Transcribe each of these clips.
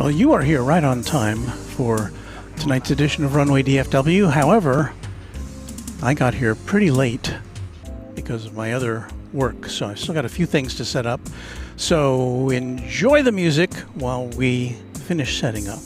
Well, you are here right on time for tonight's edition of Runway DFW. However, I got here pretty late because of my other work, so I still got a few things to set up. So enjoy the music while we finish setting up.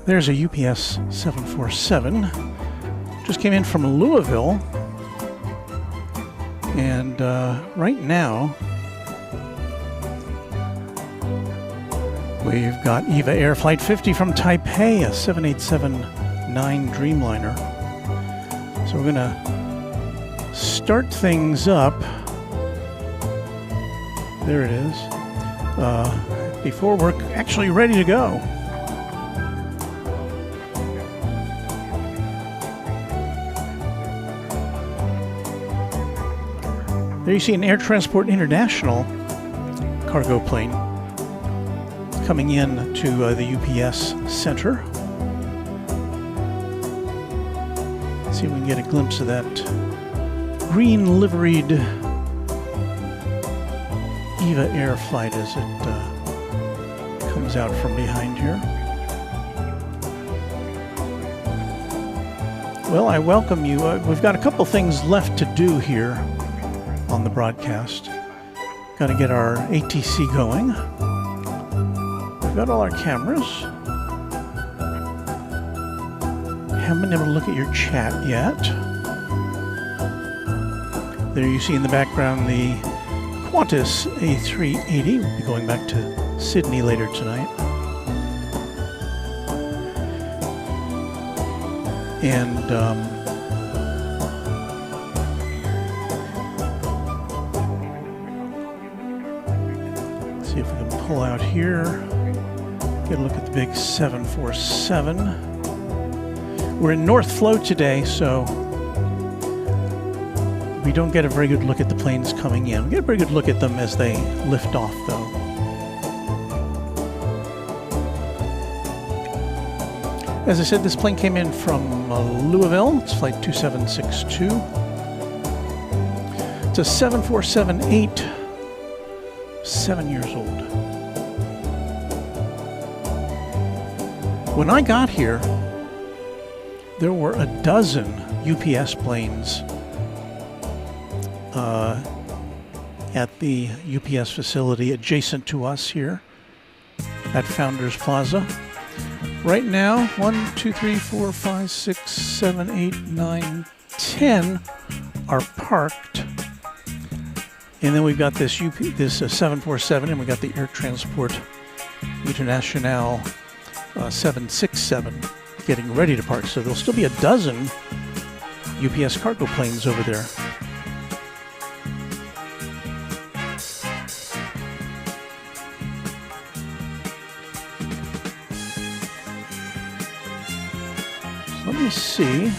There's a UPS 747. Just came in from Louisville. And right now, we've got EVA Air Flight 50 from Taipei, a 787-9 Dreamliner. So we're going to start things up. There it is. Before we're actually ready to go. There you see an Air Transport International cargo plane coming in to the UPS center. Let's see if we can get a glimpse of that green liveried EVA Air flight as it comes out from behind here. Well, I welcome you. We've got a couple things left to do here on the broadcast. Got to get our ATC going. We've got all our cameras. Haven't been able to look at your chat yet. There you see in the background the Qantas A380. We'll be going back to Sydney later tonight. And pull out here, get a look at the big 747. We're in North Flow today, so we don't get a very good look at the planes coming in. We get a very good look at them as they lift off, though. As I said, this plane came in from Louisville. It's flight 2762. It's a 747-8, 7 years old. When I got here, there were a dozen UPS planes at the UPS facility adjacent to us here at Founders Plaza. Right now, 1, 2, 3, 4, 5, 6, 7, 8, 9, 10 are parked. And then we've got this 747, and we got the Air Transport International 767 getting ready to park. So there'll still be a dozen UPS cargo planes over there. Let me see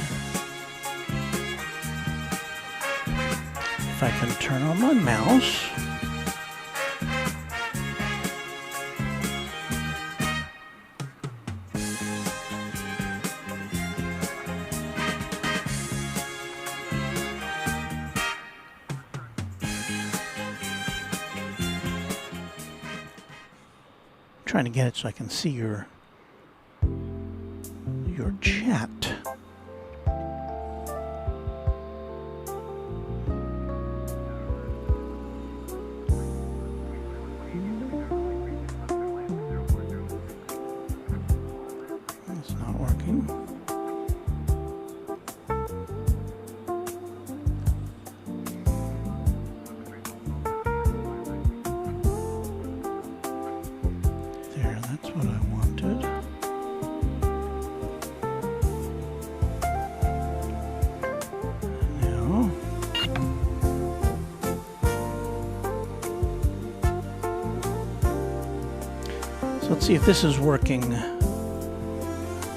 if I can turn on my mouse. I'm trying to get it so I can see your chat. It's not working. There, that's what I wanted. Let's see if this is working.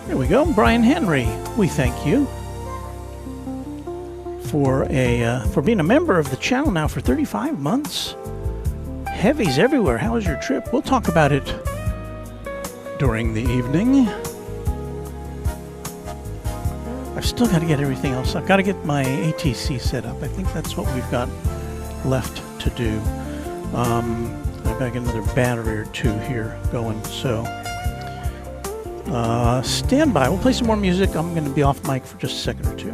There we go. Brian Henry, we thank you for being a member of the channel now for 35 months. Heavies everywhere. How was your trip? We'll talk about it during the evening. I've still got to get everything else. I've got to get my ATC set up. I think that's what we've got left to do. I've got to get another battery or two here going, so stand by. We'll play some more music. I'm going to be off mic for just a second or two.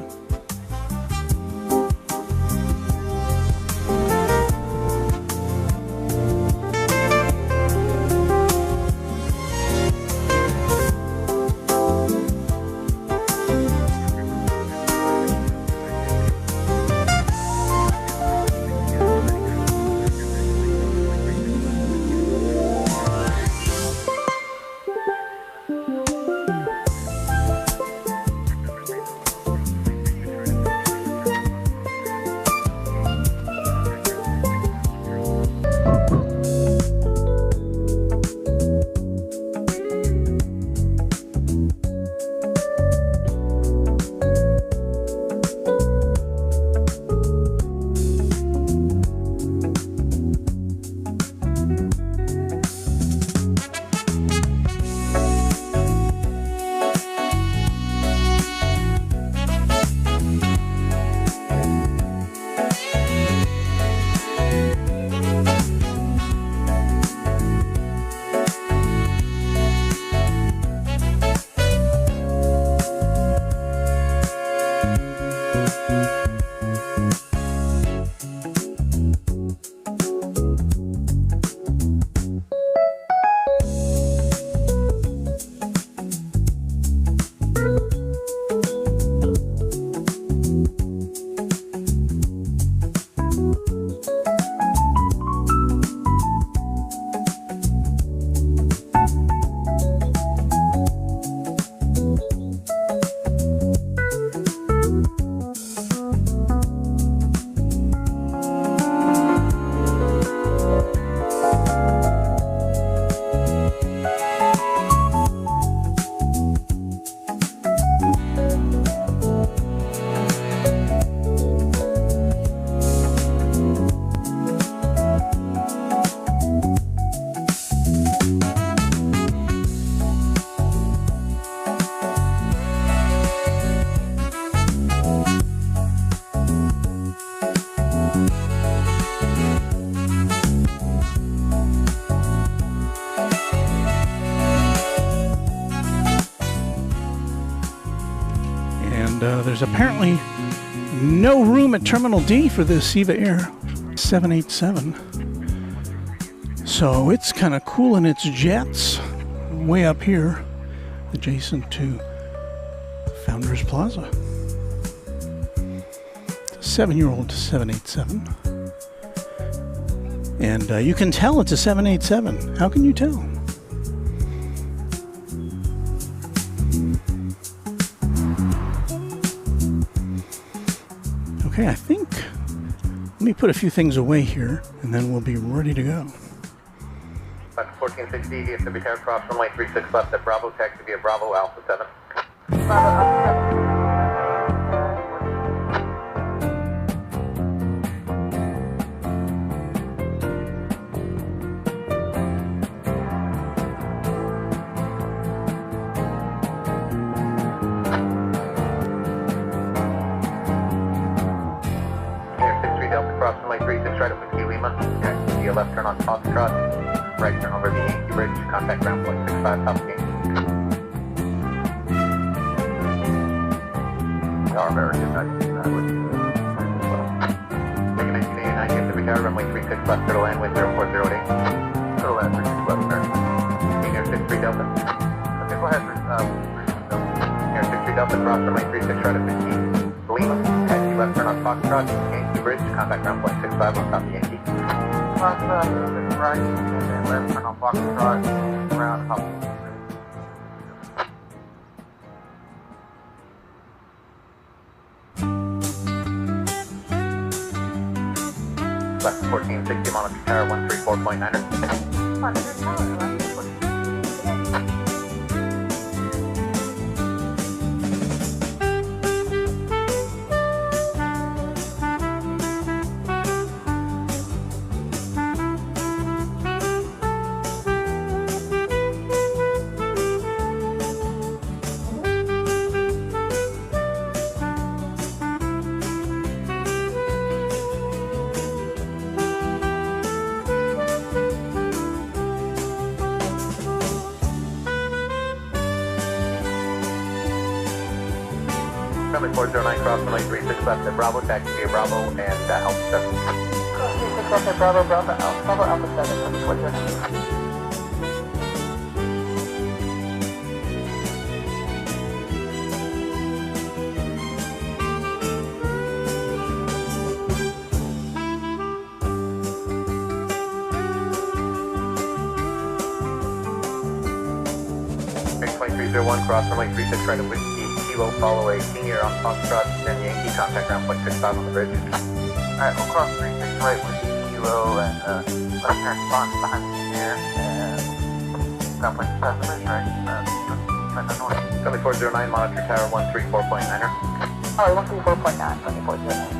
And there's apparently no room at Terminal D for the Siva Air 787. So it's kind of cool in its jets way up here, adjacent to Founders Plaza. It's a 7-year-old 787. And you can tell it's a 787. How can you tell? Okay, I think, let me put a few things away here, and then we'll be ready to go. 1460, DFW Tower, cross runway 36 left at Bravo, taxi via Bravo, Alpha 7. Cross runway 36 right up with Key Lima, taxi via left turn on Foxtrot, right turn over the Yankee Bridge, contact ground point 65 Top Gate. Tower American, Taking 1989, DFW Tower, runway 36 left, clear to land, wind 0408. Clear to land, 36 left, turn. Air 63 Delta. Okay, go ahead, Air 63 Delta, cross runway 36 right up with Key Lima, taxi left turn on Foxtrot, Yankee Bridge, contact ground point 65 on top of Yankee. Cross right, and left turn on Foxtrot, around top of Yankee Bridge. Left 1460, monitor tower 134.9er. Monitor tower, left 1460. Runway 409, cross runway 36 left at Bravo, taxi via Bravo, and Alpha 7. 36 left at Bravo, Alpha 7, runway 409. Big 2301, cross runway 36 right up with Kilo, follow a senior on Foxtrot, then Yankee, contact ground point 65 on the bridge. Alright, we'll cross 36 right with Kilo and left turn spawn behind the senior and ground point 65 on the bridge, right? Turn to north. 7409, monitor tower 134.9er. Alright, 134.9, 7409.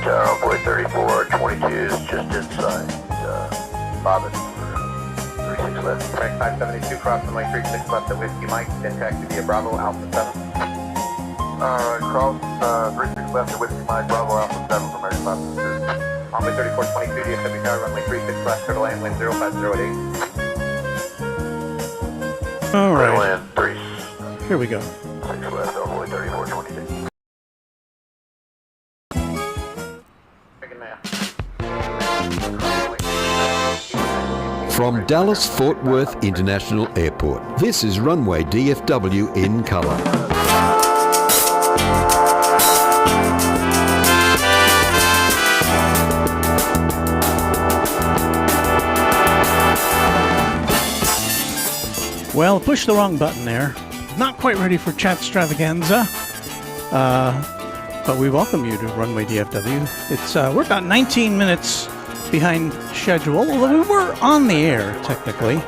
Tower, boy 3422 is just inside Bobbin for 36 left. Correct 572, cross runway 36 left at Whiskey Mike, then taxi via Bravo, Alpha 7. Alright, cross 36 left at Whiskey Mike, Bravo, Alpha 7 from American 572. Runway 3422, DFW Tower, runway 36 left, clear to land, wind 0508. All right. Land 3. Here we go. 6 left, runway 3422. From Dallas-Fort Worth International Airport, this is Runway DFW in color. Well, pushed the wrong button there. Not quite ready for chat extravaganza. But we welcome you to Runway DFW. It's we're about 19 minutes behind schedule, although we were on the air technically,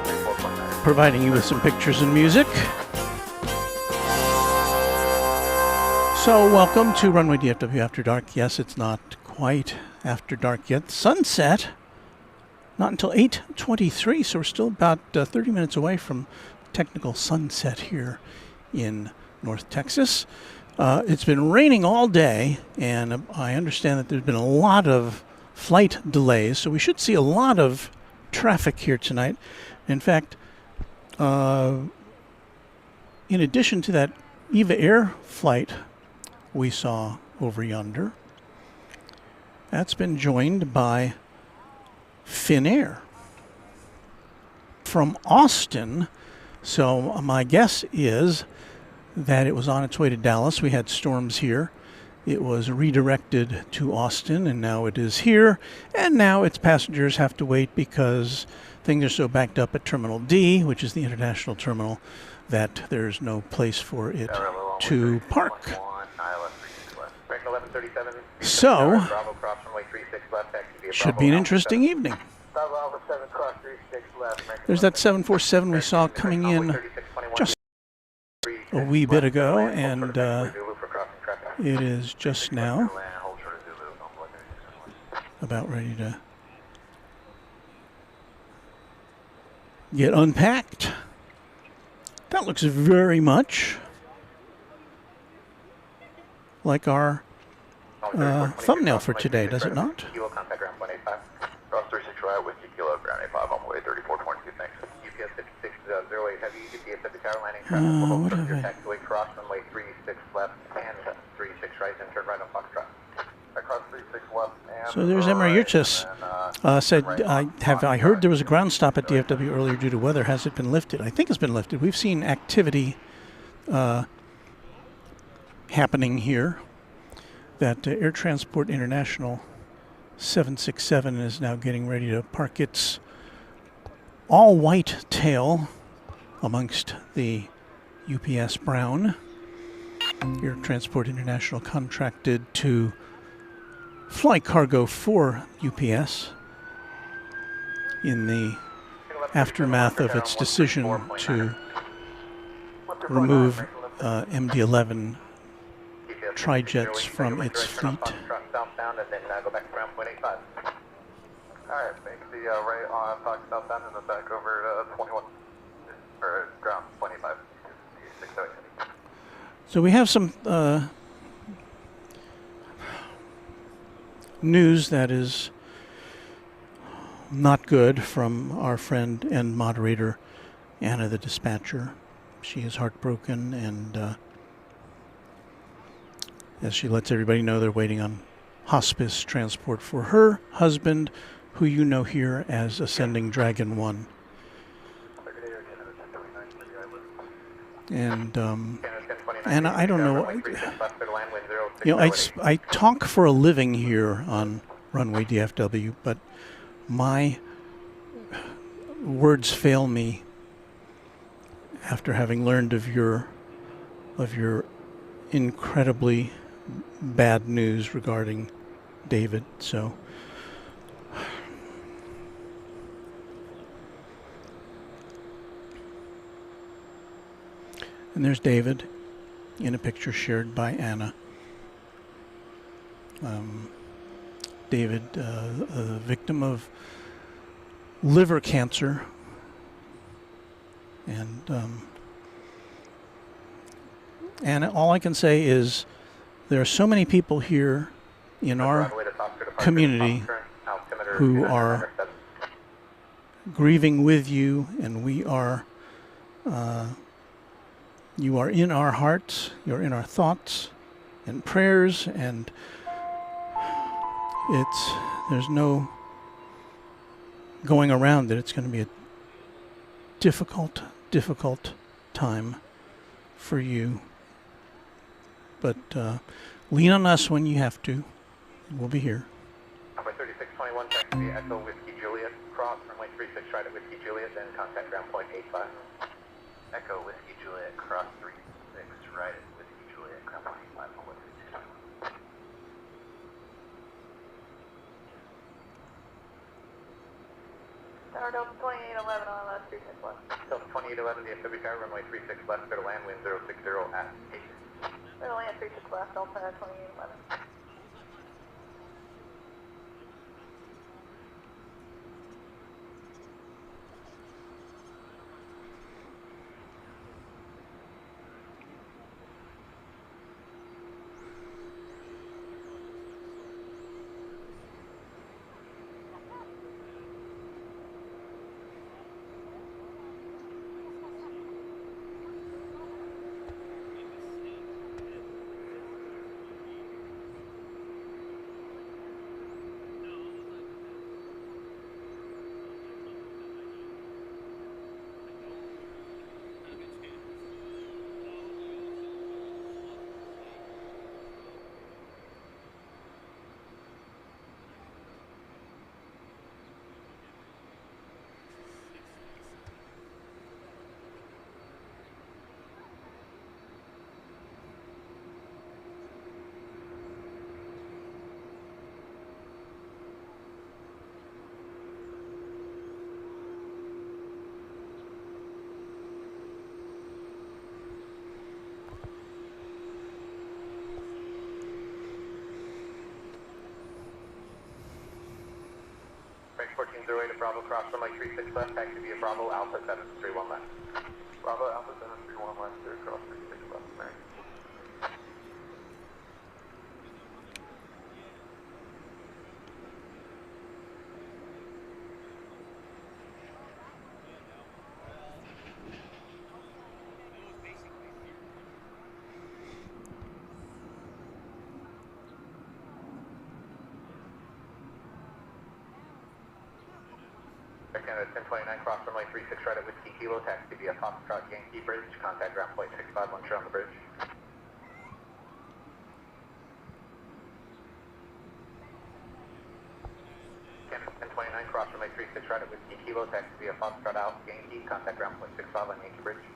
providing you with some pictures and music. So welcome to Runway DFW After Dark. Yes, it's not quite after dark yet. Sunset, not until 8:23, so we're still about 30 minutes away from technical sunset here in North Texas. It's been raining all day, and I understand that there's been a lot of flight delays, so we should see a lot of traffic here tonight. In fact, in addition to that EVA Air flight we saw over yonder, that's been joined by Finnair from Austin. So my guess is that it was on its way to Dallas. We had storms here. It was redirected to Austin, and now it is here. And now its passengers have to wait because things are so backed up at Terminal D, which is the international terminal, that there's no place for it to park. So, should be an interesting evening. There's that 747 we saw coming in just a wee bit ago, and it is just now about ready to get unpacked. That looks very much like our thumbnail for today, does it not? What have I? So there's Emery Yurchis. Said, I heard there was a ground stop at DFW earlier due to weather. Has it been lifted? I think it's been lifted. We've seen activity happening here. That Air Transport International 767 is now getting ready to park its all-white tail amongst the UPS Brown. Air Transport International contracted to fly cargo for UPS in the aftermath of its decision to remove MD-11 tri-jets from its fleet. So we have some news that is not good from our friend and moderator Anna the dispatcher. She is heartbroken, and as she lets everybody know, they're waiting on hospice transport for her husband, who you know here as Ascending Dragon 1. And I don't know, I talk for a living here on Runway DFW, but my words fail me after having learned of your incredibly bad news regarding David. So and there's David in a picture shared by Anna. David, a victim of liver cancer, and all I can say is there are so many people here in our community who are grieving with you, and we are you are in our hearts, you're in our thoughts and prayers, and there's no going around it. It's going to be a difficult time for you. But lean on us when you have to. We'll be here. Number 3621, taxi Echo Whiskey Juliet, cross runway 36 right at Whiskey Juliet, then contact ground point 85. Echo Whiskey Juliet, cross 36 right at Whiskey Juliet, ground point 85. Tower Delta 2811 on last 36 left. Delta 2811, DFW Tower, runway 36 left, clear to land, wind 060 at 8. Clear to land 36 left, Delta 2811. Range 1408 to Bravo, cross runway 36 left, taxi via Bravo, Alpha 731 left. Bravo, Alpha 731 left, clear cross 36 left, Mary. Canada 1029, cross runway 36 right at Whiskey Kilo, taxi via Foxtrot Yankee Bridge, contact ground point 65 once you're on the bridge. Canada 1029, cross runway 36 right at Whiskey Kilo, taxi via Foxtrot out Yankee, contact ground point 65 on Yankee Bridge.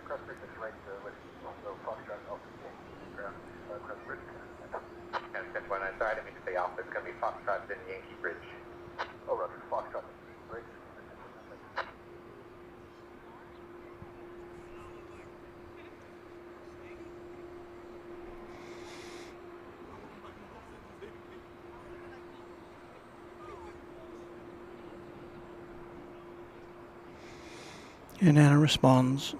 Cross 36 right to Whiskey Kilo, so Foxtrot out Yankee, ground cross bridge. Canada 1029, sorry, I didn't mean to say Alpha, it's going to be Foxtrot then Yankee Bridge. Oh, right, Foxtrot. Right. And Anna responds,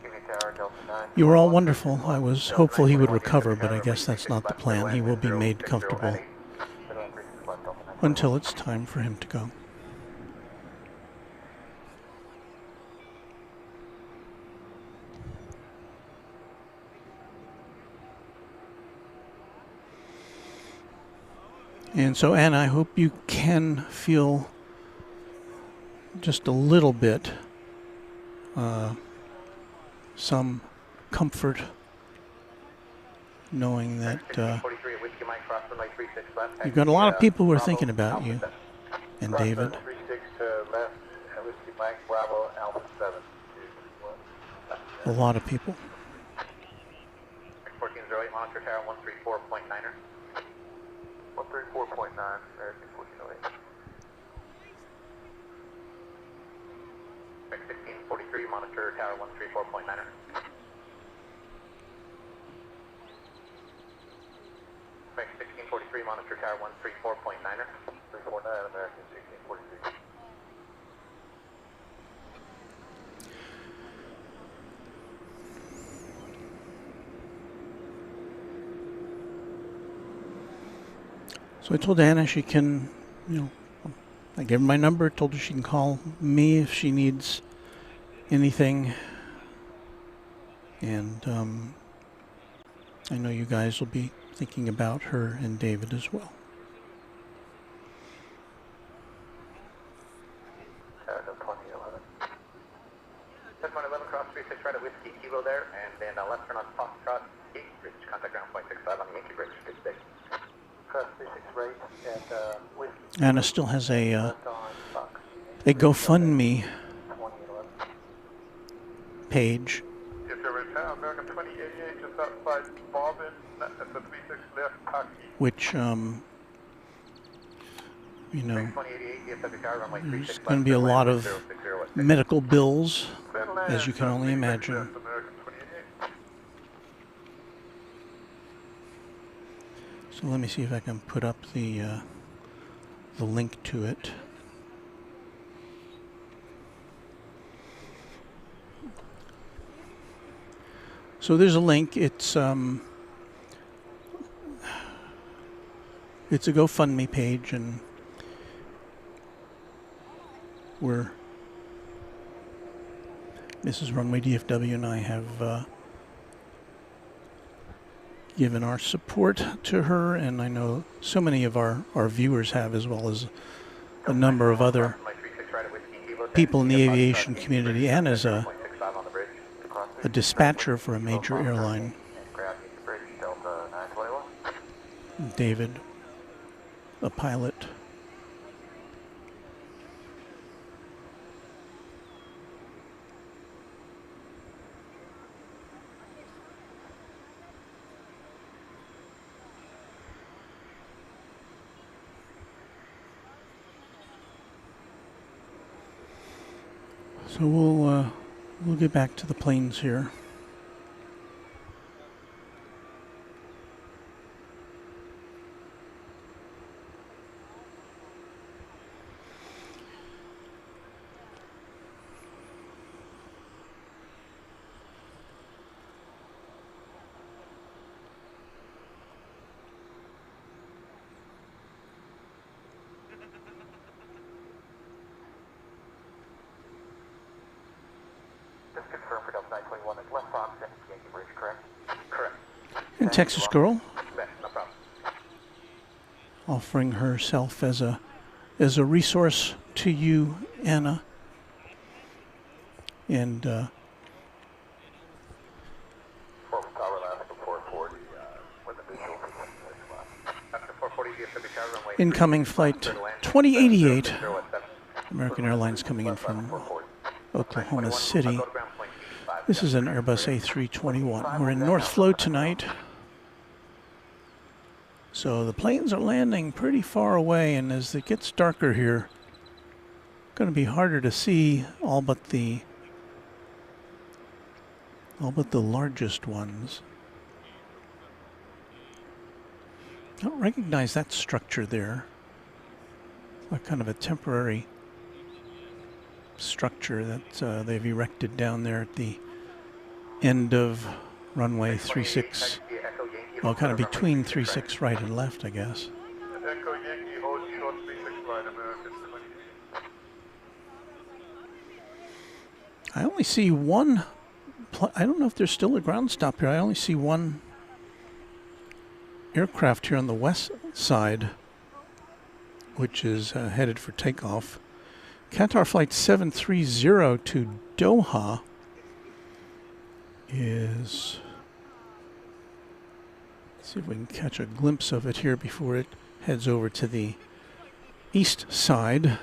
Tower, Delta 9. "You were all wonderful. I was hopeful he would recover, but I guess that's not the plan. He will be made comfortable until it's time for him to go." And so, Anna, I hope you can feel just a little bit some comfort knowing that you've got a lot of people who are thinking about you and David. 36 to left, Whiskey Mike, Bravo, Alpha 7. A lot of people. 1408, monitor tower 134.9er. 134.9, American 1408. 1643, monitor tower 134.9er. 1643, monitor tower 134.9er. 349, American 1643. So I told Anna she can, I gave her my number, told her she can call me if she needs anything. And I know you guys will be thinking about her and David as well. 2011. 1011 cross 36 right at Whiskey Kilo there, and then left turn on Foxtrot Yankee Bridge, contact ground point 65 on the Yankee Bridge. Good day. Cross 36 right at Whiskey. Anna still has a GoFundMe page. If you're in town, American 2088, just outside Baldwin, at the 36 left, taxi. Which, 2088, DFW Tower, runway There's 36 going to be a left, lot runway of 060 at 6. medical bills, as you can only imagine. So let me see if I can put up the link to it. So there's a link. It's a GoFundMe page, and we're Mrs. Runway DFW and I have given our support to her, and I know so many of our viewers have, as well as a number of other people in the aviation community, and as a dispatcher for a major airline. David, a pilot. So we'll get back to the planes here. Just confirm for Delta 921, it's left Fox and Yankee Bridge, correct? Correct. And Texas Girl, No problem. offering herself as a resource to you, Anna. And 4 power left before 40, when the visual after 440 DFW Tower, runway incoming flight 2088, American Airlines coming in from Oklahoma City. This is an Airbus A321. We're in North Flow tonight. So the planes are landing pretty far away, and as it gets darker here, going to be harder to see all but the largest ones. I don't recognize that structure there. Like kind of a temporary structure that they've erected down there at the end of runway 36. Well, kind of between 36 right and left, I guess. Echo Yankee, hold short 36 line, American 20. I only see one. I don't know if there's still a ground stop here. I only see one aircraft here on the west side, which is headed for takeoff. Qatar Flight 730 to Doha is... Let's see if we can catch a glimpse of it here before it heads over to the east side.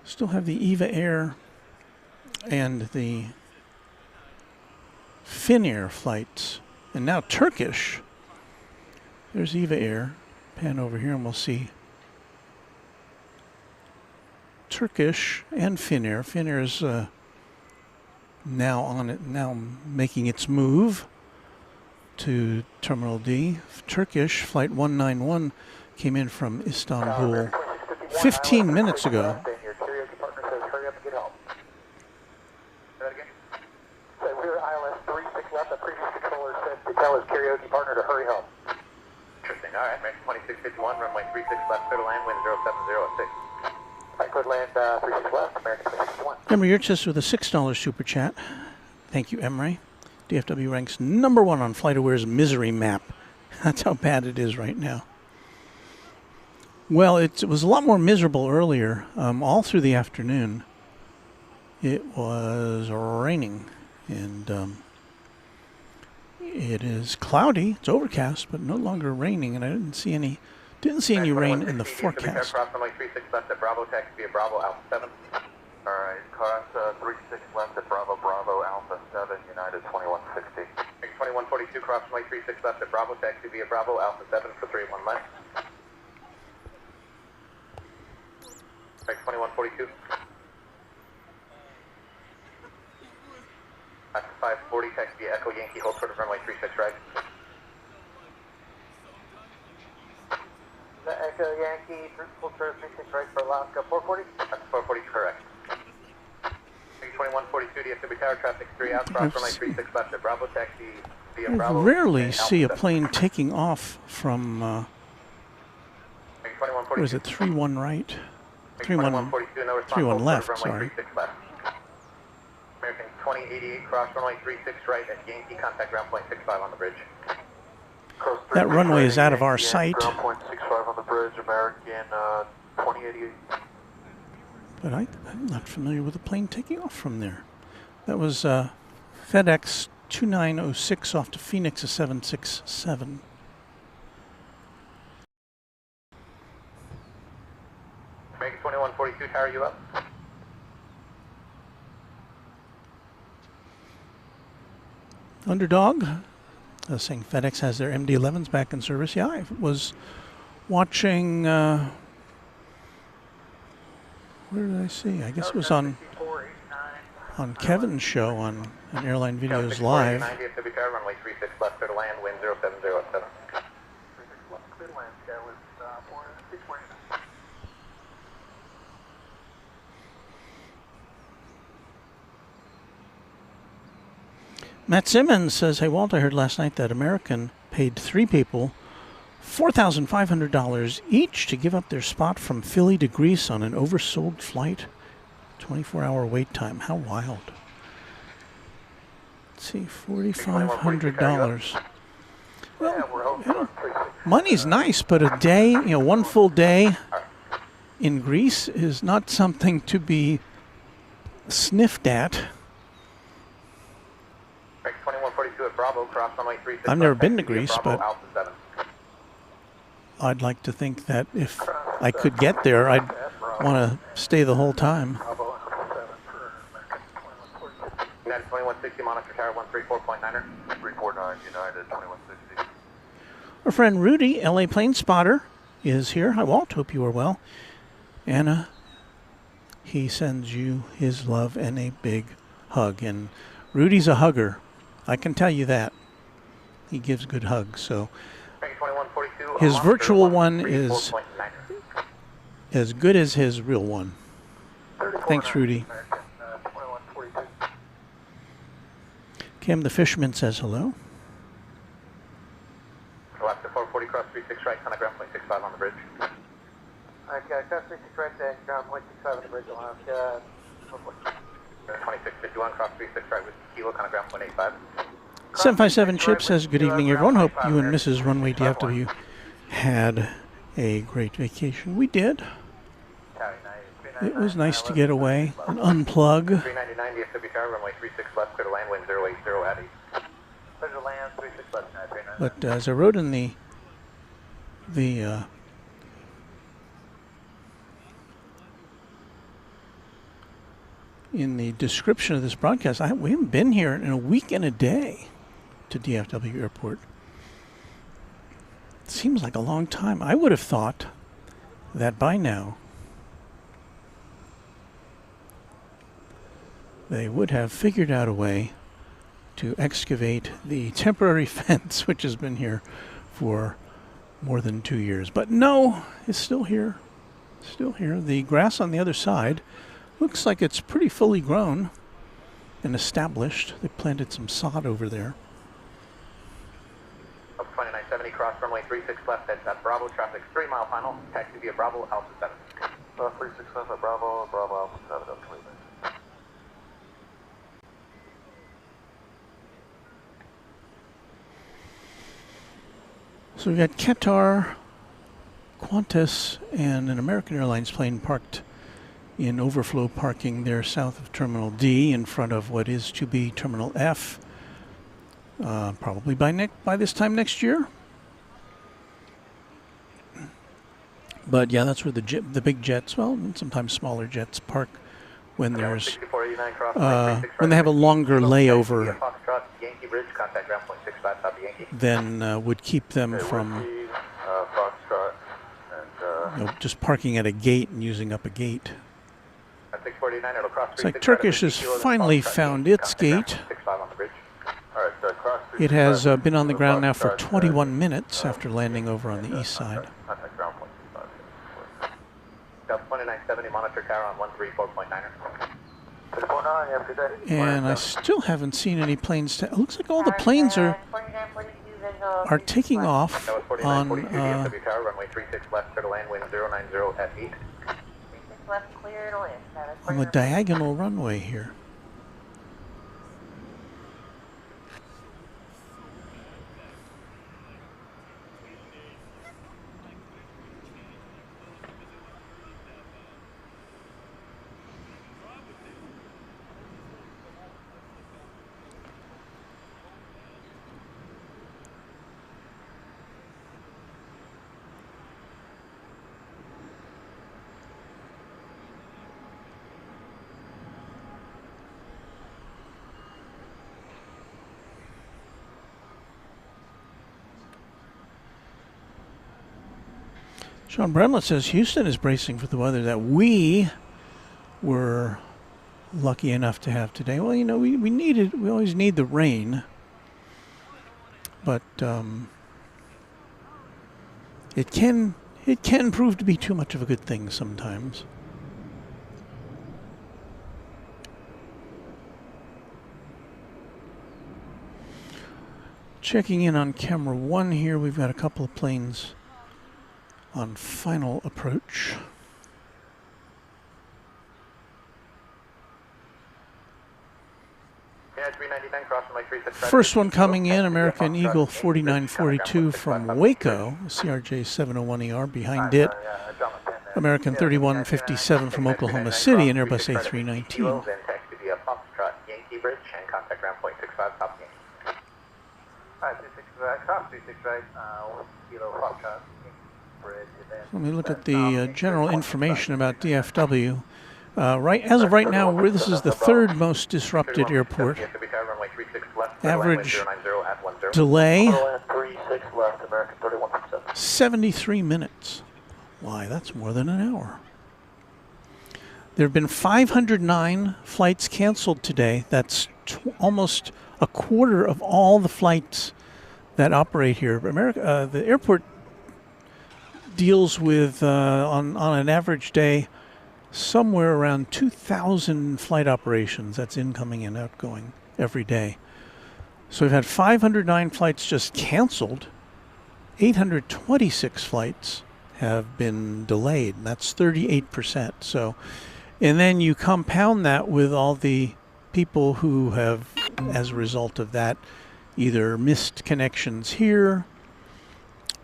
Still have the Eva Air and the Finnair flights, and now Turkish. There's Eva Air. Pan over here and we'll see Turkish and Finnair. Finnair is now on it, now making its move to Terminal D. Turkish Flight 191 came in from Istanbul 15 minutes ago. Tell his karaoke partner to hurry home. Interesting. All right, American 2651, runway 36 left, clear to land, wind 070 at 6. All right, clear to land 36 left, American 2651. Emre Yurtsis with a $6 super chat. Thank you, Emre. DFW ranks #1 on FlightAware's misery map. That's how bad it is right now. Well, it was a lot more miserable earlier. All through the afternoon, it was raining, and it is cloudy. It's overcast, but no longer raining, and I didn't Didn't see any rain in the 160, forecast. Cross runway 36 left at Bravo, taxi via Bravo, Alpha 7. Alright, cross 36 left at Bravo, Bravo, Alpha 7, United 2160. 2142, cross runway 36 left at Bravo, taxi via Bravo, Alpha 7 for 31 left. 2142. At 540, taxi via Echo Yankee, hold short of runway 36 right. The Echo Yankee, hold short of 36 right for Alaska, 440? That's 440, correct. 2142, DFW Tower, traffic 3 out, cross runway 36 left at Bravo, taxi via I Bravo. rarely see a plane taking off from, what is it, 3-1 right? 3-1 3-1 left, sorry. American 2088, cross runway 36 right at Yankee, contact ground point 65 on the bridge. That runway is out of our sight. Ground point 65 on the bridge, American 2088. But I'm not familiar with a plane taking off from there. That was FedEx 2906 off to Phoenix, a 767. American 2142, tower, you up? Underdog saying FedEx has their MD-11s back in service. Yeah, I was watching, where did I see? I guess it was on Kevin's show on an Airline Videos Live. DFW Tower, runway 36 left, clear to land, wind 0707. Matt Simmons says, hey, Walt, I heard last night that American paid 3 people $4,500 each to give up their spot from Philly to Greece on an oversold flight. 24-hour wait time. How wild. Let's see, $4,500. Well, you know, money's nice, but a day, you know, one full day in Greece is not something to be sniffed at. I've never been to Greece, but I'd like to think that if I could get there, I'd want to stay the whole time. United 2160, monitor tower 134.9er. 349, United 2160. Our friend Rudy, LA Plane Spotter, is here. Hi, Walt. Hope you are well. Anna, he sends you his love and a big hug. And Rudy's a hugger. I can tell you that. He gives good hugs. So his virtual one is as good as his real one. Thanks, Rudy. Kim the Fisherman says hello. Left to 440, cross 36 right, on ground point 65 on the bridge. Okay, cross 36 right, ground point 65 on the bridge, Alaska. 2651, cross 36 right with Kilo, on ground point 85. 757 Chip says, good evening, everyone. Hope you and Mrs. Runway DFW had a great vacation. We did. It was nice to get away and unplug. 399 DFW Tower, runway 36 left, clear to land, wind 080 at east. Clear to land, 36 left, 399. But as I wrote in the description of this broadcast, we haven't been here in a week and a day to DFW Airport. It seems like a long time. I would have thought that by now they would have figured out a way to excavate the temporary fence, which has been here for more than 2 years. But no, it's still here. Still here. The grass on the other side looks like it's pretty fully grown and established. They planted some sod over there. 2970, cross runway 36 left at Bravo, traffic 3 mile final, taxi via Bravo, Alpha 7. 36 left at Bravo, Bravo, Alpha 7, up to So we've got Qatar, Qantas, and an American Airlines plane parked in overflow parking there south of Terminal D in front of what is to be Terminal F, probably by this time next year. But yeah, that's where the big jets, well, and sometimes smaller jets, park when there's when they have a longer layover. Then would keep them from just parking at a gate and using up a gate. It's like Turkish has finally found its gate. It has been on the ground now for 21 minutes after landing over on the east side. 2970, monitor tower on 134.9er. And I still haven't seen any planes. It looks like all the planes are taking off on runway 36 left, clear to land, wind 090 at 8. on the diagonal runway here. Sean Bremlett says Houston is bracing for the weather that we were lucky enough to have today. Well, you know, we always need the rain, but it can prove to be too much of a good thing sometimes. Checking in on camera 1 here, we've got a couple of planes on final approach. First one coming in, American Eagle 4942 from Waco, CRJ 701ER. Behind it, American 3157 from Oklahoma City, an Airbus A319. Let me look at the general information about DFW. As of right now, this is the third most disrupted airport. Average delay, 73 minutes. Why, that's more than an hour. There have been 509 flights canceled today. That's almost a quarter of all the flights that operate here. The airport deals with, on an average day, somewhere around 2,000 flight operations. That's incoming and outgoing every day. So we've had 509 flights just canceled. 826 flights have been delayed. That's 38%. So, and then you compound that with all the people who have, as a result of that, either missed connections here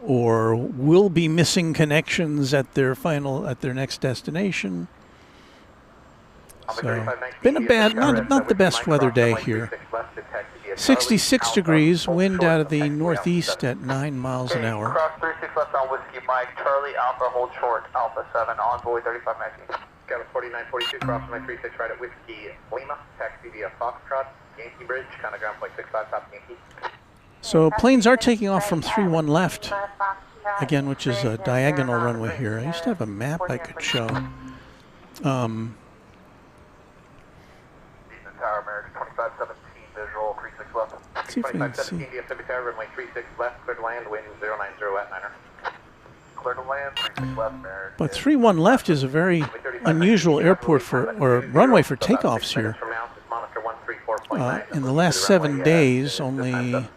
or will be missing connections at their next destination. So, been a bad, not the best weather day here. 66 degrees, wind out of the northeast at 9 miles an hour. Cross 36 left on Whiskey Mike, Charlie Alpha, hold short, Alpha 7, envoy 35 Maxi. Gavin 4942, cross my 36 right at Whiskey Lima, taxi via Foxtrot, Yankee Bridge, kind of ground point 65, top Yankee. So planes are taking off from 31 left, again, which is a diagonal runway here. I used to have a map I could show. Tower American 2517, visual 36 left. Let's see if we can see. DFW Tower, runway 36 left, clear to land, wind 090 at 9er. Clear to land, 36 left, American. But 31 left is a very unusual airport or runway for takeoffs here. In the last 7 days, only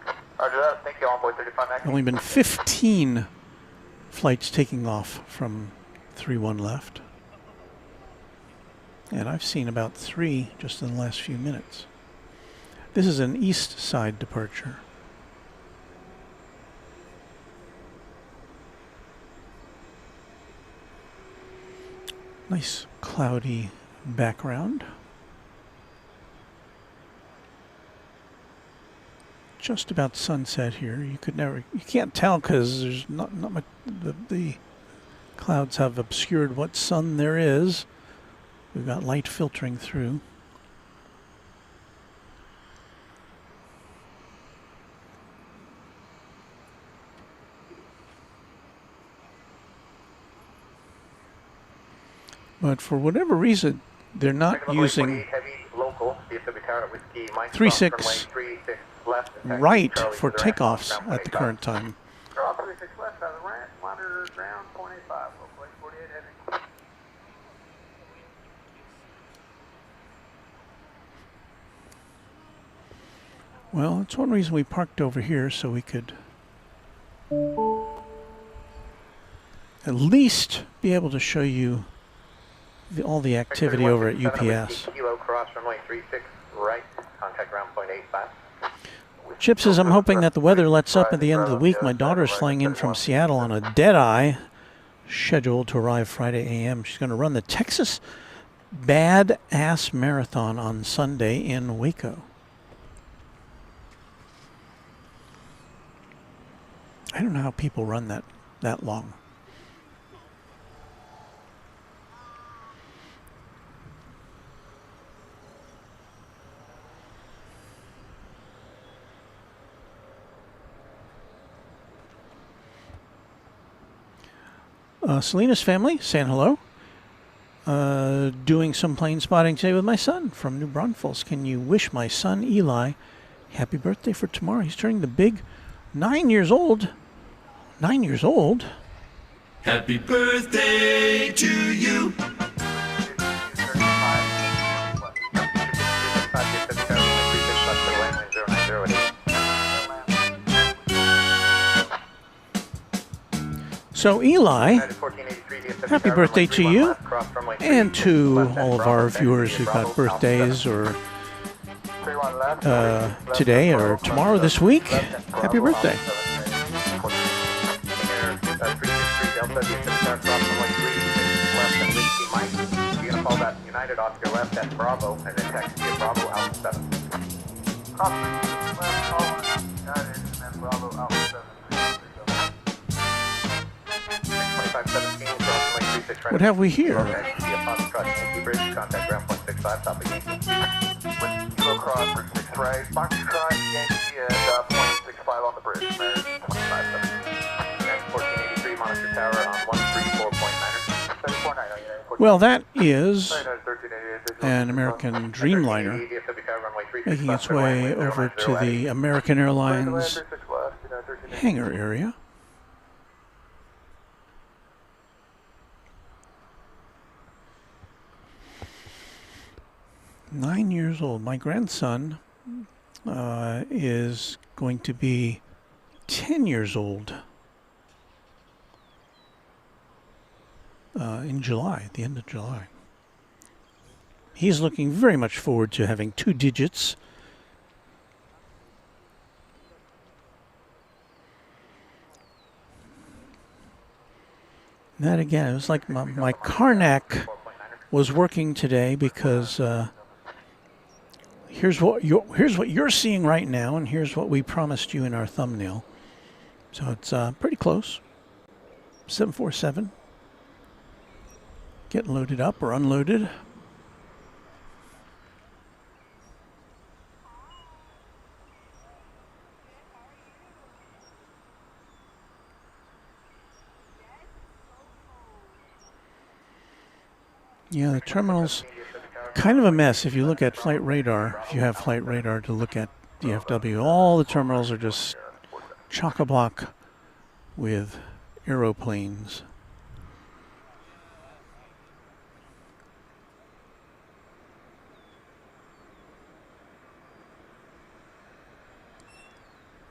been 15 flights taking off from 31 left. And I've seen about 3 just in the last few minutes. This is an east side departure. Nice cloudy background. Just about sunset here. You can't tell because there's not much, the Clouds have obscured what sun there is. We've got light filtering through. But for whatever reason, they're not using 36 right for takeoffs at the current time. Well, it's one reason we parked over here, so we could at least be able to show you all the activity over at UPS. Chip says, I'm hoping that the weather lets up at the end of the week. My daughter's flying in from Seattle on a dead-eye, scheduled to arrive Friday a.m. She's going to run the Texas Badass Marathon on Sunday in Waco. I don't know how people run that long. Selena's family saying hello. Doing some plane spotting today with my son from New Braunfels. Can you wish my son Eli happy birthday for tomorrow? He's turning the big 9 years old. 9 years old. Happy birthday to you. So Eli, happy birthday to you and to all of our viewers who've got birthdays or today or tomorrow this week. Happy birthday. United Oscar left at Bravo and then taxi to Bravo Alpha 7. United and then Bravo Alpha 7. What have we here? Well, that is an American Dreamliner making its way over to the American Airlines hangar area. Nine years old. My grandson is going to be 10 years old in July, the end of July. He's looking very much forward to having 2 digits. That again, it was like my Karnak was working today because here's what you're seeing right now, and here's what we promised you in our thumbnail. So it's pretty close. 747. Getting loaded up or unloaded. Yeah, the terminal's kind of a mess if you look at flight radar. If you have flight radar to look at DFW, all the terminals are just chock-a-block with aeroplanes.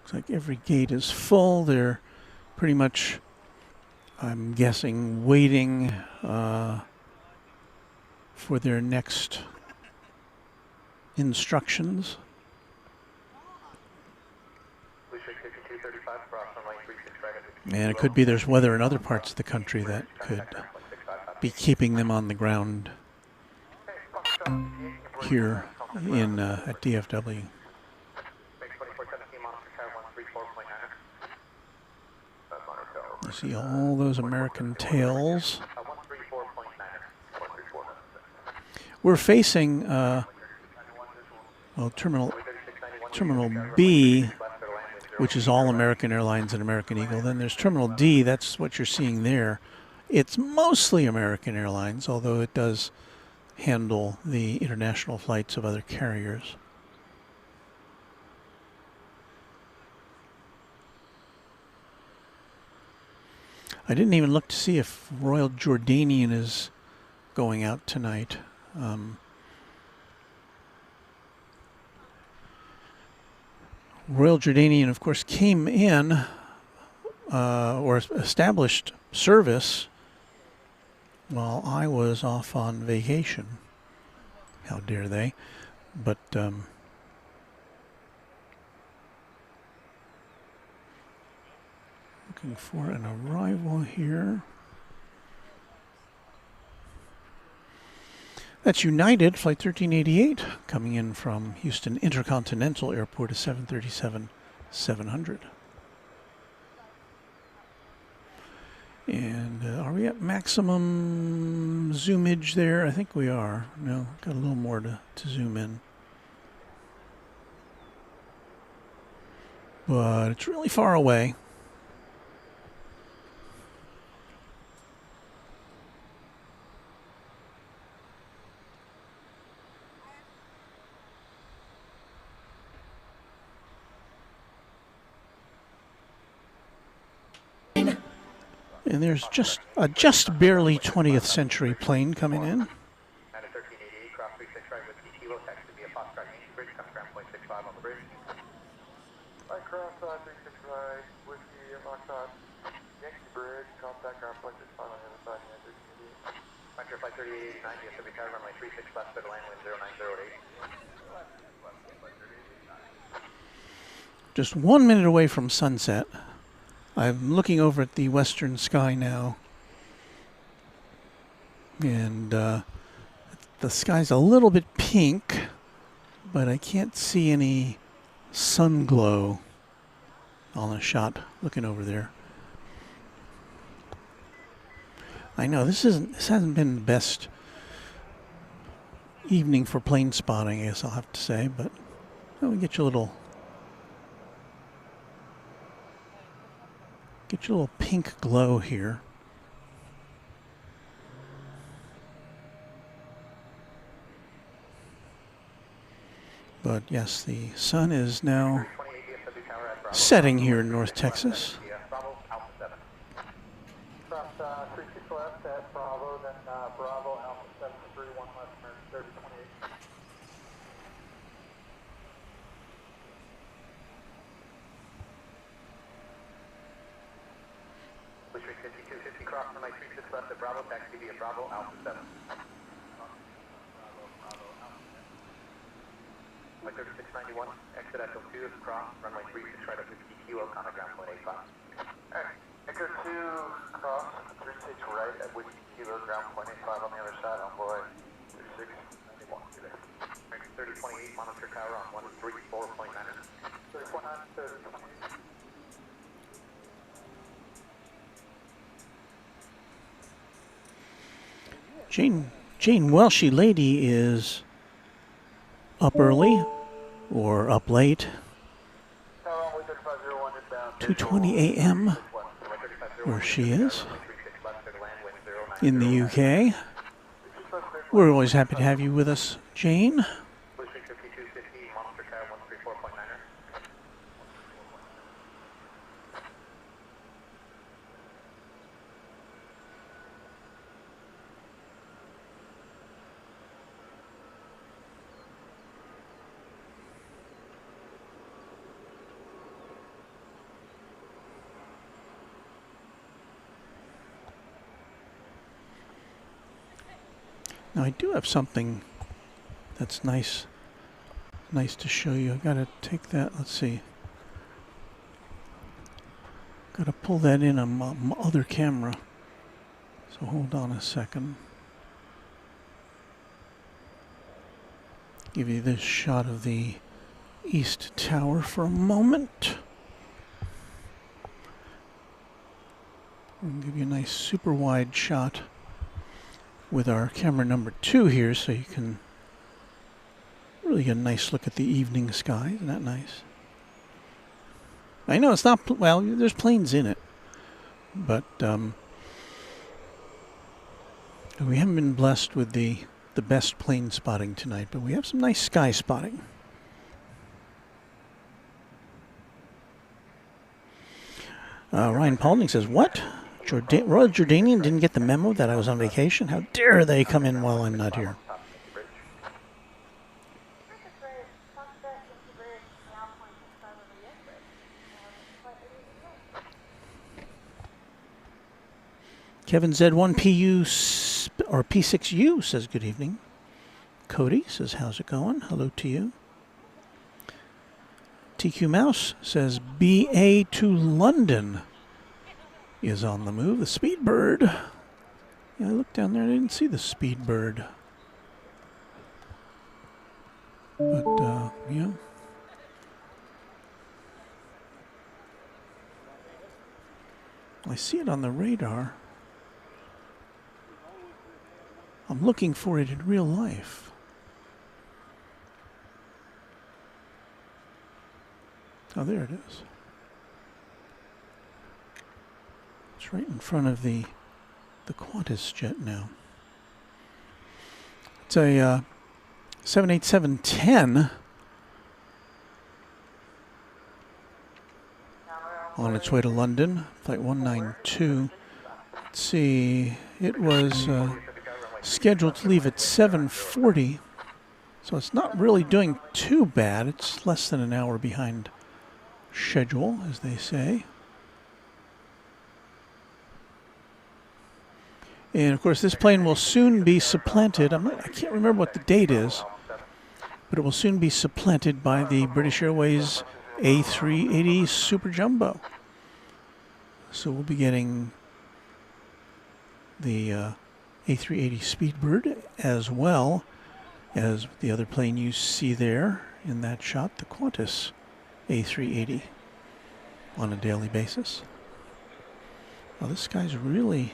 Looks like every gate is full. They're pretty much, I'm guessing, waiting for their next instructions. And it could be there's weather in other parts of the country that could be keeping them on the ground here in at DFW. You see all those American tails. 134.9. We're facing well, Terminal B, which is all American Airlines and American Eagle. Then there's Terminal D, that's what you're seeing there. It's mostly American Airlines, although it does handle the international flights of other carriers. I didn't even look to see if Royal Jordanian is going out tonight. Royal Jordanian, of course, came in or established service while I was off on vacation. How dare they? But looking for an arrival here. That's United, Flight 1388, coming in from Houston Intercontinental Airport, a 737-700. And are we at maximum zoomage there? I think we are. No, got a little more to zoom in. But it's really far away. And there's just a barely 20th century plane coming in. At a 1388, cross 36 right with Kilo, text to be a Foxtrot Yankee Bridge, come ground point 65 on the bridge. I cross 36 right, Whiskey, Foxtrot, Yankee Bridge, contact ground point 65 on the other side, Hunter Flight 3889, DFW Tower, runway 36 left, clear to land, wind 0908. Just 1 minute away from sunset. I'm looking over at the western sky now. And the sky's a little bit pink, but I can't see any sun glow on a shot looking over there. I know this hasn't been the best evening for plane spotting, I guess I'll have to say, but we get you a little pink glow here. But yes, the sun is now setting here in North Texas. Cross 36 left at Bravo, then Bravo, Alpha 731 left, American 3028. Push rate 5250, cross runway 36 left at Bravo, taxi via Bravo, Alpha 7. Runway 3691, exit Echo 2, cross runway 36 right up to Kilo, contact ground point 85. Alright, Echo 2, cross 36 right at Whiskey, Kilo, ground point 85 on the other side, on boy 3691. 3028, monitor tower on 134.9. 30.9, 3028. Jane Welshie Lady is up early or up late. 2:20 a.m. where she is in the UK. We're always happy to have you with us, Jane. Push rate 5250, monitor tower 134.9. Now I do have something that's nice to show you. I gotta take that, let's see. Gotta pull that in on my other camera. So hold on a second. Give you this shot of the East Tower for a moment. We'll give you a nice super wide shot with our camera number 2 here, so you can really get a nice look at the evening sky. Isn't that nice? I know it's not, well, there's planes in it, but we haven't been blessed with the best plane spotting tonight, but we have some nice sky spotting. Ryan Paulding says, what? Royal Jordanian didn't get the memo that I was on vacation? How dare they come in while I'm not here? Kevin Z1PU or P6U says good evening. Cody says, how's it going? Hello to you. TQ Mouse says BA to London is on the move. The Speedbird. Yeah, I looked down there and I didn't see the Speedbird. But, yeah. I see it on the radar. I'm looking for it in real life. Oh, there it is. It's right in front of the Qantas jet now. It's a 787-10 on its way to London, flight 192. Let's see, it was scheduled to leave at 7:40, so it's not really doing too bad. It's less than an hour behind schedule, as they say. And of course, this plane will soon be supplanted. I can't remember what the date is, but it will soon be supplanted by the British Airways A380 Super Jumbo. So we'll be getting the A380 Speedbird, as well as the other plane you see there in that shot, the Qantas A380, on a daily basis. Well, this sky's really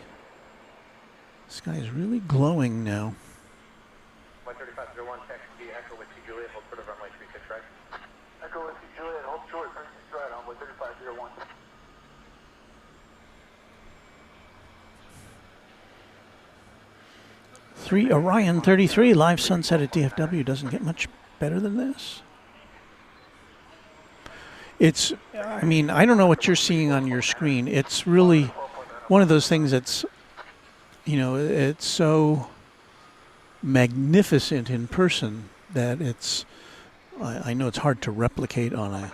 glowing now. 13501, taxi Echo with T Juliet, hold for the runway 36 right. Echo with Juliet, hold short, 36 right on 13501. Orion 33 live sunset at DFW. Doesn't get much better than this. It's, I mean, I don't know what you're seeing on your screen. It's really one of those things that's, you know, it's so magnificent in person that it's, I know it's hard to replicate on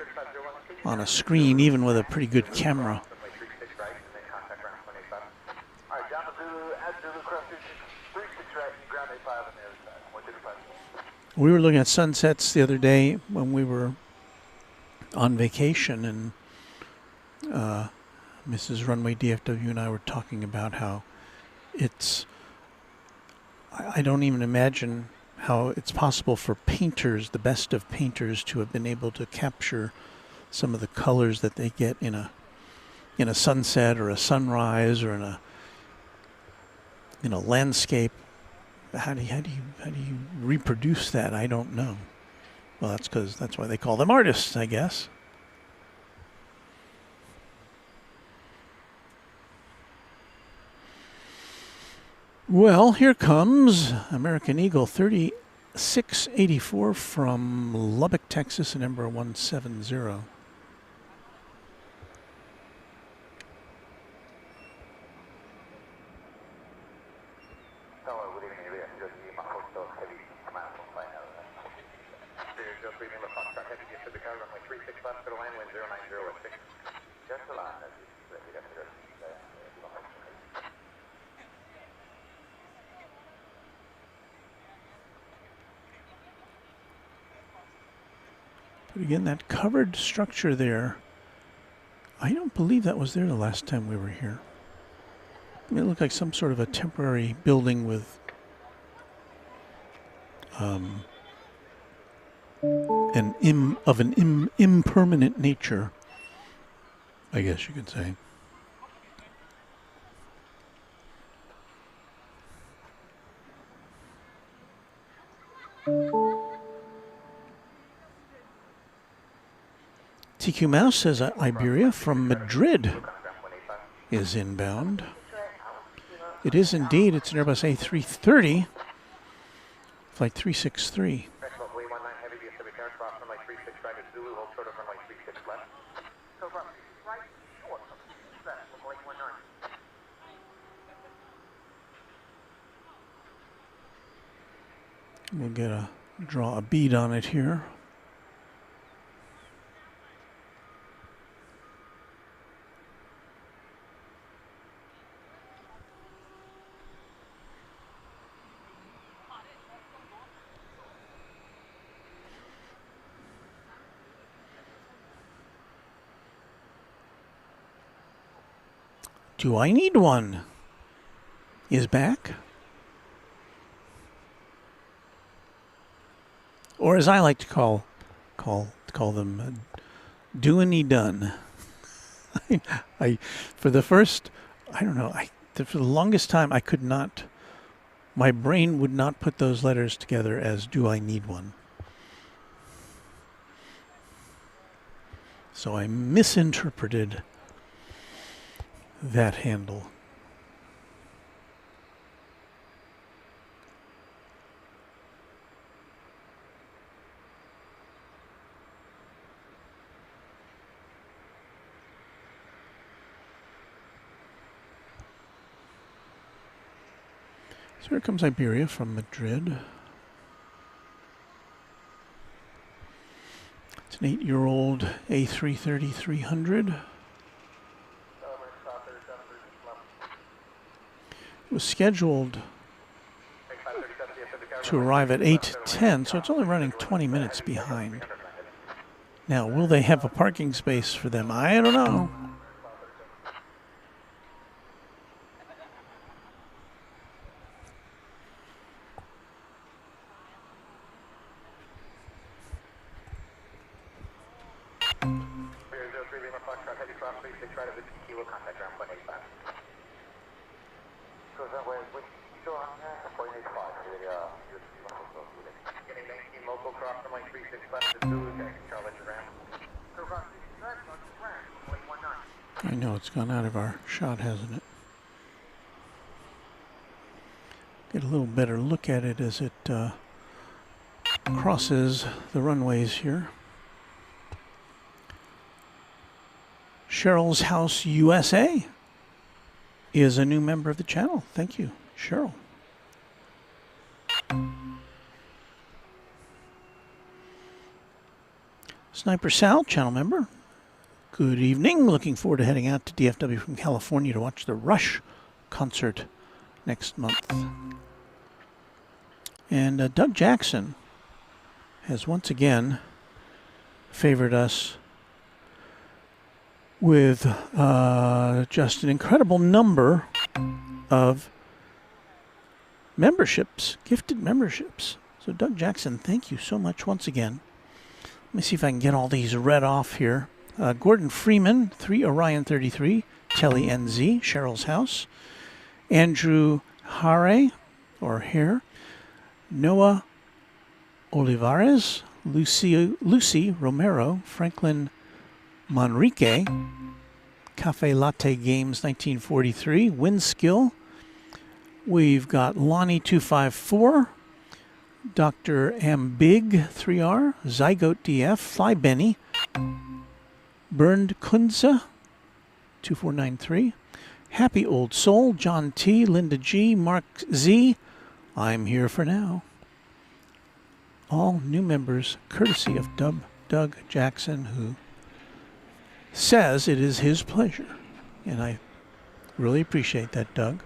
a screen, even with a pretty good camera. We were looking at sunsets the other day when we were on vacation, and Mrs. Runway DFW and I were talking about how it's, I don't even imagine how it's possible for painters, the best of painters, to have been able to capture some of the colors that they get in a sunset or a sunrise or in a landscape. How do you reproduce that? I don't know. Well, that's why they call them artists, I guess. Well, here comes American Eagle 3684 from Lubbock, Texas, and number 170. But again, that covered structure there, I don't believe that was there the last time we were here. I mean, it looked like some sort of a temporary building with an impermanent nature, I guess you could say. TQ Mouse says Iberia from Madrid is inbound. It is indeed. It's an Airbus A330, flight 363. Heavy DFW turn, cross runway 36 right at Zulu, hold short of runway 36 left. So right, short of left, runway 19. We'll draw a bead on it here. Do I Need One is back. Or as I like to call them, doing he done. For the longest time I could not, my brain would not put those letters together as do I need one. So I misinterpreted that handle. So here comes Iberia from Madrid. It's an 8-year-old A330-300. It was scheduled to arrive at 8:10, so it's only running 20 minutes behind. Now, will they have a parking space for them? I don't know. I know it's gone out of our shot, hasn't it? Get a little better look at it as it crosses the runways here. Cheryl's House USA is a new member of the channel. Thank you, Cheryl. Sniper Sal, channel member. Good evening. Looking forward to heading out to DFW from California to watch the Rush concert next month. And Doug Jackson has once again favored us with just an incredible number of memberships, gifted memberships. So Doug Jackson, thank you so much once again. Let me see if I can get all these read off here. Gordon Freeman, 3 Orion 33, Telly NZ, Cheryl's House. Andrew Hare, or Hare. Noah Olivares, Lucy Romero, Franklin Manrique, Cafe Latte Games 1943, Winskill. We've got Lonnie 254, Dr. Ambig 3R, Zygote DF, Fly Benny, Bernd Kunze 2493, Happy Old Soul, John T, Linda G, Mark Z, I'm Here for Now. All new members courtesy of Doug Jackson, who says it is his pleasure. And I really appreciate that, Doug.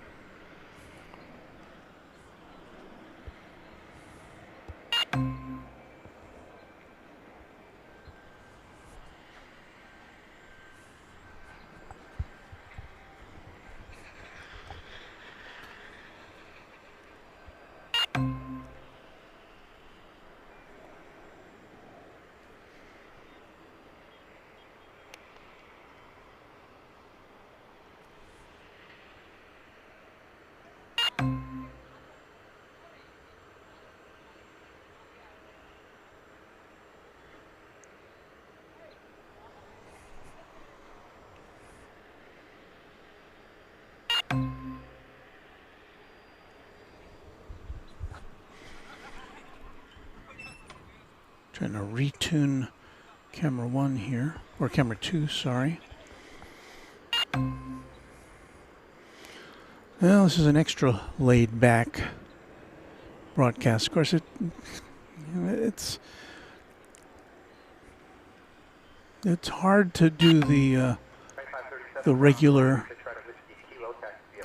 Trying to retune camera 1 here, or camera 2, sorry. Well, this is an extra laid back broadcast. Of course, it's hard to do the regular,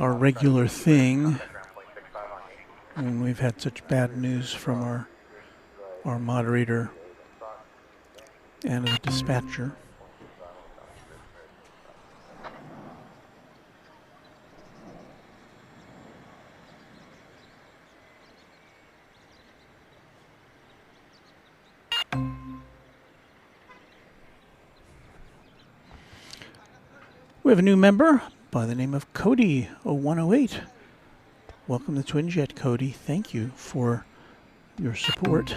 our regular thing when we've had such bad news from our moderator and the dispatcher. We have a new member by the name of Cody0108. Welcome to Twinjet, Cody. Thank you for your support.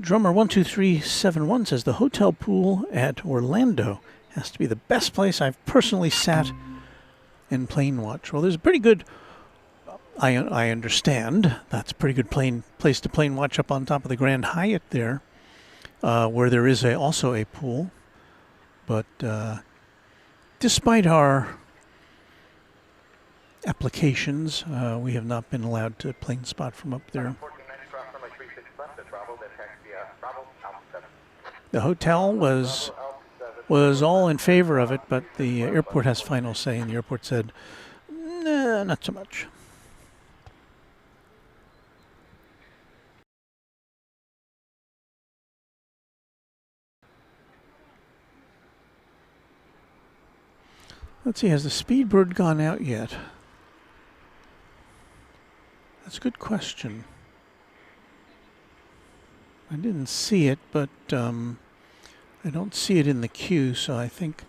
Drummer12371 says the hotel pool at Orlando has to be the best place I've personally sat in plane watch. Well, there's a pretty good, I understand, that's a pretty good place to plane watch up on top of the Grand Hyatt there, where there is also a pool. But despite our applications, we have not been allowed to plane spot from up there. The hotel was all in favor of it, but the airport has final say, and the airport said, nah, not so much. Let's see, has the Speedbird gone out yet? That's a good question. I didn't see it, but I don't see it in the queue, so I think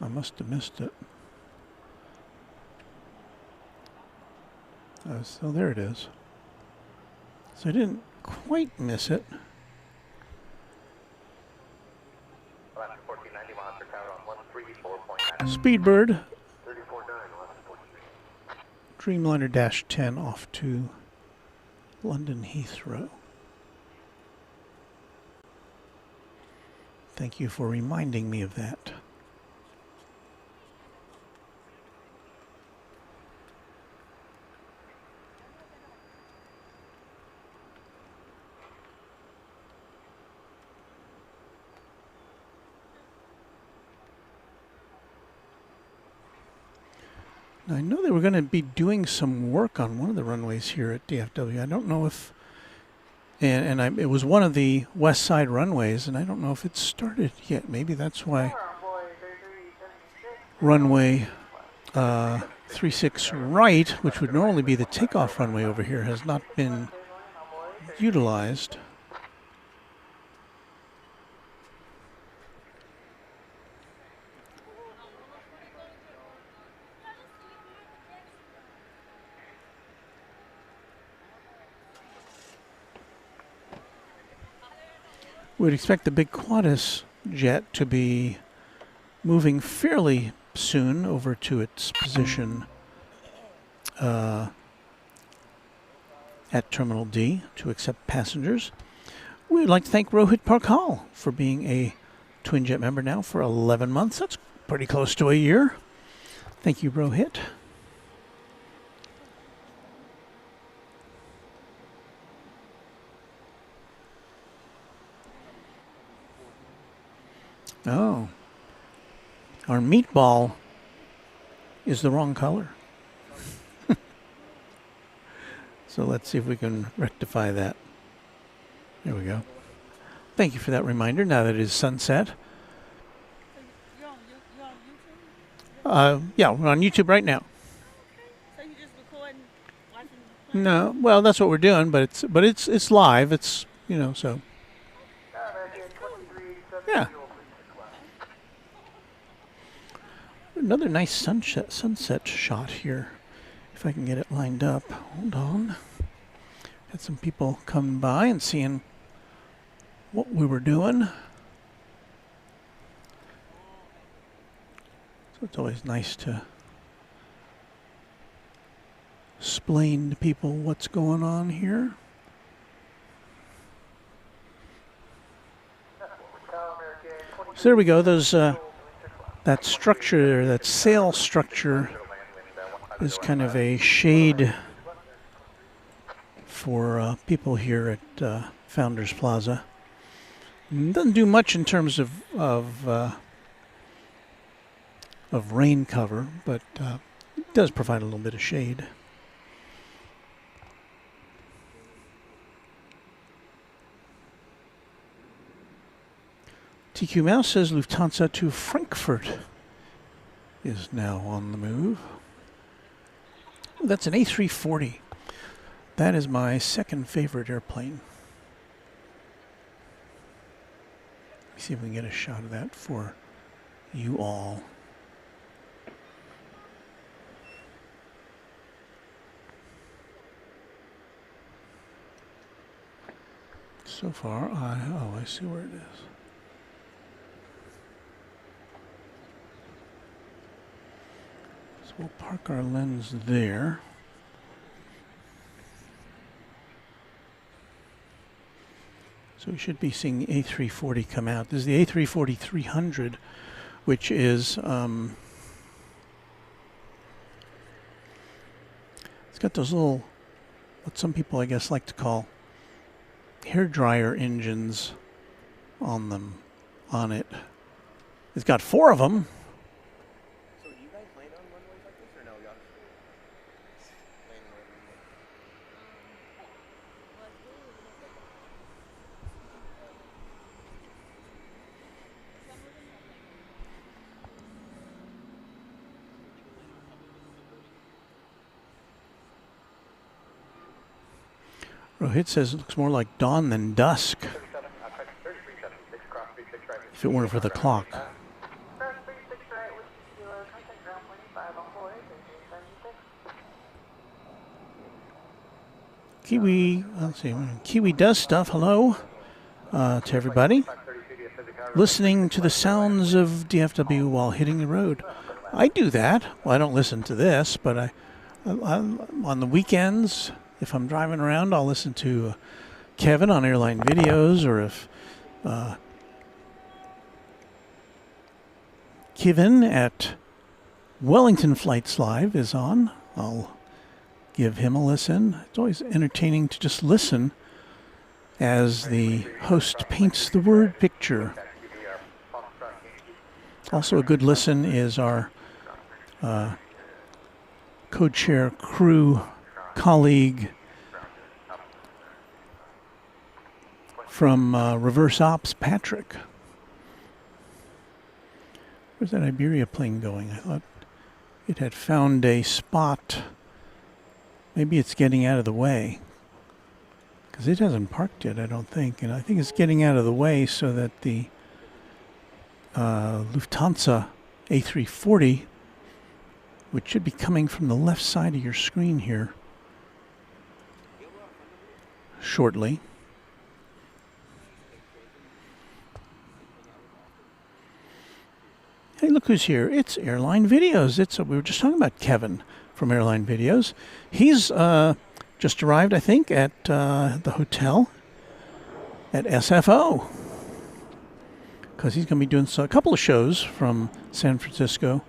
I must have missed it. So there it is. So I didn't quite miss it. Speedbird, Dreamliner-10 off to London Heathrow. Thank you for reminding me of that. I know they were going to be doing some work on one of the runways here at DFW. I don't know if, it was one of the west side runways, and I don't know if it started yet. Maybe that's why runway 36 right, which would normally be the takeoff runway over here, has not been utilized. We'd expect the big Qantas jet to be moving fairly soon over to its position at Terminal D to accept passengers. We'd like to thank Rohit Parkal for being a Twinjet member now for 11 months. That's pretty close to a year. Thank you, Rohit. Oh, our meatball is the wrong color. So let's see if we can rectify that. There we go. Thank you for that reminder now that it is sunset. Yeah, we're on YouTube right now. So you just record and watching? No, well, that's what we're doing, but it's live. It's, you know, so. Yeah. Another nice sunset shot here. If I can get it lined up. Hold on. Had some people come by and seeing what we were doing. So it's always nice to explain to people what's going on here. So there we go. Those that structure, that sail structure, is kind of a shade for people here at Founders Plaza. It doesn't do much in terms of rain cover, but it does provide a little bit of shade. TQ Mouse says Lufthansa to Frankfurt is now on the move. That's an A340. That is my second favorite airplane. Let me see if we can get a shot of that for you all. So far, I see where it is. So we'll park our lens there. So we should be seeing the A340 come out. This is the A340-300, which is it's got those little, what some people I guess like to call hair dryer engines on it. It's got 4 of them. So do you guys land on runways like this or no? Y'all just land wherever Rohit says it looks more like dawn than dusk. If it weren't for the clock. Kiwi, let's see, Kiwi does stuff. Hello to everybody. Listening to the sounds of DFW while hitting the road. I do that. Well, I don't listen to this, but I on the weekends, if I'm driving around, I'll listen to Kevin on Airline Videos, or if Kevin at Wellington Flights Live is on, I'll give him a listen. It's always entertaining to just listen as the host paints the word picture. Also a good listen is our code-share crew colleague from Reverse Ops, Patrick. Where's that Iberia plane going? I thought it had found a spot. Maybe it's getting out of the way, because it hasn't parked yet, I don't think. And I think it's getting out of the way so that the Lufthansa A340, which should be coming from the left side of your screen here shortly. Hey, look who's here. It's Airline Videos. We were just talking about Kevin from Airline Videos. He's just arrived, I think, at the hotel at SFO, because he's going to be doing a couple of shows from San Francisco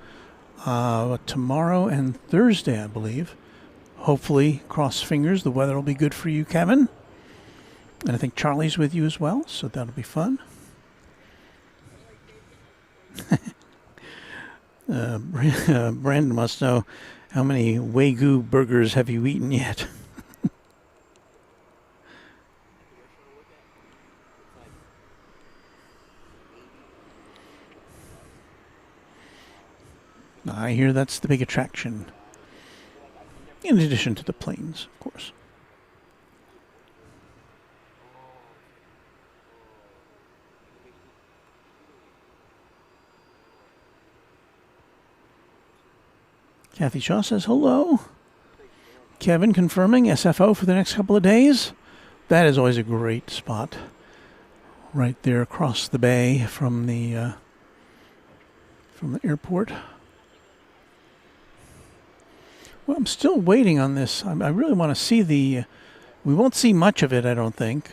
tomorrow and Thursday, I believe. Hopefully, cross fingers, the weather will be good for you, Kevin. And I think Charlie's with you as well, so that'll be fun. Brandon must know, how many Wagyu burgers have you eaten yet? I hear that's the big attraction, in addition to the planes, of course. Kathy Shaw says hello. Kevin confirming SFO for the next couple of days. That is always a great spot, right there across the bay from the airport. Well, I'm still waiting on this. I really want to see the... we won't see much of it, I don't think.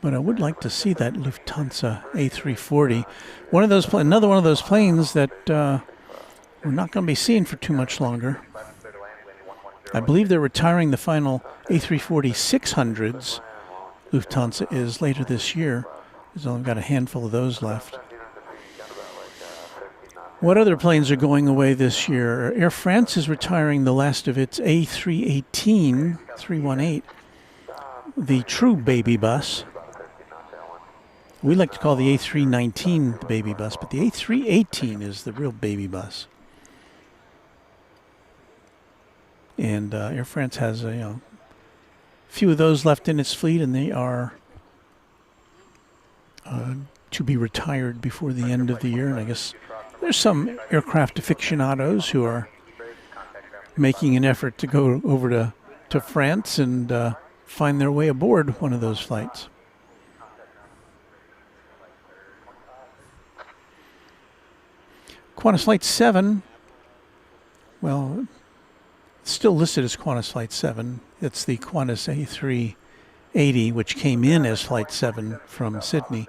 But I would like to see that Lufthansa A340. Another one of those planes that we're not going to be seeing for too much longer. I believe they're retiring the final A340-600s. Lufthansa is later this year. There's only got a handful of those left. What other planes are going away this year? Air France is retiring the last of its A318, 318, the true baby bus. We like to call the A319 the baby bus, but the A318 is the real baby bus. And Air France has a few of those left in its fleet, and they are to be retired before the end of the year. And I guess there's some aircraft aficionados who are making an effort to go over to France and find their way aboard one of those flights. Qantas Flight 7, well, it's still listed as Qantas Flight 7. It's the Qantas A380, which came in as Flight 7 from Sydney.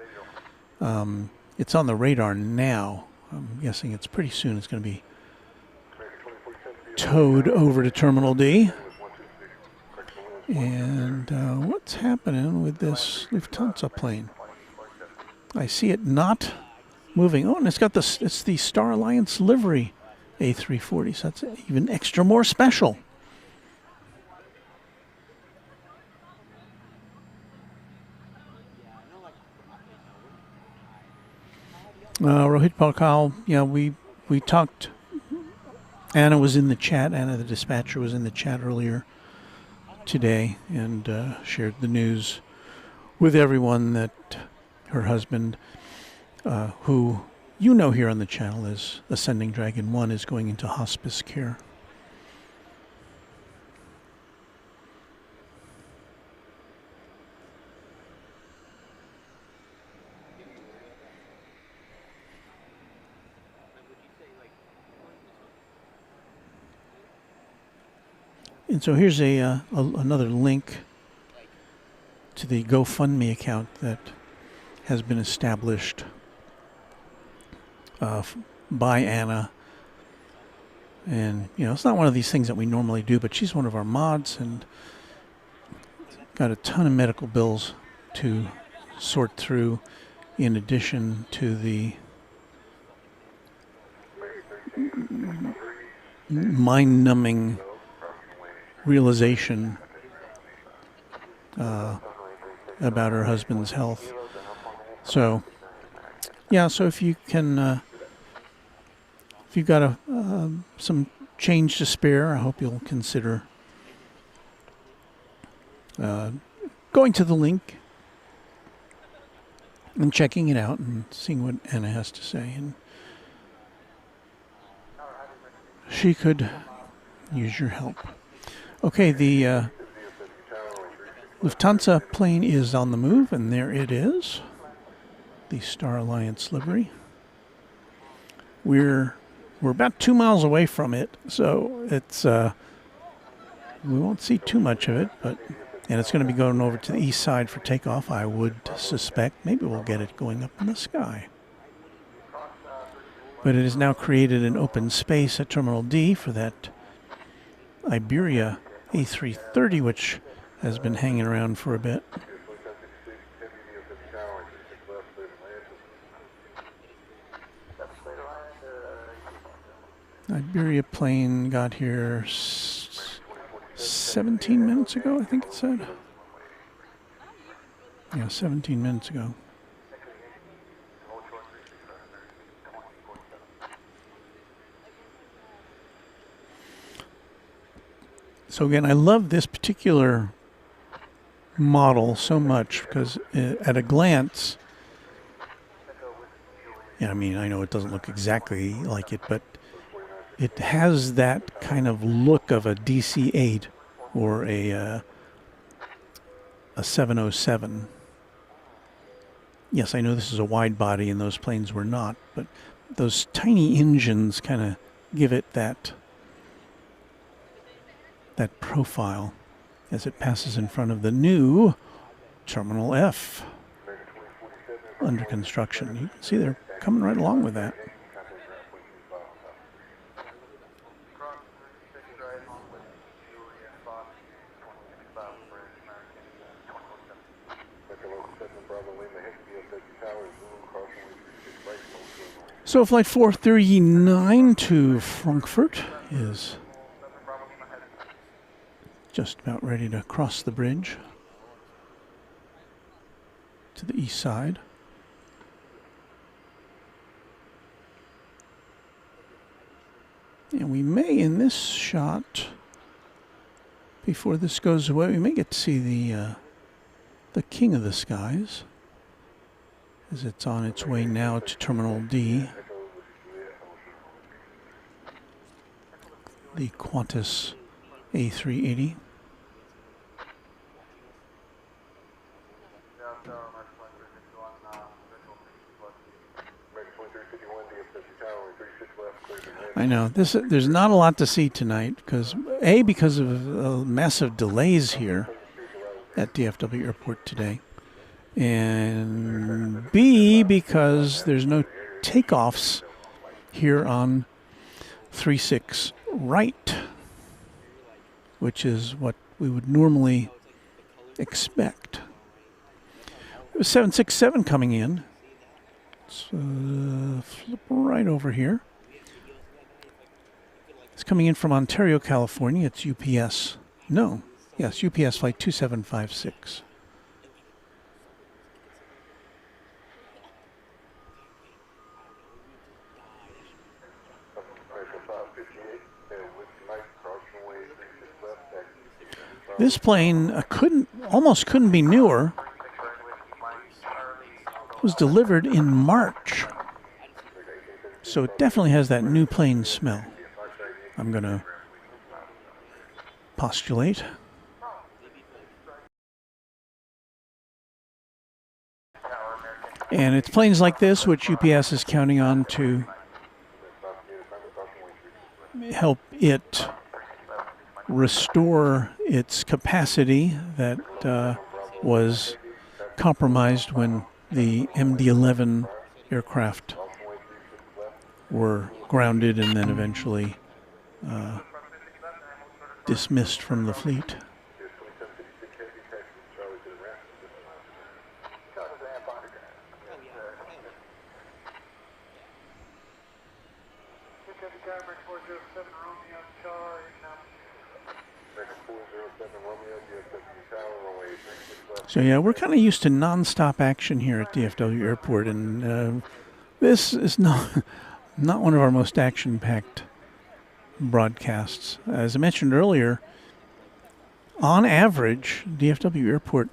It's on the radar now. I'm guessing it's pretty soon it's going to be towed over to Terminal D. And what's happening with this Lufthansa plane? I see it not moving. Oh, and it's the Star Alliance livery A340, so that's even extra more special. Rohit Palkal, yeah, we talked. Anna was in the chat. Anna, the dispatcher, was in the chat earlier today and shared the news with everyone that her husband, who you know here on the channel as Ascending Dragon 1, is going into hospice care. And so here's another link to the GoFundMe account that has been established by Anna. And, it's not one of these things that we normally do, but she's one of our mods and got a ton of medical bills to sort through in addition to the mind-numbing realization about her husband's health. So, yeah, so if you can, if you've got some change to spare, I hope you'll consider going to the link and checking it out and seeing what Anna has to say. And she could use your help. Okay, the Lufthansa plane is on the move, and there it is, the Star Alliance livery. We're about 2 miles away from it, so it's we won't see too much of it, and it's going to be going over to the east side for takeoff, I would suspect. Maybe we'll get it going up in the sky. But it has now created an open space at Terminal D for that Iberia A330, which has been hanging around for a bit. Iberia plane got here 17 minutes ago, I think it said. Yeah, 17 minutes ago. So again, I love this particular model so much because at a glance, I mean, I know it doesn't look exactly like it, but it has that kind of look of a DC-8 or a 707. Yes, I know this is a wide body and those planes were not, but those tiny engines kind of give it that that profile as it passes in front of the new Terminal F under construction. You can see they're coming right along with that. So flight 439 to Frankfurt is just about ready to cross the bridge to the east side. And we may, in this shot, before this goes away, we may get to see the King of the Skies, as it's on its way now to Terminal D. The Qantas A380. I know there's not a lot to see tonight because because of massive delays here at DFW Airport today, and B, because there's no takeoffs here on 36 right, which is what we would normally expect. It was 767 coming in. Let's flip right over here. It's coming in from Ontario, California. It's UPS. No. Yes, UPS flight 2756. This plane almost couldn't be newer. It was delivered in March. So it definitely has that new plane smell. I'm going to postulate. And it's planes like this which UPS is counting on to help it restore its capacity that was compromised when the MD-11 aircraft were grounded and then eventually dismissed from the fleet. So yeah, we're kind of used to non-stop action here at DFW Airport, and this is not one of our most action-packed broadcasts. As I mentioned earlier, on average, DFW Airport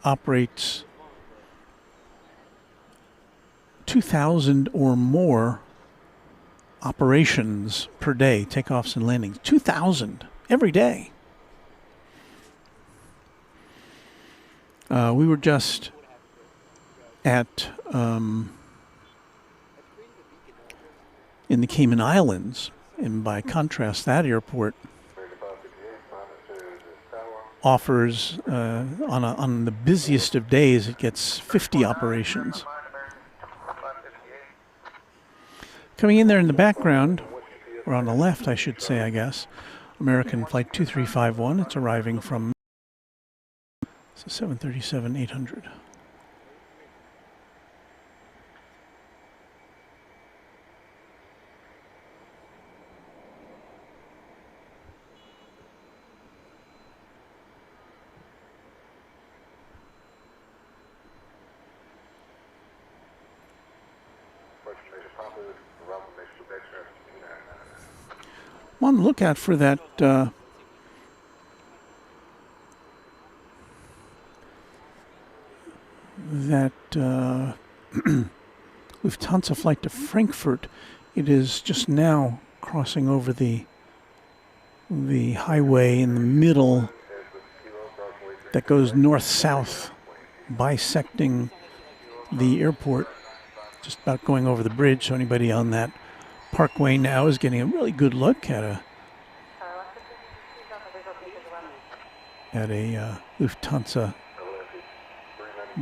operates 2,000 or more operations per day, takeoffs and landings. 2,000 every day. We were just at in the Cayman Islands, and by contrast, that airport offers on the busiest of days, it gets 50 operations. Coming in there in the background, or on the left, I should say, I guess, American Flight 2351. It's arriving from 737-800. I'm on the lookout for that Lufthansa flight to Frankfurt. It is just now crossing over the highway in the middle that goes north-south, bisecting the airport, just about going over the bridge. So anybody on that parkway now is getting a really good look at a at a Lufthansa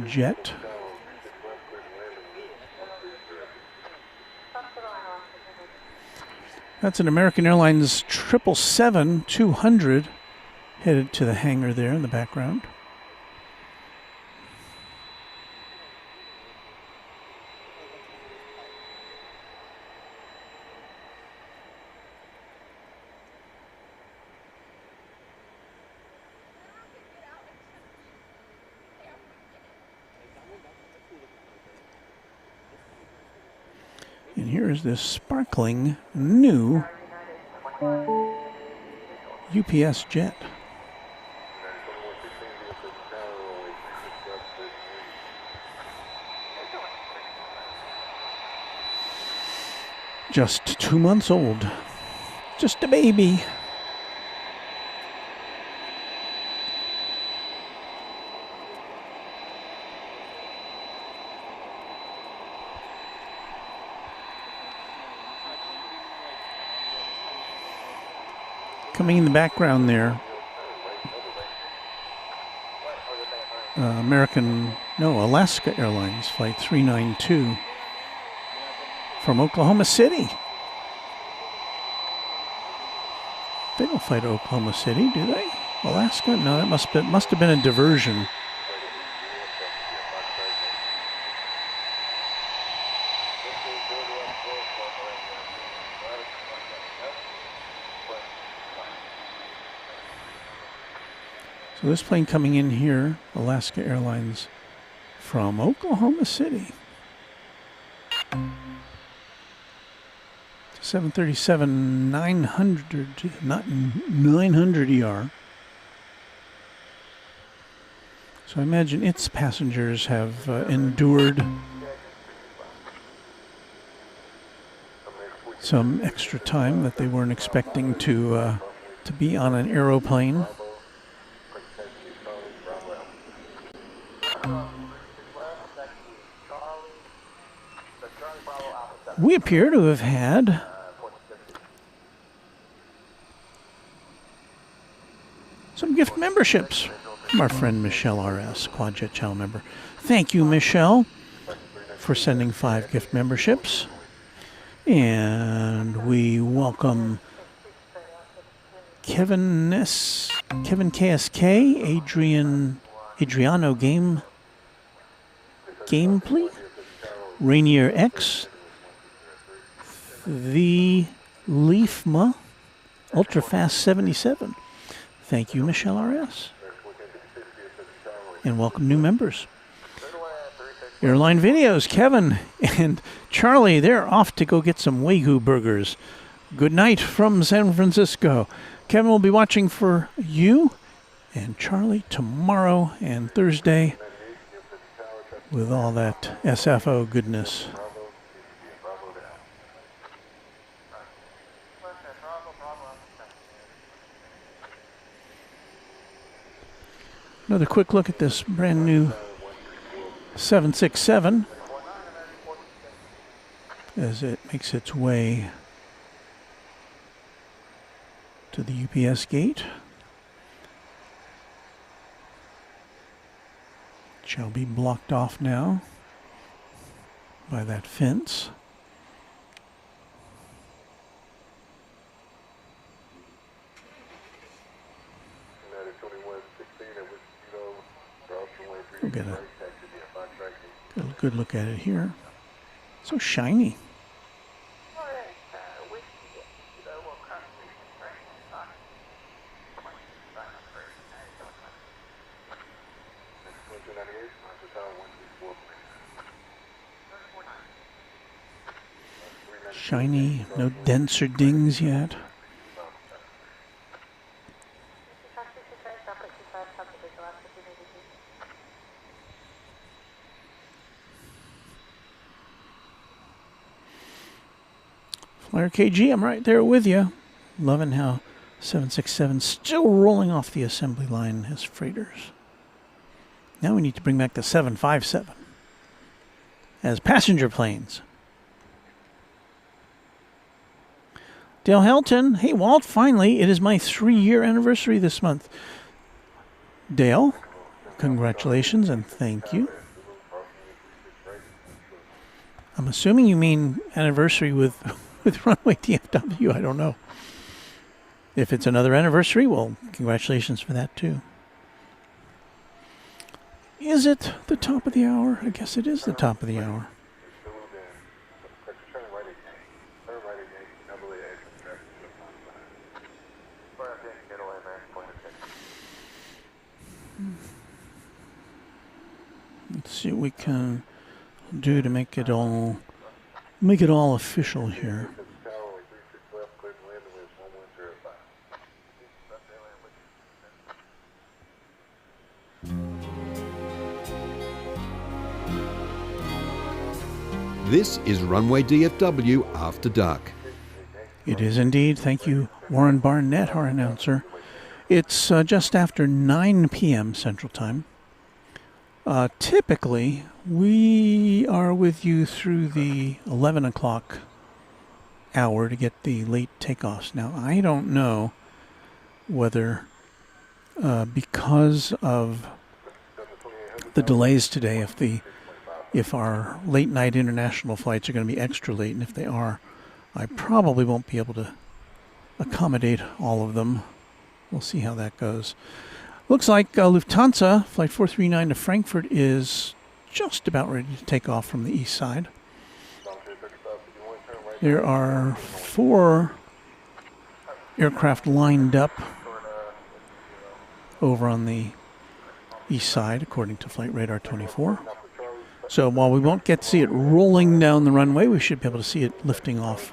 jet. That's an American Airlines 777-200 headed to the hangar there in the background. And here is this sparkling new UPS jet. Just 2 months old. Just a baby. Coming in the background there, Alaska Airlines Flight 392 from Oklahoma City. They don't fly to Oklahoma City, do they? Alaska? No, that must have been a diversion. So this plane coming in here, Alaska Airlines from Oklahoma City. 737-900, not 900 ER. So I imagine its passengers have endured some extra time that they weren't expecting to be on an aeroplane. We appear to have had some gift memberships from our friend Michelle RS, Quadjet Channel member. Thank you, Michelle, for sending 5 gift memberships. And we welcome Kevin KSK, Adriano Gameplay, Rainier X, The Leafma, Ultrafast 77. Thank you, Michelle RS. And welcome new members. Airline Videos, Kevin and Charlie, they're off to go get some Wagyu burgers. Good night from San Francisco. Kevin will be watching for you and Charlie tomorrow and Thursday with all that SFO goodness. Another quick look at this brand new 767 as it makes its way to the UPS gate. It shall be blocked off now by that fence. We'll get a good look at it here. So shiny. Shiny, no dents or dings yet. Flyer KG, I'm right there with you. Loving how 767's still rolling off the assembly line as freighters. Now we need to bring back the 757 as passenger planes. Dale Helton, hey Walt, finally, it is my 3-year anniversary this month. Dale, congratulations and thank you. I'm assuming you mean anniversary with Runway DFW. I don't know. If it's another anniversary, well, congratulations for that too. Is it the top of the hour? I guess it is the top of the hour. Let's see what we can do to make it all official here. This is Runway DFW After Dark. It is indeed. Thank you, Warren Barnett, our announcer. It's just after 9 p.m. Central Time. Typically, we are with you through the 11 o'clock hour to get the late takeoffs. Now, I don't know whether because of the delays today, if our late night international flights are going to be extra late, and if they are, I probably won't be able to accommodate all of them. We'll see how that goes. Looks like Lufthansa Flight 439 to Frankfurt is just about ready to take off from the east side. There are 4 aircraft lined up over on the east side, according to Flight Radar 24. So while we won't get to see it rolling down the runway, we should be able to see it lifting off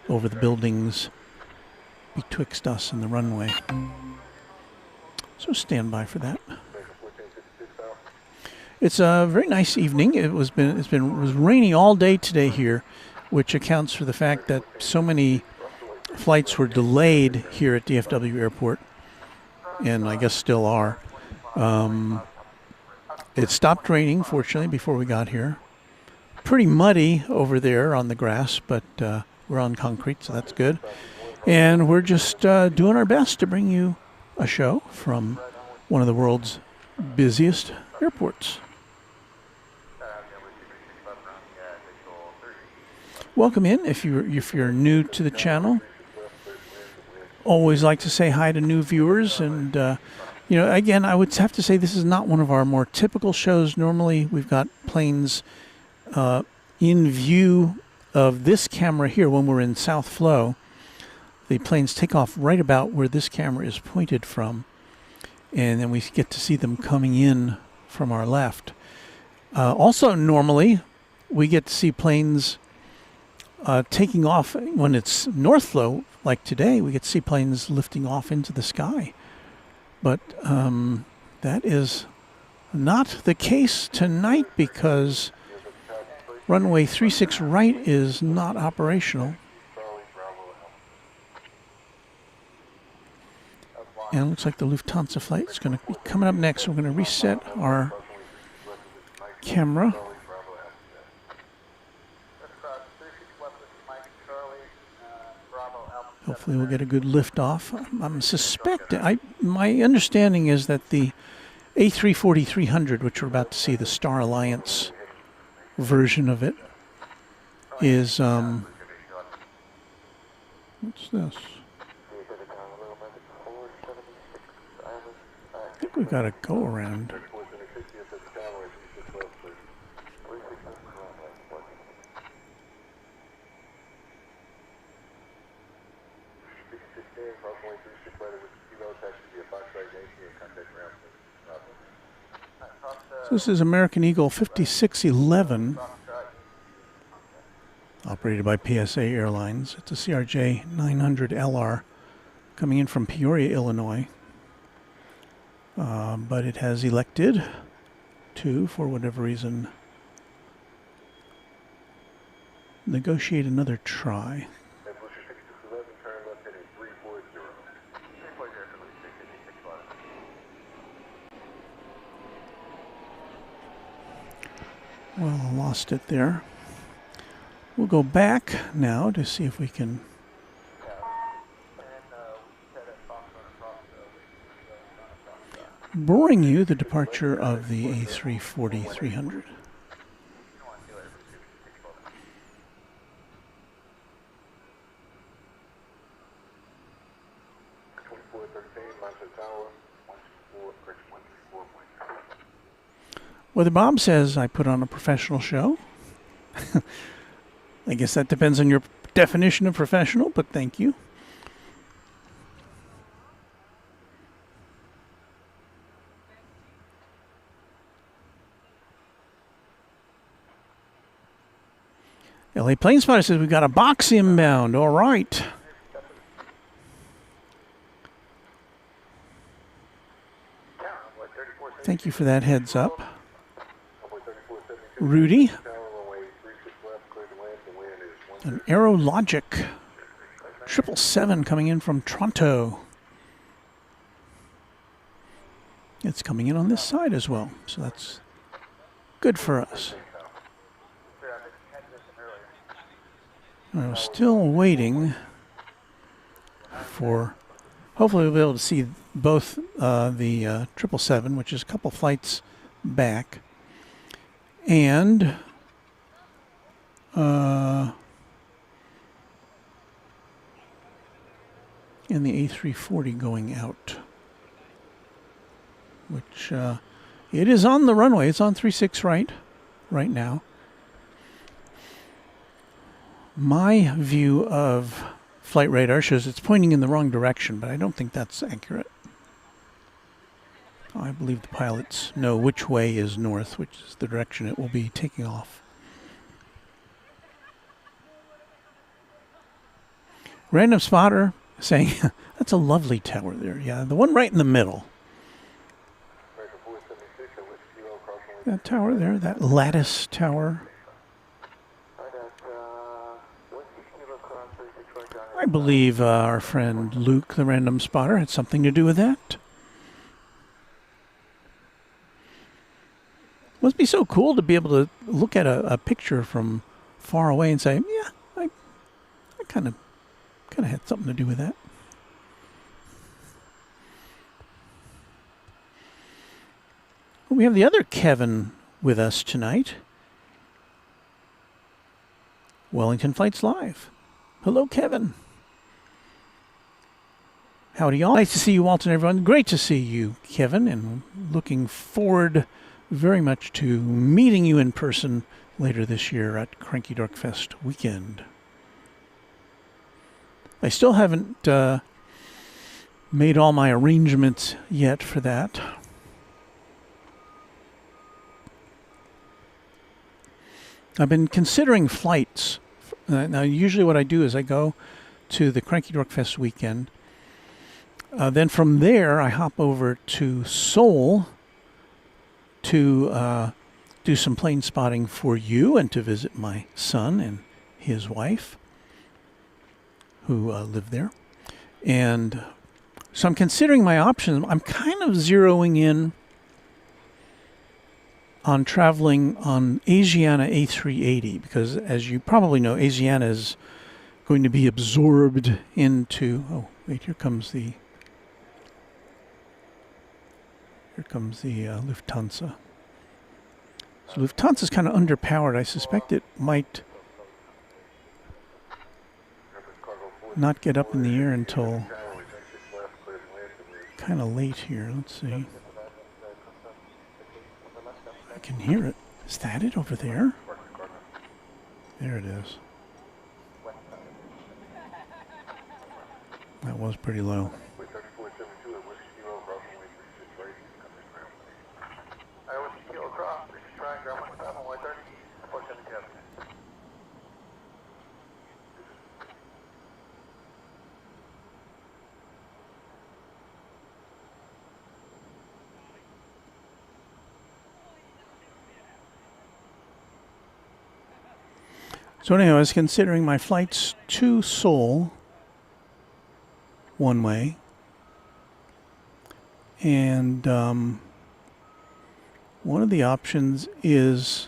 over the buildings betwixt us and the runway. So stand by for that. It's a very nice evening. It was rainy all day today here, which accounts for the fact that so many flights were delayed here at DFW Airport, and I guess still are. It stopped raining, fortunately, before we got here. Pretty muddy over there on the grass, but we're on concrete, so that's good. And we're just doing our best to bring you a show from one of the world's busiest airports. Welcome in if you're new to the channel. Always like to say hi to new viewers, and again, I would have to say this is not one of our more typical shows. Normally, we've got planes in view of this camera here when we're in South Flow. The planes take off right about where this camera is pointed from, and then we get to see them coming in from our left. Also, normally, we get to see planes taking off when it's North Flow, like today. We get to see planes lifting off into the sky. But that is not the case tonight because runway 36 right is not operational. And it looks like the Lufthansa flight is going to be coming up next. We're going to reset our camera. Hopefully we'll get a good lift off. I'm suspecting, my understanding is that the A340-300, which we're about to see, the Star Alliance version of it, is, what's this? I think we've got a go-around. So this is American Eagle 5611, operated by PSA Airlines. It's a CRJ 900LR coming in from Peoria, Illinois. But it has elected to, for whatever reason, negotiate another try. Well, I lost it there. We'll go back now to see if we can bring you the departure of the A340-300. Whether Bob says I put on a professional show, I guess that depends on your definition of professional, but thank you. LA Plane Spotter says we've got a box inbound. All right. Thank you for that heads up. Rudy. An Aerologic 777 coming in from Toronto. It's coming in on this side as well, so that's good for us. I'm still waiting for, hopefully we'll be able to see both the 777, which is a couple flights back, and the A340 going out, which it is on the runway. It's on 36 right now. My view of flight radar shows it's pointing in the wrong direction, but I don't think that's accurate. I believe the pilots know which way is north, which is the direction it will be taking off. Random spotter saying, that's a lovely tower there. Yeah, the one right in the middle. That tower there, that lattice tower. I believe our friend Luke, the random spotter, had something to do with that. Must be so cool to be able to look at a picture from far away and say, yeah, I kind of had something to do with that. Well, we have the other Kevin with us tonight. Wellington Flights Live. Hello, Kevin. Howdy, y'all. Nice to see you, Walton, everyone. Great to see you, Kevin, and looking forward very much to meeting you in person later this year at Cranky Dork Fest weekend. I still haven't made all my arrangements yet for that. I've been considering flights. Now, usually what I do is I go to the Cranky Dork Fest weekend. Then from there, I hop over to Seoul to do some plane spotting for you and to visit my son and his wife who live there. And so I'm considering my options. I'm kind of zeroing in on traveling on Asiana A380 because, as you probably know, Asiana is going to be absorbed into... Oh, wait, here comes the Lufthansa. So Lufthansa's kind of underpowered. I suspect it might not get up in the air until kind of late here. Let's see. I can hear it. Is that it over there? There it is. That was pretty low. So anyway, I was considering my flights to Seoul one way, and one of the options is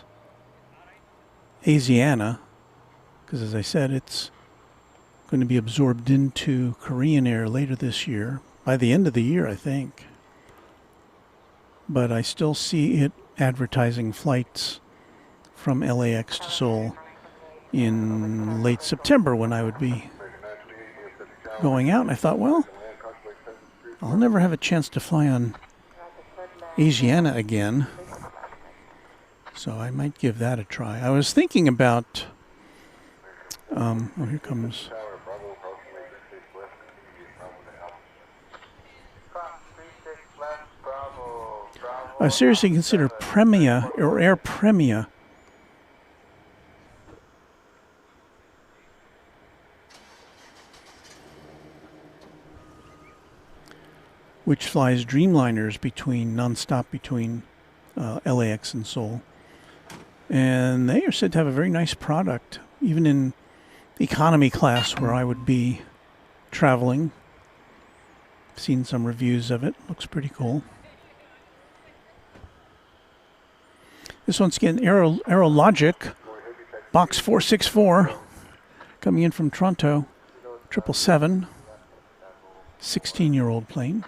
Asiana, because as I said, it's going to be absorbed into Korean Air later this year, by the end of the year, I think. but I still see it advertising flights from LAX to Seoul in late September when I would be going out. And I thought, well, I'll never have a chance to fly on Asiana again, so I might give that a try. I was thinking about, oh, here comes, I seriously consider Premia or Air Premia which flies Dreamliners non-stop between LAX and Seoul. And they are said to have a very nice product, even in economy class where I would be traveling. I've seen some reviews of it. Looks pretty cool. This one's getting Aerologic, box 464, coming in from Toronto, 777, 16-year-old plane.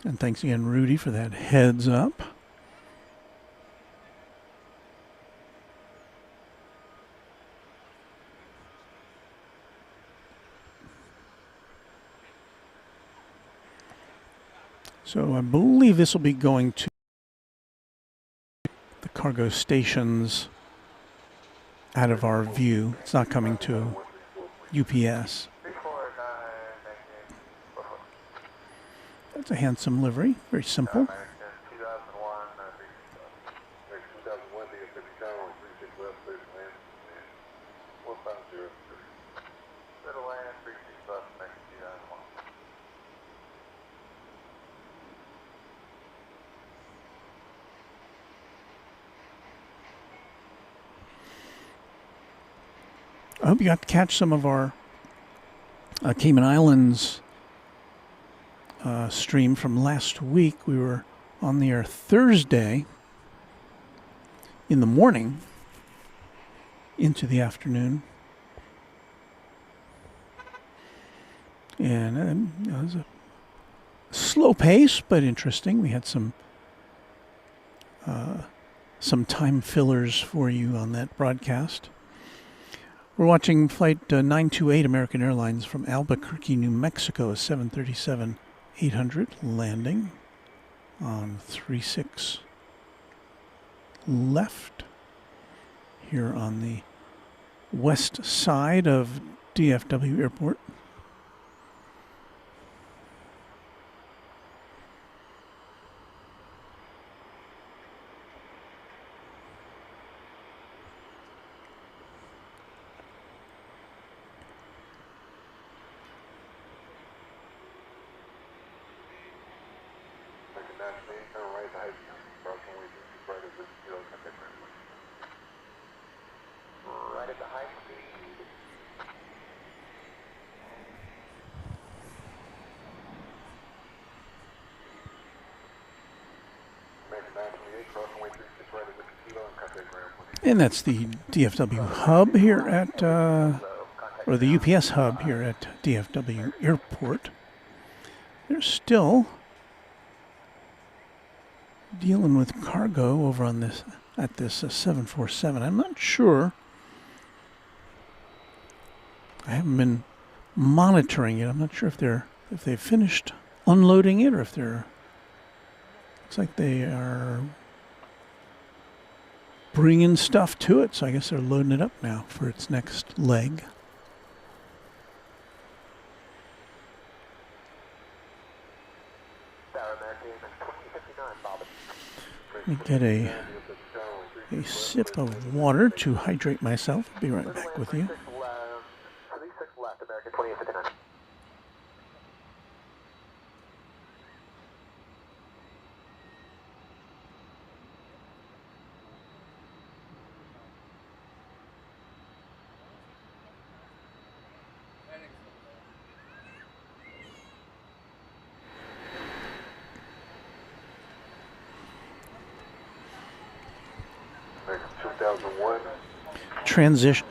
And thanks again, Rudy, for that heads up. So I believe this will be going to the cargo stations out of our view. It's not coming to UPS. That's a handsome livery, very simple. I hope you got to catch some of our Cayman Islands stream from last week. We were on the air Thursday in the morning into the afternoon. And it was a slow pace, but interesting. We had some time fillers for you on that broadcast. We're watching Flight 928 American Airlines from Albuquerque, New Mexico, a 737-800 landing on 36 left here on the west side of DFW Airport. And that's the DFW hub here at, or the UPS hub here at DFW Airport. They're still dealing with cargo over on this, at this 747. I'm not sure. I haven't been monitoring it. I'm not sure if they've finished unloading it or if they're, looks like they are bringing stuff to it, so I guess they're loading it up now for its next leg. Let me get a sip of water to hydrate myself. I'll be right back with you.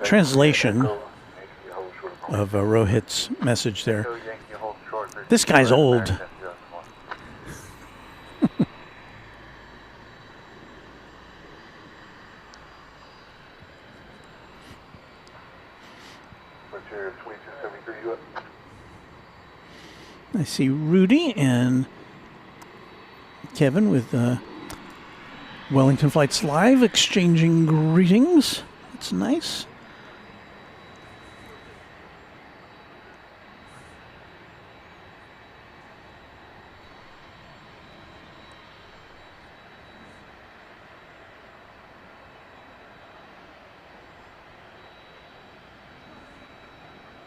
translation. of Rohit's message there. So Yankee hold short. This guy's old. Frontier 2273, you up? I see Rudy and Kevin with Wellington Flights Live exchanging greetings. That's nice.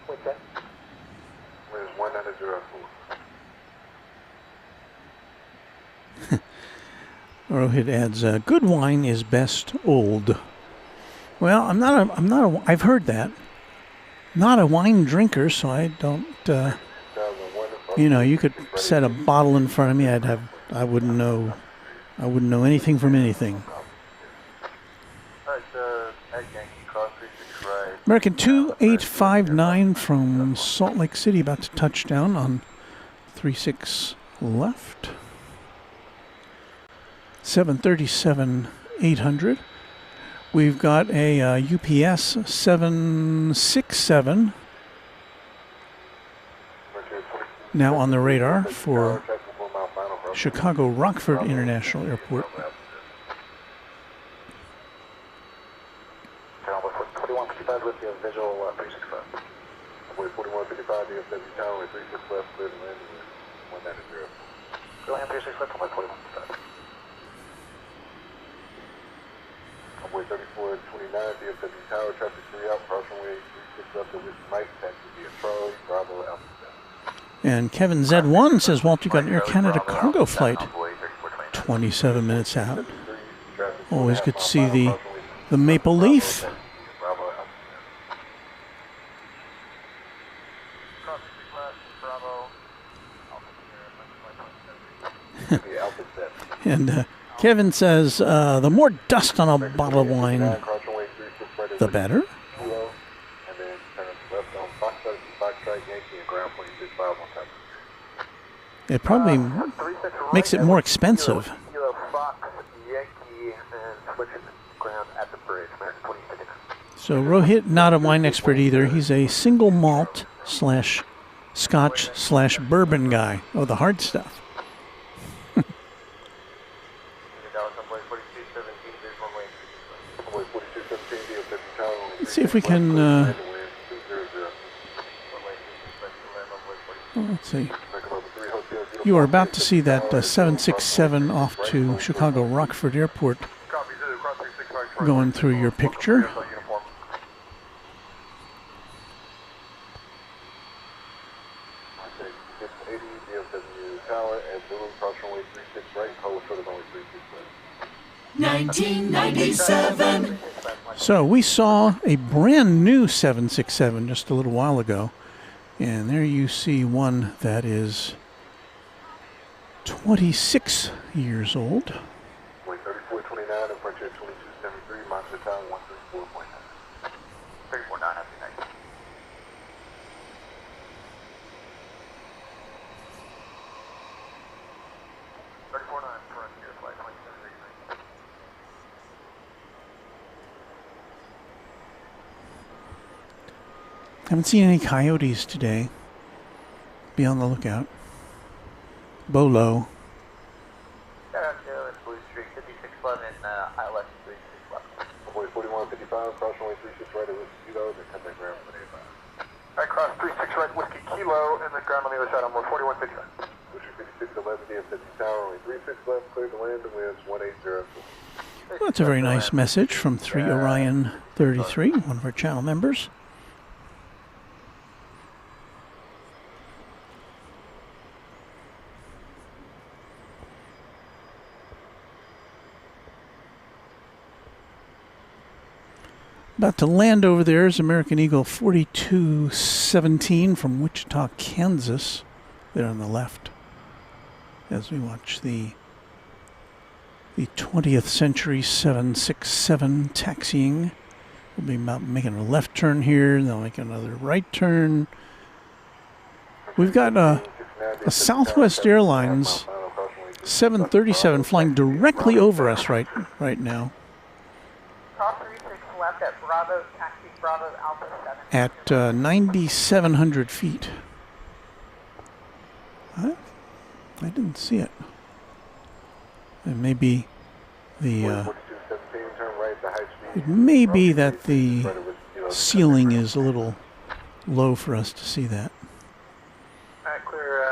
What's that? Where's 1904? Rohit adds, "Good wine is best old." Well, I've heard that. Not a wine drinker, so I don't. You could set a bottle in front of me. I wouldn't know anything from anything. Alright, at Yankee, cross 36 right. American 2859 from Salt Lake City, about to touch down on 36 left. 737-800. We've got a UPS 767 now on the radar for Chicago Rockford International Airport. 4155 with you, visual 365. 4155, DFW Tower, 36 left, clear to land with 190. Go ahead, 36 left, 4155. Runway 3429, DFW Tower, traffic 3 out, cross runway 36 left, with Mike, taxi via Charlie, Bravo, Alpha. And Kevin Z1 says, Walt, you got an Air Canada cargo flight 27 minutes out. Always good to see the Maple Leaf. And Kevin says, the more dust on a bottle of wine, the better. It probably makes it more expensive. So Rohit, not a wine expert either. He's a single malt / Scotch / bourbon guy. Oh, the hard stuff. Let's see if we can. Let's see. You are about to see that 767 off to Chicago Rockford Airport going through your picture. $19.97. So we saw a brand new 767 just a little while ago, and there you see one that is 26 years old. 3429 and Frontier 2273, Monster Town 134.9. 349, happy night. Frontier flight 2273. Haven't seen any coyotes today. Be on the lookout. Bolo. It's Blue Street, 5611, ILS 36 left. Boy 4155, cross runway 36 right at Whiskey Kilo, then contact ground on 85. Alright, cross 36 right, Whiskey Kilo, and then ground on the other side on 4155. Whiskey 5611, DFW Tower, only 36 left, clear to land, and winds 180. Well, that's a very nice message from 3 Orion 33, one of our channel members. About to land over there is American Eagle 4217 from Wichita, Kansas, there on the left, as we watch the 20th century 767 taxiing We'll be making a left turn here, and they'll make another right turn. We've got a Southwest Airlines 737 flying directly over us right now Cross 36 left at Bravo, taxi Bravo Alpha 7. at 9,700 feet. I didn't see it. It may be the it may be that the ceiling is a little low for us to see that. Alright, clear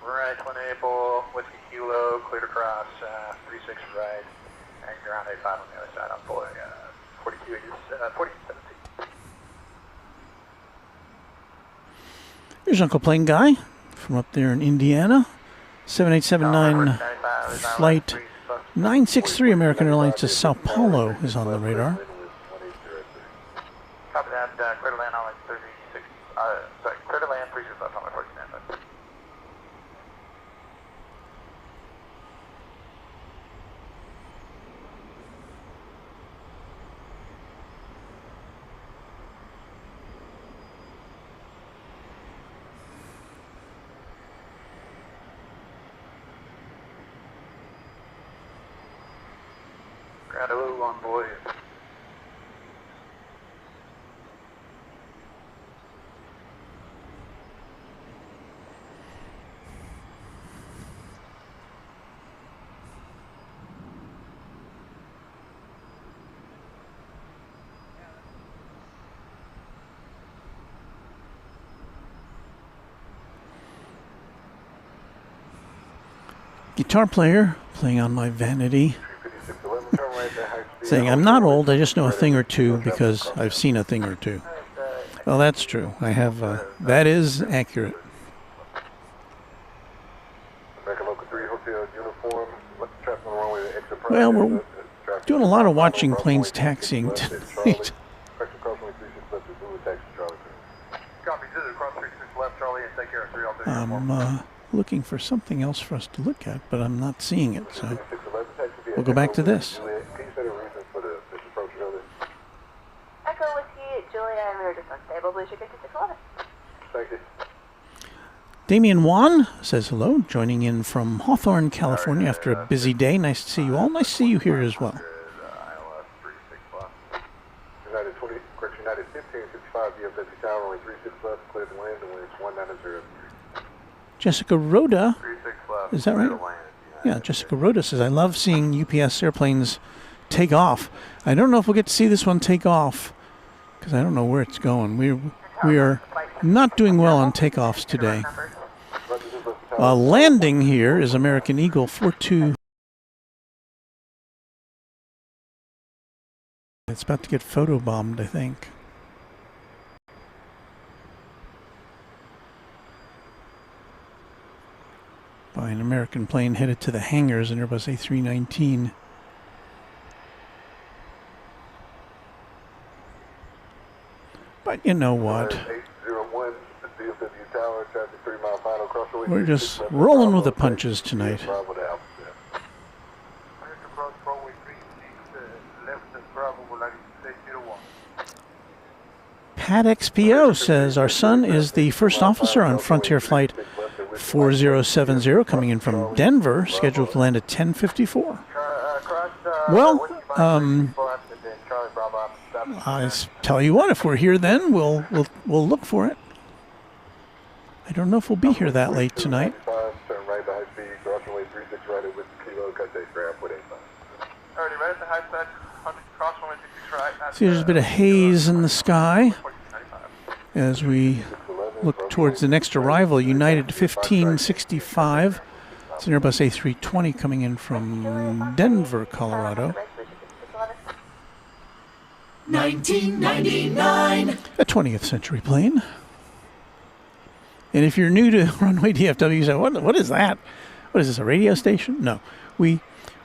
right 1 Whiskey Kilo, clear to cross 36 right, and ground 85 on the other side on boy 42 is 47. Here's Uncle Plane Guy from up there in Indiana. 7879 flight 963 American Airlines to Sao Paulo is on the radar. Copy that, clear to land on 36, sorry, clear to land 36 left on 49. Ground a little on boy. Guitar player playing on my vanity, saying I'm not old, I just know a thing or two because I've seen a thing or two. Well, that's true. I have, that is accurate. Well, we're doing a lot of watching planes taxiing tonight. I'm looking for something else for us to look at, but I'm not seeing it, so we'll go back to this. Echo Whiskey, Julia, we are just unstable. Blue Sugar 2611. Thank you. Damian Wan says hello, joining in from Hawthorne, California after a busy day. Nice to see you all. Nice to see you here as well. United 20, correct, United 1555, DFW Tower, only 36 left, clear to land, and winds 190. Jessica Rhoda, 36 left, is that right? Yeah, Jessica Rhoda says, I love seeing UPS airplanes take off. I don't know if we'll get to see this one take off, because I don't know where it's going. We are not doing well on takeoffs today. Landing here is American Eagle 42. It's about to get photobombed, I think. By an American plane headed to the hangars in Airbus A319. But you know what? We're just rolling with the punches tonight. Pat XPO says our son is the first officer on Frontier Flight 4070 coming in from Denver, scheduled to land at 10:54. Well, I tell you what, if we're here then, we'll look for it. I don't know if we'll be here that late tonight. See, there's a bit of haze in the sky as we look towards the next arrival, United 1565. It's an Airbus A320 coming in from Denver, Colorado. 1999. A 20th century plane. And if you're new to Runway DFW, you say, what is that? What is this, a radio station? No. We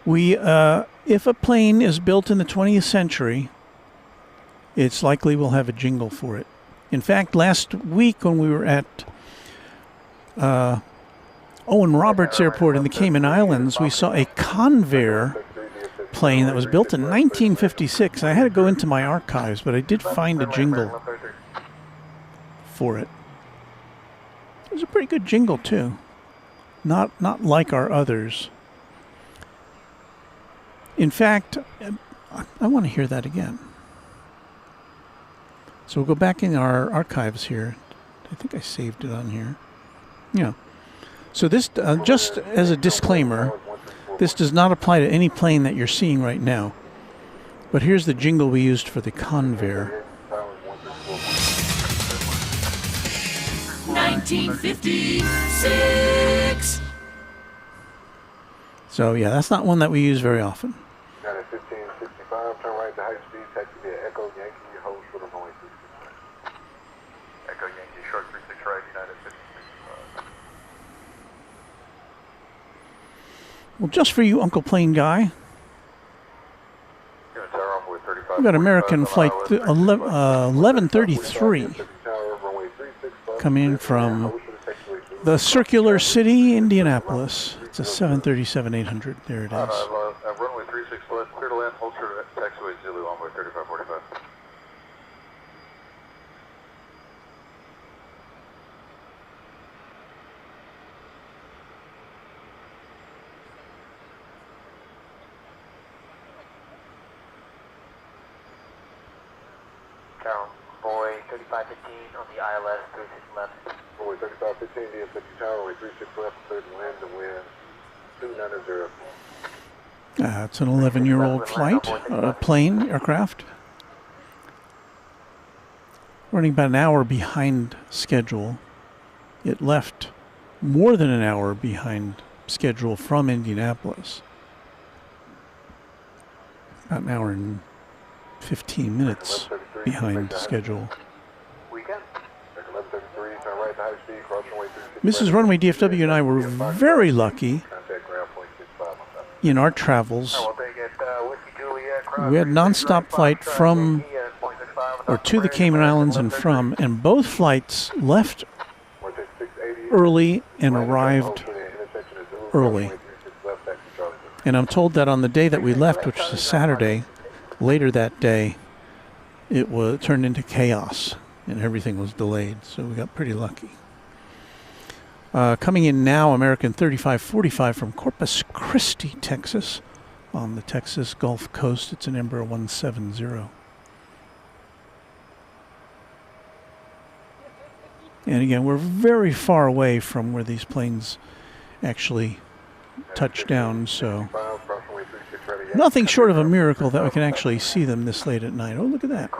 if a plane is built in the 20th century, it's likely we'll have a jingle for it. In fact, last week when we were at Owen Roberts Airport in the Cayman Islands, we saw a Convair plane that was built in 1956. I had to go into my archives, but I did find a jingle for it. It was a pretty good jingle too. Not like our others. In fact, I want to hear that again. So we'll go back in our archives here. I think I saved it on here. Yeah. So this, just as a disclaimer, this does not apply to any plane that you're seeing right now. But here's the jingle we used for the Convair. 1956. So yeah, that's not one that we use very often. United 1565, turn right to high speed, taxi via Echo Yankee, hold short of runway 36. Echo Yankee, short 36 right, United 1565. Well, just for you, Uncle Plane Guy, Unit Tower, runway 35. we've got American flight 1133 coming in from the Circular City, Indianapolis. It's a 737-800. There it is. Runway 36 left, clear to land, hold short of taxiway Zulu, runway 3545. Tower, boy 3515 on the ILS 36 left. Runway 3515, DFW Tower, runway 36 left, clear to land and wind 290. It's an 11-year-old flight, plane, aircraft. Running about an hour behind schedule. It left more than an hour behind schedule from Indianapolis. About an hour and 15 minutes behind schedule. Weekend. 1133, turn right to high speed, cross runway 36. Mrs. Runway DFW and I were very lucky Contact ground point 65. in our travels. Whiskey Juliet, cross We had nonstop flight from or to the Cayman Islands and from, and both flights left early and arrived early. And I'm told that on the day that we left, which was a Saturday, later that day, it turned into chaos and everything was delayed. So we got pretty lucky. Coming in now, American 3545 from Corpus Christi, Texas, on the Texas Gulf Coast. It's an Embraer 170. And again, we're very far away from where these planes actually touch down, so nothing short of a miracle that we can actually see them this late at night. Oh, look at that.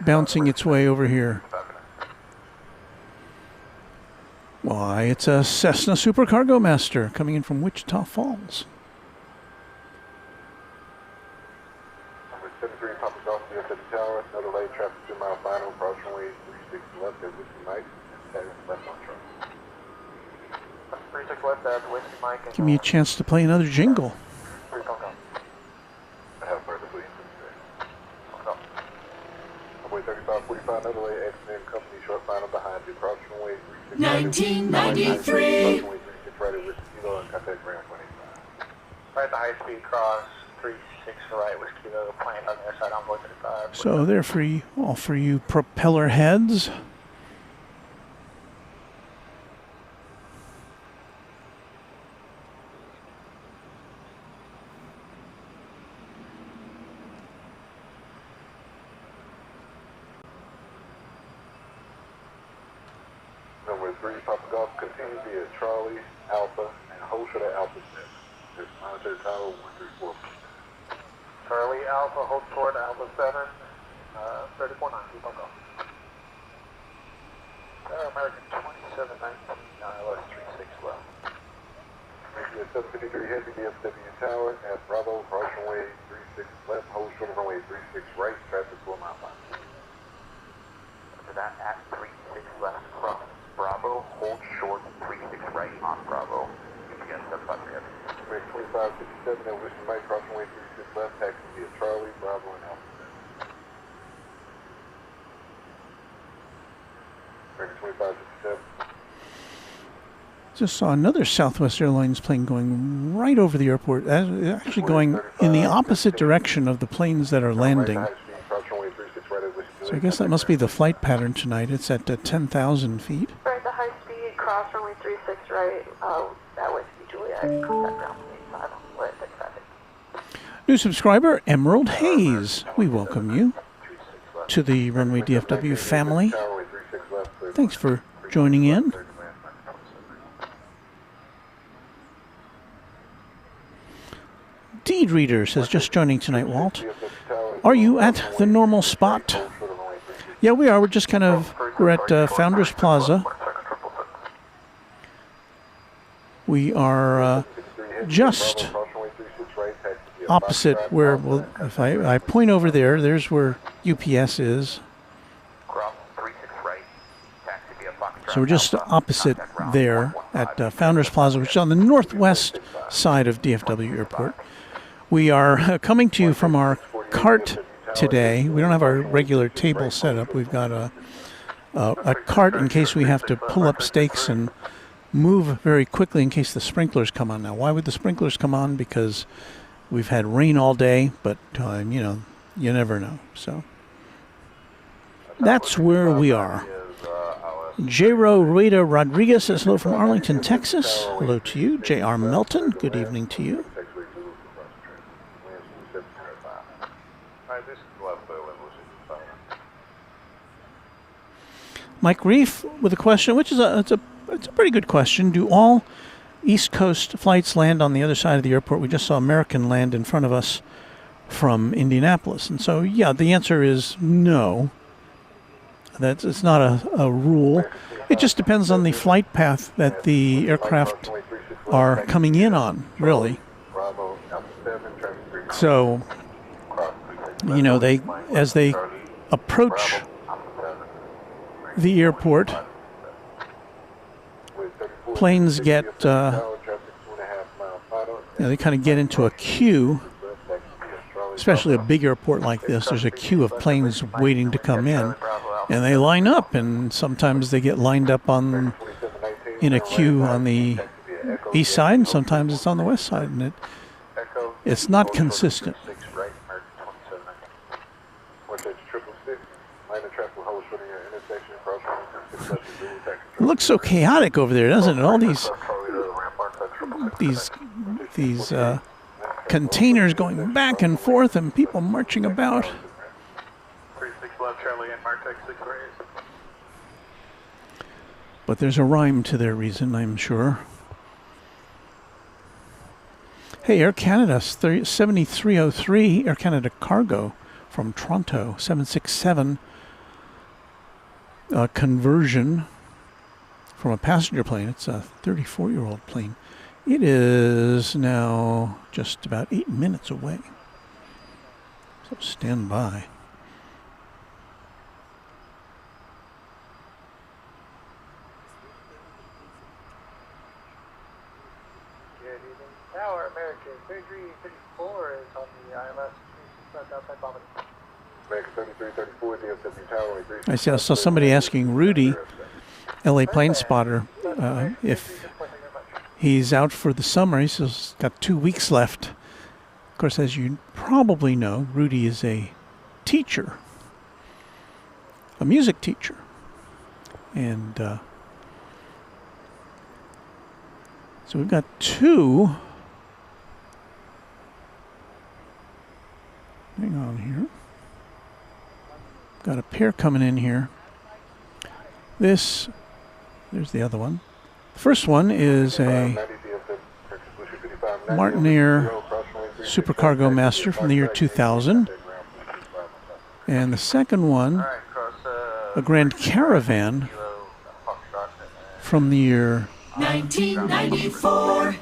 Bouncing its way over here. Why, it's a Cessna Supercargo Master coming in from Wichita Falls. Number 73, Papa Golf, DFW Tower, no delay, traffic 2 mile final, cross runway 36 left at Whiskey Mike, and left on track. 36 left at Whiskey Mike. Give me a chance to play another jingle. I have further please. Runway 3545, no delay, accident company, short final behind you, cross runway 36 1993. Runway 36 right at Whiskey Kilo, and contact ground 25. Right to high speed cross 36 right Whiskey Kilo, plane on the other side, envoy 35. So they're for you, all for you propeller heads. Number 3, Papa Golf, continue via Charlie, Alpha, and hold short at Alpha 7. There's monitor tower 134. Charlie Alpha, hold short Alpha 7, 3490, Papa Golf. American 2719, ILS 36 left. Maybe a 753 heavy DFW Tower at Bravo, cross runway 36 left, hold short of runway 36 right, traffic 4 mile final. After that, at 36 left from Bravo, hold short 36 right on Bravo. Again, 753 heavy. American 2557 at Whiskey Mike, cross runway 36 left, taxi via Charlie, Bravo, and Alpha 7. American 2557. Just saw another Southwest Airlines plane going right over the airport, actually going in the opposite direction of the planes that are landing. So I guess that must be the flight pattern tonight. It's at 10,000 feet. Right, the high speed cross runway 36 right, that was Juliet, contact ground plane 5 on split, traffic. New subscriber, Emerald Hayes. We welcome you to the Runway DFW family. Thanks for joining in. Deed Reader says, just joining tonight, Walt. Are you at the normal spot? Yeah, we are. We're at Founders Plaza. We are just opposite where, well, if I point over there, there's where UPS is. So we're just opposite there at Founders Plaza, which is on the northwest side of DFW Airport. We are coming to you from our cart today. We don't have our regular table set up. We've got a cart in case we have to pull up stakes and move very quickly in case the sprinklers come on. Now, why would the sprinklers come on? Because we've had rain all day, but, you know, you never know. So that's where we are. J-Ro Rueda Rodriguez says hello from Arlington, Texas. Hello to you. J.R. Melton, good evening to you. Mike Reef with a question, which is it's a pretty good question. Do all East Coast flights land on the other side of the airport? We just saw American land in front of us from Indianapolis. And so, yeah, the answer is no. It's not a rule. It just depends on the flight path that the aircraft are coming in on, really. So, you know, as they approach the airport, planes get, they kind of get into a queue, especially a big airport like this. There's a queue of planes waiting to come in, and they line up, and sometimes they get lined up in a queue on the east side, and sometimes it's on the west side, and it's not consistent. It looks so chaotic over there, doesn't it? All these containers going back and forth and people marching about. But there's a rhyme to their reason, I'm sure. Hey, Air Canada 7303, Air Canada Cargo from Toronto, 767 conversion from a passenger plane. It's a 34-year-old plane. It is now just about 8 minutes away. So stand by. Good evening. Tower American 3334 is on the ILS 36 outside Bombay. American 3334, DFW Tower. I saw somebody asking Rudy, LA Plane Spotter, if he's out for the summer. He says he's got 2 weeks left. Of course, as you probably know, Rudy is a teacher, a music teacher. And so we've got two. Hang on here. Got a pair coming in here. There's the other one. The first one is a Martinair Supercargo Master from the year 2000. And the second one, a Grand Caravan from the year 1994.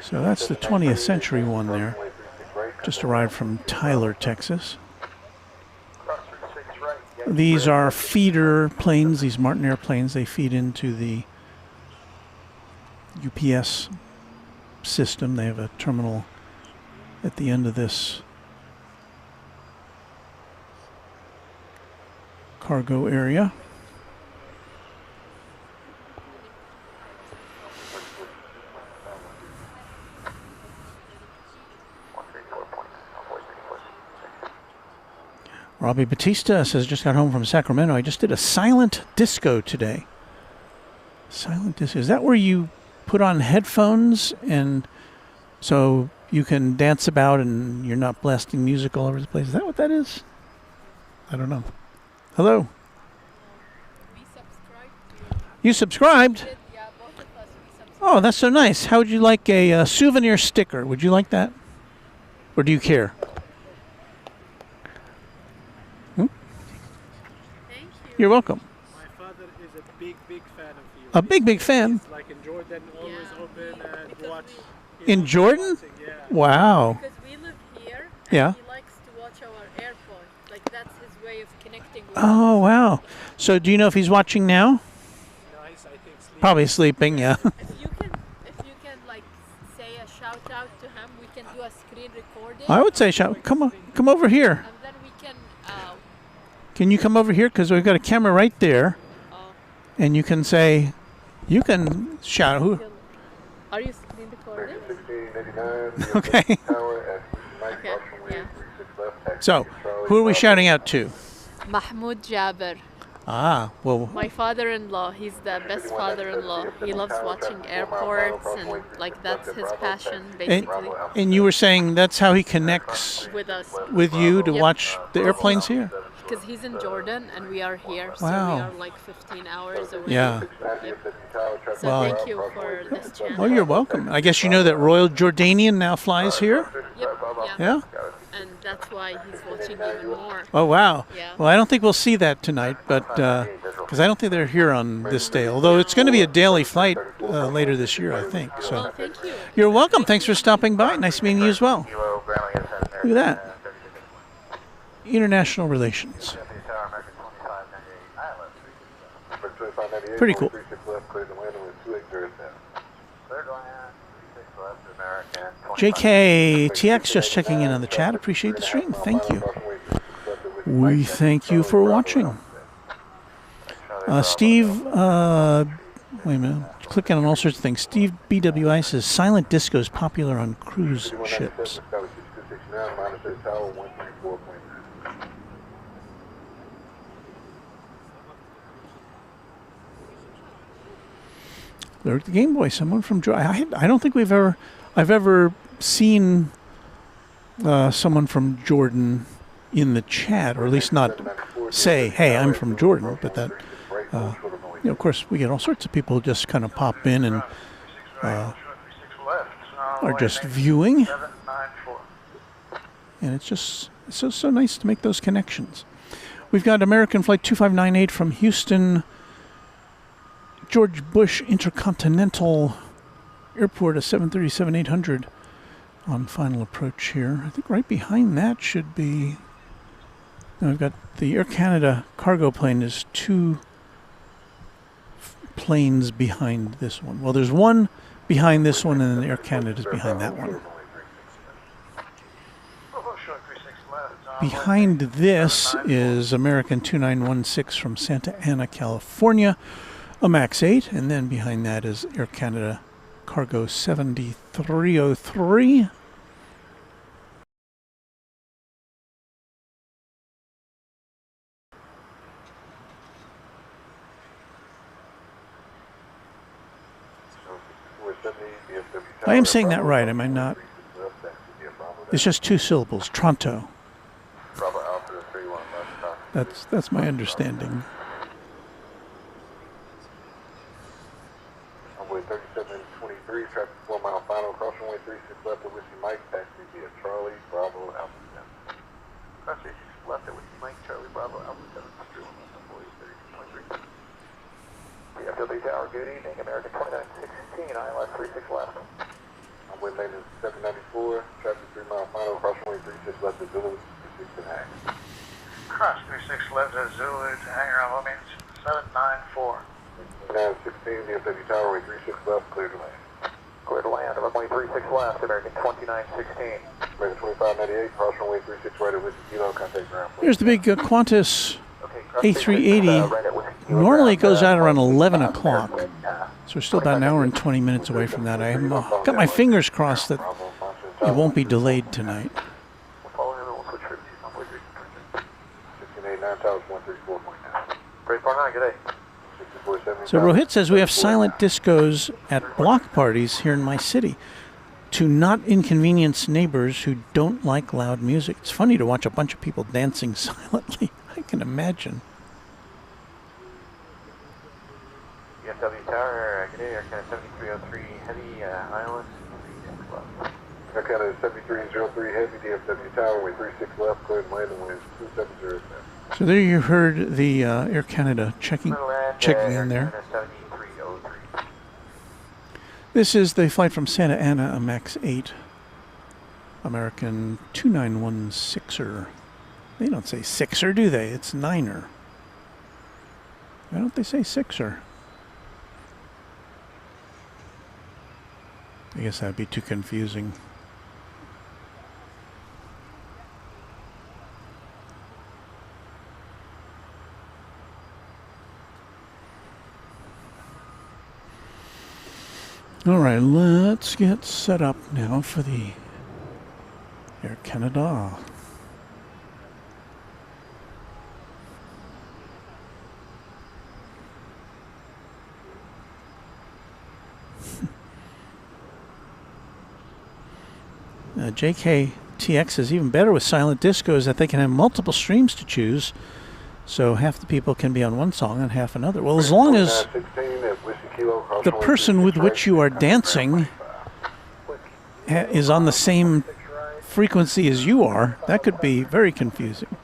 So that's the 20th century one there. Just arrived from Tyler, Texas. These are feeder planes, these Martinair planes. They feed into the UPS system. They have a terminal at the end of this cargo area. Robbie Batista says, just got home from Sacramento. I just did a silent disco today. Silent disco. Is that where you put on headphones and so you can dance about and you're not blasting music all over the place? Is that what that is? I don't know. Hello. We subscribed to you. You subscribed? Yeah, both of us, we subscribed. Oh, that's so nice. How would you like a souvenir sticker? Would you like that? Or do you care? Thank you. You're welcome. My father is a big fan of you. A big fan. He's like in Jordan, always Yeah. open and Because watch. In Jordan? Yeah. Wow. Because we live here, and Yeah. he likes to watch our airport. Like, that's his way of connecting with Oh, wow. So do you know if he's watching now? Nice, I think. Sleep. Probably sleeping, yeah. If you can like say a shout out to him, we can do a screen recording. I would say, come over here. And then we can. Can you come over here? Because we've got a camera right there. And you can say, you can shout. Who? Are you screen recording? 1689. Okay. Tower at Okay. Yeah. 36 left. Taxi So, Charlie who are we Bravo. shouting out to? Mahmoud Jaber, Ah, well, my father-in-law. He's the best father-in-law. He loves watching airports, and like that's his passion, basically, and you were saying that's how he connects with us. with you to Yep. watch the airplanes here? Because he's in Jordan and we are here, so Wow. we are like 15 hours away. Yeah. So Wow. thank you for this channel. Oh, you're welcome. I guess you know that Royal Jordanian now flies here? Yep. Yeah? And that's why he's watching even more. Oh, wow. Yeah. Well, I don't think we'll see that tonight, but because I don't think they're here on this day. Although it's going to be a daily flight later this year, I think. Well, So thank you. you're welcome. Thanks for stopping by. Nice meeting you as well. Kilo, ground is at Look at that. International relations. Deputy Tower, American 2598. ILS 36 left. Pretty cool. 36 left, clear to landing with 280 down. Third land, 36 left, American JKTX just checking in on the chat. Appreciate the stream. Thank you. We thank you for watching. Steve, wait a minute. Clicking on all sorts of things. Steve BWI says silent disco is popular on cruise ships. They're at the Game Boy. Someone from Jordan. I don't think I've ever seen someone from Jordan in the chat, or at least not say, "Hey, I'm from Jordan." But that, of course, we get all sorts of people who just kind of pop in and are just viewing, and it's just so nice to make those connections. We've got American Flight 2598 from Houston George Bush Intercontinental Airport, a 737-800 on final approach here. I think right behind that should be... No, we've got the Air Canada cargo plane is two planes behind this one. Well, there's one behind this one, and then Air Canada is behind that one. Behind this is American 2916 from Santa Ana, California, a MAX 8, and then behind that is Air Canada Cargo 7303. I am saying that right, am I not? It's just two syllables, Tronto. Bravo Alpha 31 left. That's my understanding. Runway 3723, traffic 4 mile final, cross runway 36 left at Whiskey Mike, taxi via Charlie, Bravo, Alpha 7. Cross 36 left at Whiskey Mike, Charlie, Bravo, Alpha 7. DFW Tower, good evening. American 2916, ILS 36 left. Runway maintenance 794, traffic 3 mile final, cross runway 36 left at Zulu, 36 and hang. Cross 36 left at Zulu to hangar on maintenance 794. 916, DFW Tower, runway 36 left, clear to land. Clear to land, runway 36 left, American 2916. American 2598, cross runway 36 right at Whiskey Kilo, contact ground. Here's the big Qantas Okay, cross A380. right at Whiskey Kilo, Normally it goes ground, out around 11 American, o'clock. So we're still about an hour and 20 minutes away from that. I've got my fingers crossed that it won't be delayed tonight. Following the switch for 9, good day. So Rohit says we have silent discos at block parties here in my city to not inconvenience neighbors who don't like loud music. It's funny to watch a bunch of people dancing silently. I can imagine. DFW Tower, good day, Air Canada 7303 Heavy, ILS 36 left. Air Canada 7303 Heavy, DFW Tower, way 36 left, clear and landing winds 270. So there you heard the Air Canada checking in there. This is the flight from Santa Ana, a MAX 8, American 2916er. They don't say 6er, do they? It's 9er. Why don't they say 6er? I guess that'd be too confusing. All right, let's get set up now for the Air Canada. JKTX is even better with silent discos that they can have multiple streams to choose. So half the people can be on one song and half another. Well, as long as the person with which you are dancing is on the same frequency as you are, that could be very confusing.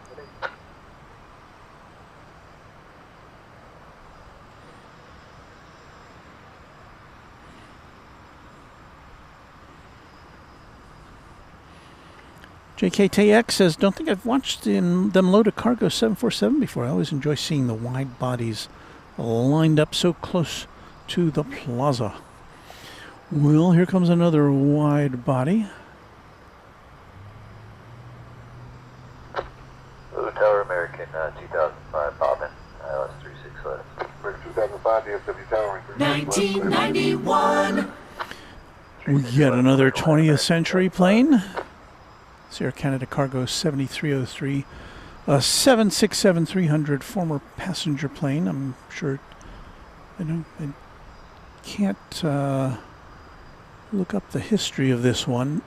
JKTX says, don't think I've watched them load a cargo 747 before. I always enjoy seeing the wide bodies lined up so close to the plaza. Well, here comes another wide body. Blue Tower, American 2005 Bobbin, ILS 36 left. American 2005 DFW Tower, 1991. We get another 20th century plane. It's Air Canada Cargo 7303, a 767-300 former passenger plane. I'm sure, I can't look up the history of this one.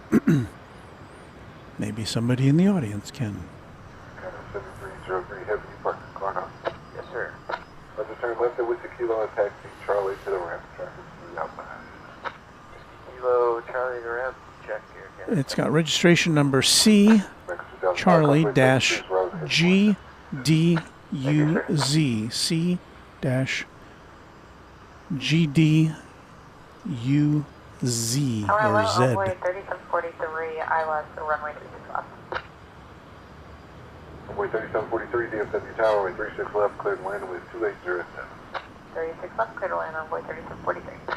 Maybe somebody in the audience can. 7303 Heavy, parking car now. Yes, sir. Let's turn left at Whiskey Kilo and taxi Charlie to the ramp. Traffic is outbound. Whiskey Kilo, Charlie to ramp. Check here. It's got registration number C Charlie dash GDUZ C dash GDUZ Tower or Z. runway 3743, ILS, runway 36 left. Runway 3743, DFW Tower, runway 36 left, cleared and landing with 2807. 36 left, clear to land on runway 3743.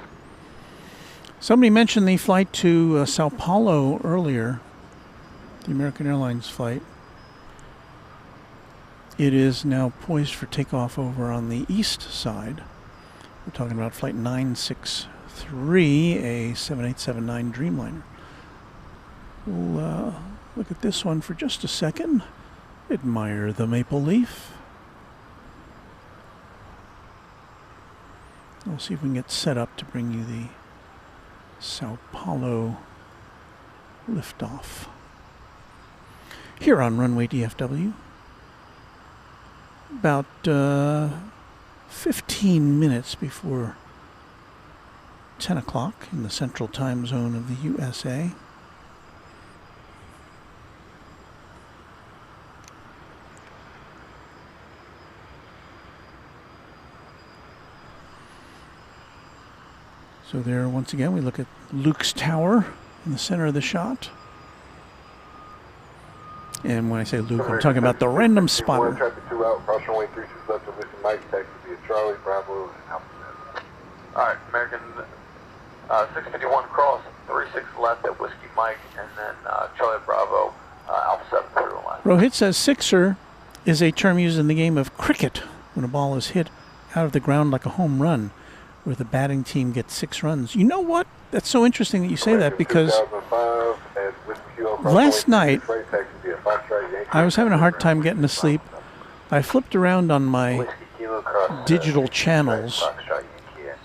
Somebody mentioned the flight to Sao Paulo earlier, the American Airlines flight. It is now poised for takeoff over on the east side. We're talking about flight 963, a 7879 Dreamliner. We'll look at this one for just a second. Admire the maple leaf. We'll see if we can get set up to bring you the Sao Paulo liftoff. Here on Runway DFW, about 15 minutes before 10 o'clock in the central time zone of the USA. So there, once again, we look at Luke's Tower in the center of the shot. And when I say Luke, I'm talking about the random spotter. Traffic 2 out, cross runway 36 left to Whiskey Mike, taxi via Charlie, Bravo, and Alpha. Alright, American 651 cross, 36 left at Whiskey Mike, and then Charlie Bravo, Alpha 7 through the line. Rohit says sixer is a term used in the game of cricket when a ball is hit out of the ground like a home run, where the batting team gets 6 runs. You know what? That's so interesting that you say that, because last night I was having a hard time getting to sleep. I flipped around on my digital channels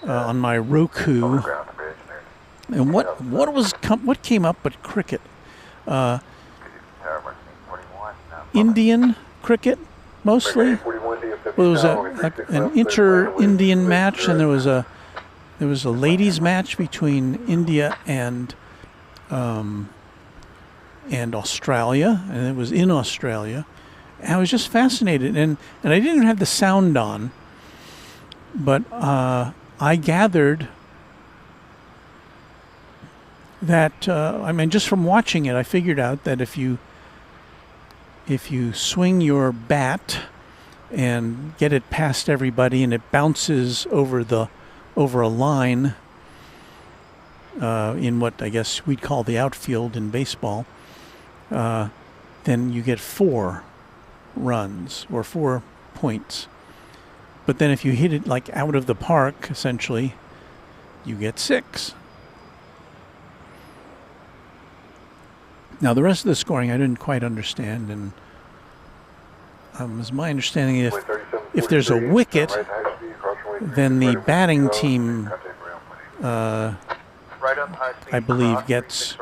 on my Roku, and what came up but cricket, Indian cricket mostly. Well, there was an inter-Indian match, and there was a ladies match between India and Australia, and it was in Australia. And I was just fascinated, and I didn't even have the sound on, but I gathered that just from watching it, I figured out that if you swing your bat and get it past everybody, and it bounces over a line in what I guess we'd call the outfield in baseball, then you get 4 runs or 4 points. But then if you hit it like out of the park, essentially, you get 6. Now the rest of the scoring I didn't quite understand, and it was my understanding if there's a wicket, then the batting team, I believe, gets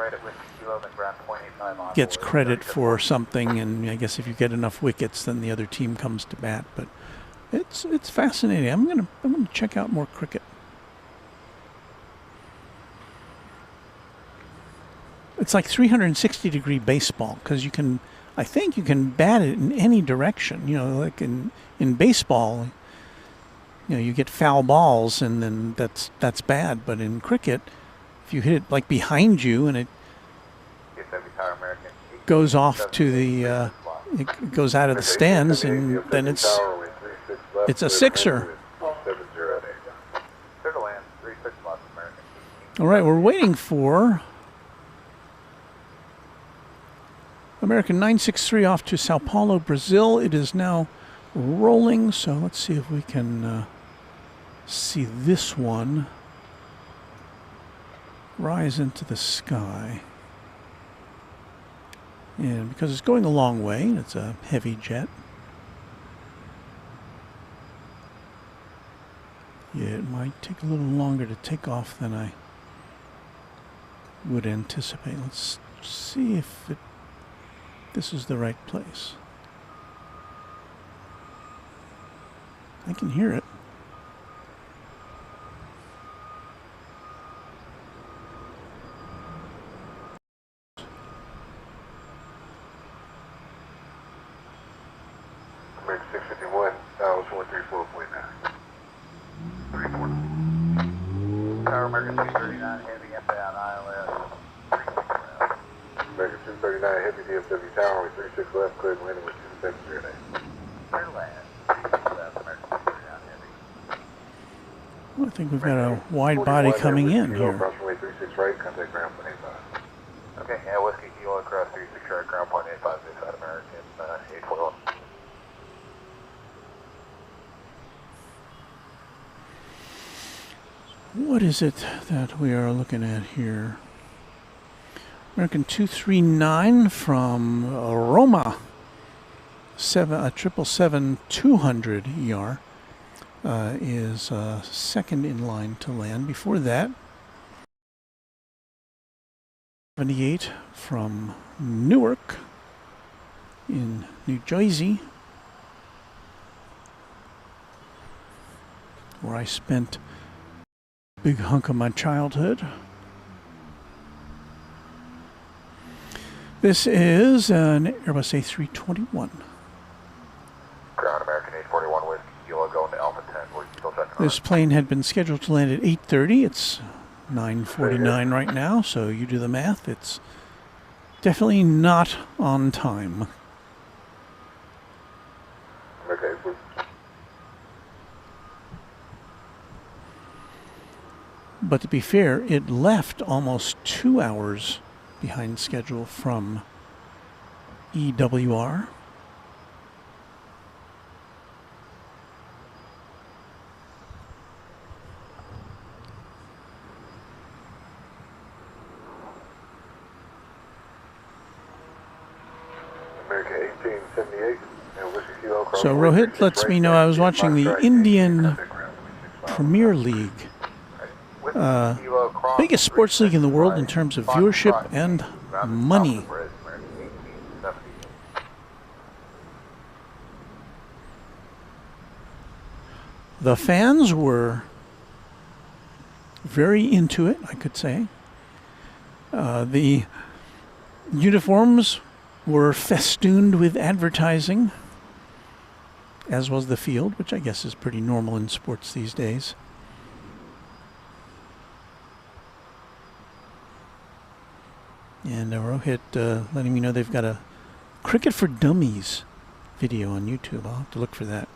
credit for something, and I guess if you get enough wickets, then the other team comes to bat. But it's fascinating. I'm gonna check out more cricket. It's like 360-degree baseball, because I think you can bat it in any direction. You know, like in baseball, you get foul balls, and then that's bad. But in cricket, if you hit it like behind you and it goes off to the, it goes out of the stands, and then it's a sixer. All right, we're waiting for American 963 off to Sao Paulo, Brazil. It is now rolling, so let's see if we can see this one rise into the sky. And because it's going a long way, it's a heavy jet. Yeah, it might take a little longer to take off than I would anticipate. Let's see if this is the right place. I can hear it. American 651, 134.9. 34. Tower American 239, heavy inbound ILS. American 239, heavy DFW Tower, 36 left, clear to landing with 270 today. Clear land, 36 left, American 239, heavy. Well, I think we've got a wide body coming in here. Approximately 36 right, contact ground point 85. Okay, yeah, Whiskey Kilo across 36 right, ground point 85, inside American 841. What is it that we are looking at here? American 239 from Roma, 777-200 ER, is second in line to land. Before that, 78 from Newark in New Jersey, where I spent a big hunk of my childhood. This is an Airbus A321. Ground American 841, Whiskey Kilo going to Alpha 10, we're still checking. This plane had been scheduled to land at 8:30. It's 9:49 right now, so you do the math. It's definitely not on time. Okay. But to be fair, it left almost 2 hours behind schedule from EWR. American 1878, So Rohit lets me know I was watching the Indian Premier League. Biggest sports league in the world in terms of viewership and money. The fans were very into it, I could say. The uniforms were festooned with advertising, as was the field, which I guess is pretty normal in sports these days. And Rohit letting me know they've got a Cricket for Dummies video on YouTube. I'll have to look for that.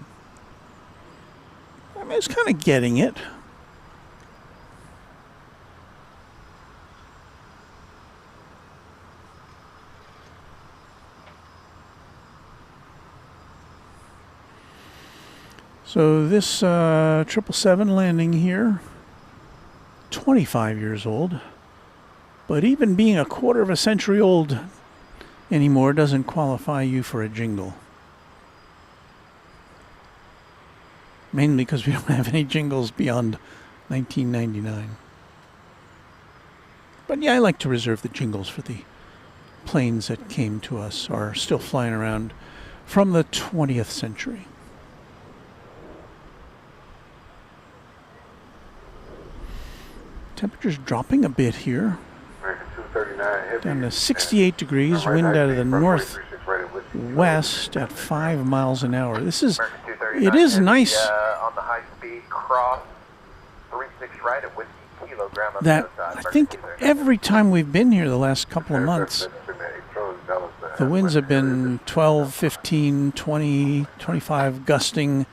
I mean, it's kind of getting it. So this 777 landing here, 25 years old. But even being a quarter of a century old anymore doesn't qualify you for a jingle. Mainly because we don't have any jingles beyond 1999. But yeah, I like to reserve the jingles for the planes that came to us or are still flying around from the 20th century. Temperature's dropping a bit here. Down to 68 degrees, wind out of the northwest at 5 miles an hour. It is nice on the high speed cross 36 right at Whiskey Kilogram. that I think every time we've been here the last couple of months, the winds have been 12, 15, 20, 25 gusting.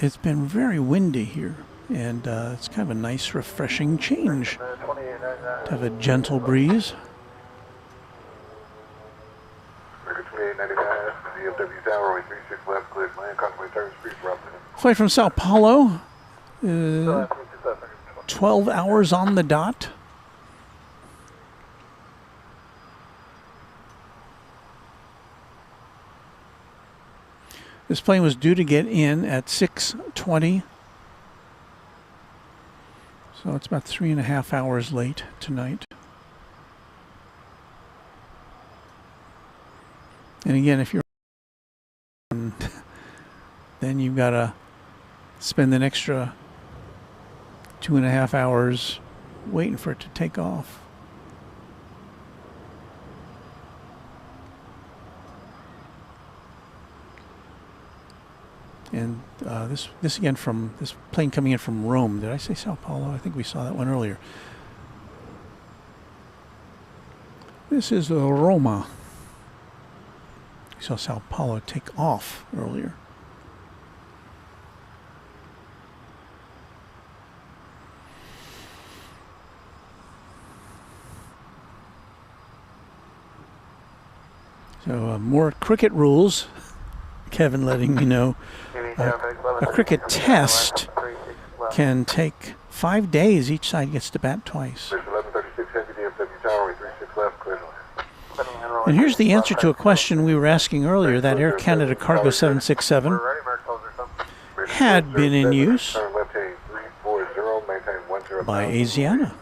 It's been very windy here. And it's kind of a nice, refreshing change to have a gentle breeze. Flight from Sao Paulo, 12 hours on the dot. This plane was due to get in at 6:20. So it's about 3.5 hours late tonight. And again, if you're then you've got to spend an extra 2.5 hours waiting for it to take off. And this again from this plane coming in from Rome. Did I say Sao Paulo? I think we saw that one earlier. This is Roma. We saw Sao Paulo take off earlier. So more cricket rules. Kevin letting me know. A cricket test can take 5 days. Each side gets to bat twice. And here's the answer to a question we were asking earlier. That Air Canada Cargo 767 had been in use by Asiana.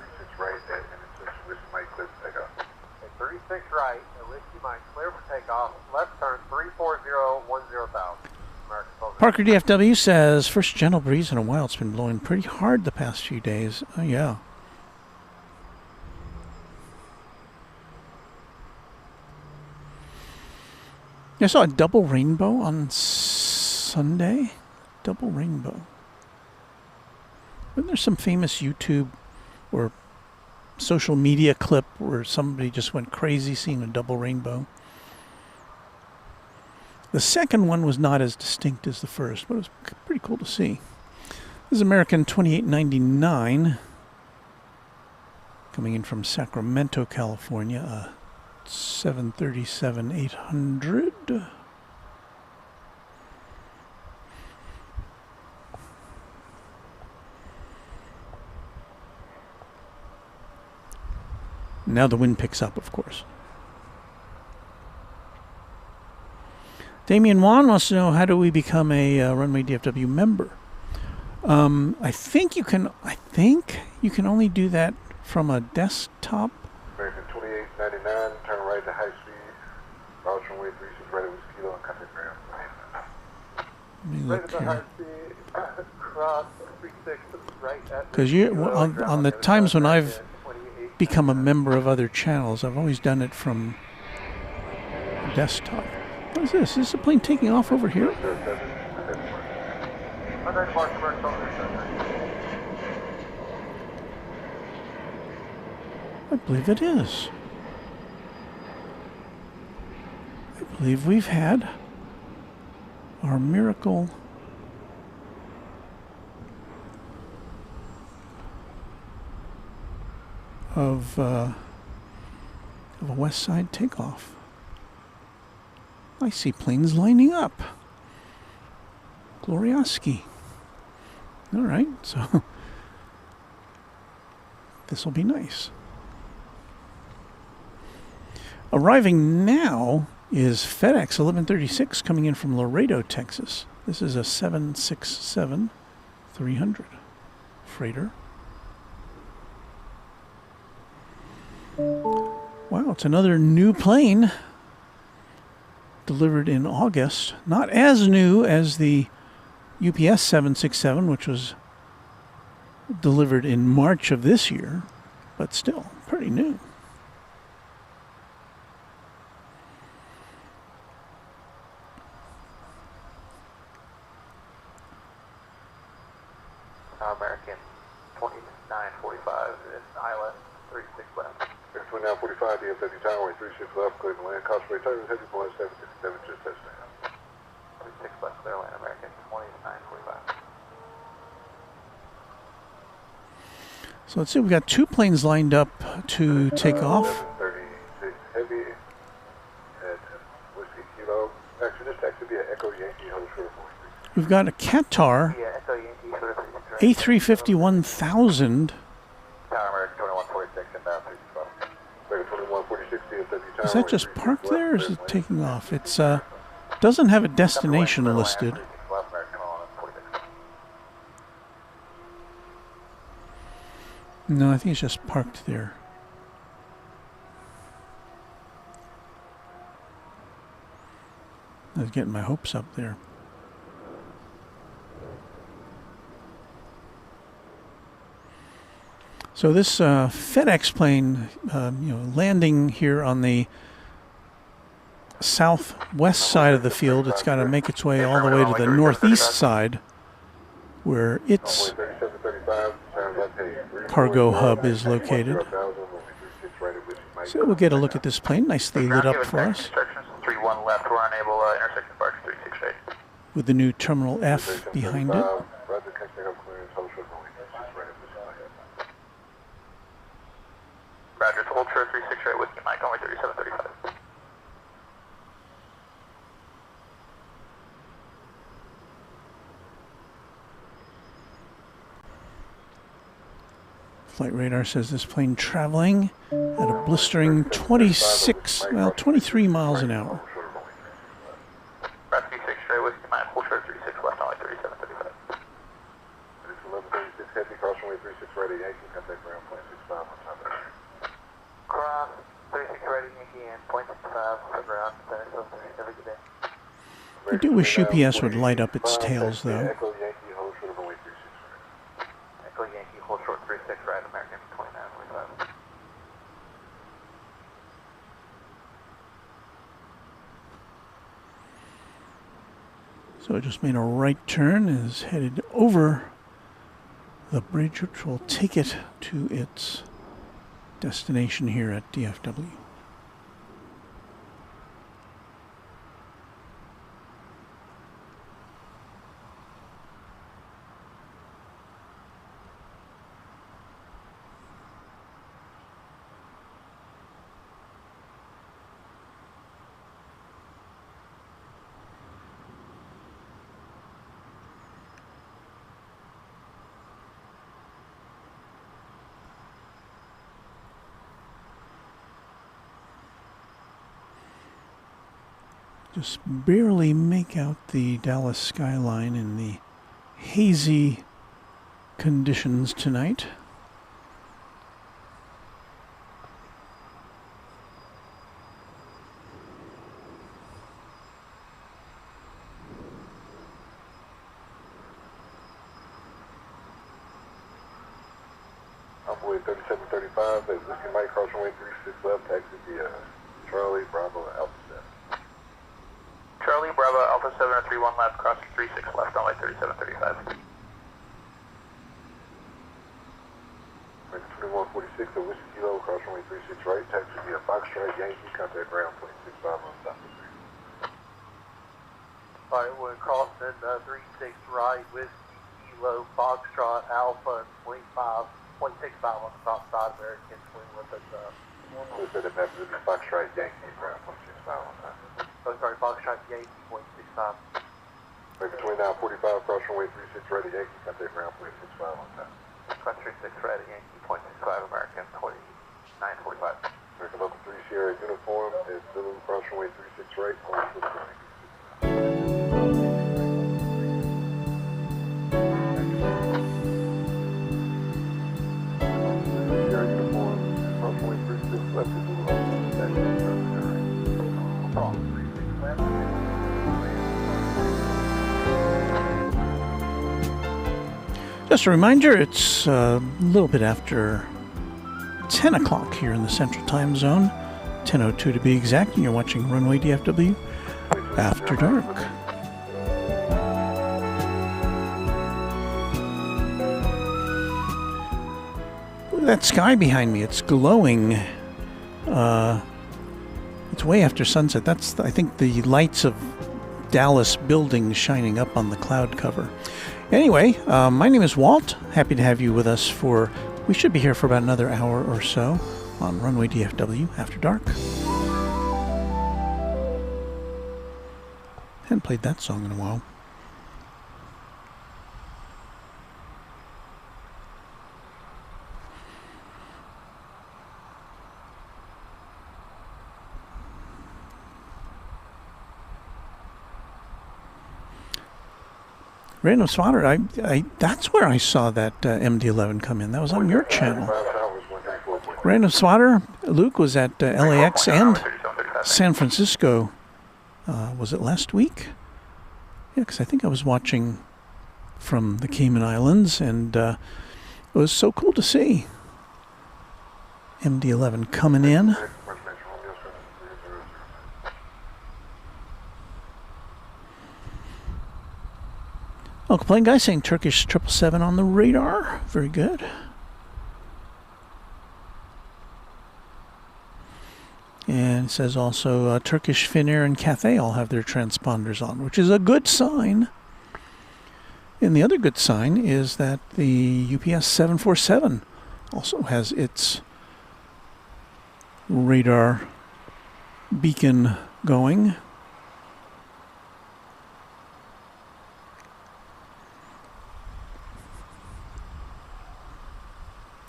36 right, Whiskey Mike, clear for takeoff. Left turn 34010,000. Parker DFW says, first gentle breeze in a while. It's been blowing pretty hard the past few days. Oh, yeah. I saw a double rainbow on Sunday. Double rainbow. Wasn't there some famous YouTube or social media clip where somebody just went crazy seeing a double rainbow? The second one was not as distinct as the first, but it was pretty cool to see. This is American 2899 coming in from Sacramento, California. 737-800. Now the wind picks up, of course. Damien Wan wants to know, how do we become a Runway DFW member? I think you can only do that from a desktop. American 2899, turn right to high speed. Route runway 36 right at Whiskey Kilo and contact ground. Let me look here. Cross 36 right at Because on the times when I've become a member of other channels, I've always done it from desktop. What is this? Is this a plane taking off over here? I believe it is. I believe we've had our miracle of a West Side takeoff. I see planes lining up. Glorioski. All right, so this will be nice. Arriving now is FedEx 1136 coming in from Laredo, Texas. This is a 767-300 freighter. Wow, it's another new plane delivered in August. Not as new as the UPS 767, which was delivered in March of this year, but still pretty new. American 2945 is ILS 36 left. 2945 DFW Tower, 36 left, clear to land. Causeway Titans, heavy point 767, just touchdown. 36 left, clear land, American 2945. So let's see, we've got two planes lined up to take off. 1136 heavy at Whiskey Kilo. Actually, this taxi be an Echo Yankee, hold short of 43. We've got a Qatar Yeah, Echo Yankee, short of 36. A350 1000. Tower American 2146 and down 312. American 2146 DFW Tower. Is that just parked there, or is it taking off? It's doesn't have a destination listed. No, I think it's just parked there. I was getting my hopes up there. So this FedEx plane, landing here on the southwest side of the field, it's got to make its way all the way to the northeast side, where its cargo hub is located. So we'll get a look at this plane, nicely lit up for us, 31 left, we're unable intersection parks 368. with the new Terminal F behind it. Roger, it's Ultra 36 right with Mike, only 3735. Flight radar says this plane traveling at a blistering 23 miles an hour. Roger 36 right with Mike, Ultra 36 left, only 3735. It's 1136 heavy, cross runway 36 right at Yankee, contact ground point 65 on top of that. Cross 36 right at Yankee and point 65 on the ground, have a good day. I do wish UPS would light up its tails, though. Echo Yankee, hold short of runway 36 right. Echo Yankee, hold short 36 right, American 2945. So it just made a right turn, is headed over the bridge, which will take it to its destination here at DFW. Just barely make out the Dallas skyline in the hazy conditions tonight. Runway 3735, that's Whiskey Mike, cross runway 36 left, taxi via Charlie, Bravo, Alpha 7. Charlie, Bravo, Alpha 7 or 31 left, crossing 36 left, runway 3735. Make 2146 at Whiskey Kilo, cross runway 36 right, taxi via Foxtrot, Yankee, contact ground 265 on top of 3. Alright, we're crossing 36 right, Whiskey Kilo, Foxtrot, Alpha, 25.65 on the top side of American, swing with us. We said it maps to be Foxtrot, Yankee, ground 265 on top. Oh, sorry, Foxtrot, Yankee, 0.65. Make 2945, cross runway 36 right at Yankee, contact ground 265 on top. 36 right at Yankee, 0.65 American, 2945. American Local 3 Sierra uniform is Zulu, cross runway 36 right, on to the right. Sierra uniform, cross runway 36 left is Zulu, on to the right. 36 left. Just a reminder, it's a little bit after 10 o'clock here in the Central Time Zone, 10:02 to be exact, and you're watching Runway DFW After Dark. Look at that sky behind me. It's glowing. It's way after sunset. That's, I think, the lights of Dallas buildings shining up on the cloud cover. Anyway, my name is Walt. Happy to have you with us we should be here for about another hour or so on Runway DFW After Dark. Hadn't played that song in a while. Random Spotter, that's where I saw that MD-11 come in. That was on your channel. Random Spotter, Luke was at LAX and San Francisco. Was it last week? Yeah, because I think I was watching from the Cayman Islands, and it was so cool to see MD-11 coming in. Local plane guy saying Turkish 777 on the radar. Very good. And it says also Turkish Finnair and Cathay all have their transponders on, which is a good sign. And the other good sign is that the UPS 747 also has its radar beacon going.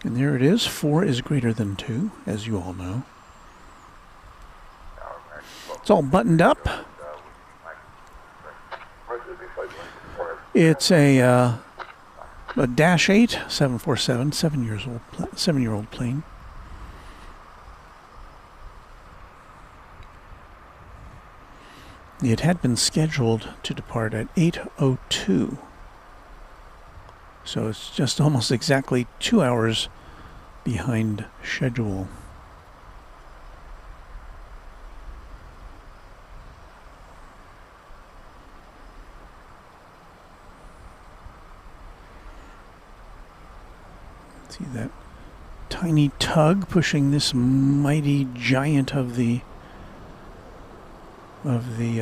And there it is. 4 is greater than 2, as you all know. It's all buttoned up. It's a Dash 8 747, 7-year-old plane. It had been scheduled to depart at 8:02. So it's just almost exactly 2 hours behind schedule. See that tiny tug pushing this mighty giant of the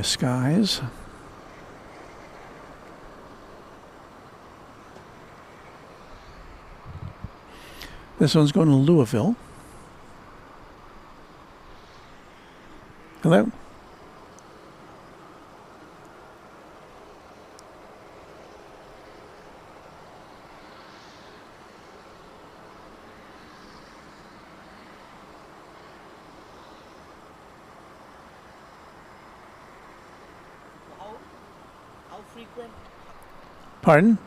skies. This one's going to Louisville. Hello? frequent? Pardon?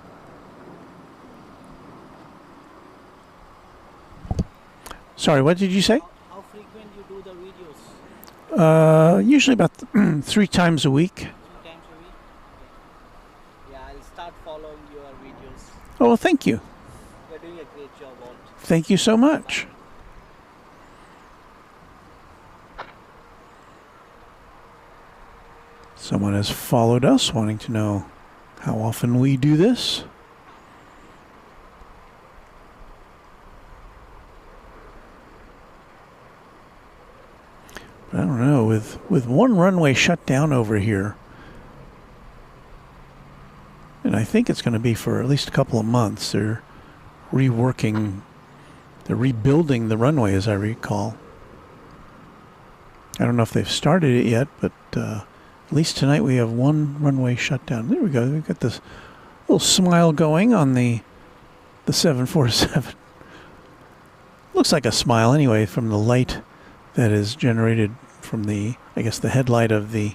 Sorry, what did you say? How frequent you do the videos? Usually about 3 times a week. 3 times a week? Okay. Yeah, I'll start following your videos. Oh, well, thank you. You're doing a great job, Walt. Thank you so much. Someone has followed us, wanting to know how often we do this. But I don't know, with one runway shut down over here, and I think it's going to be for at least a couple of months, they're rebuilding the runway, as I recall. I don't know if they've started it yet, but at least tonight we have one runway shut down. There we go. We've got this little smile going on the 747. Looks like a smile anyway from the light that is generated from the, I guess, the headlight of the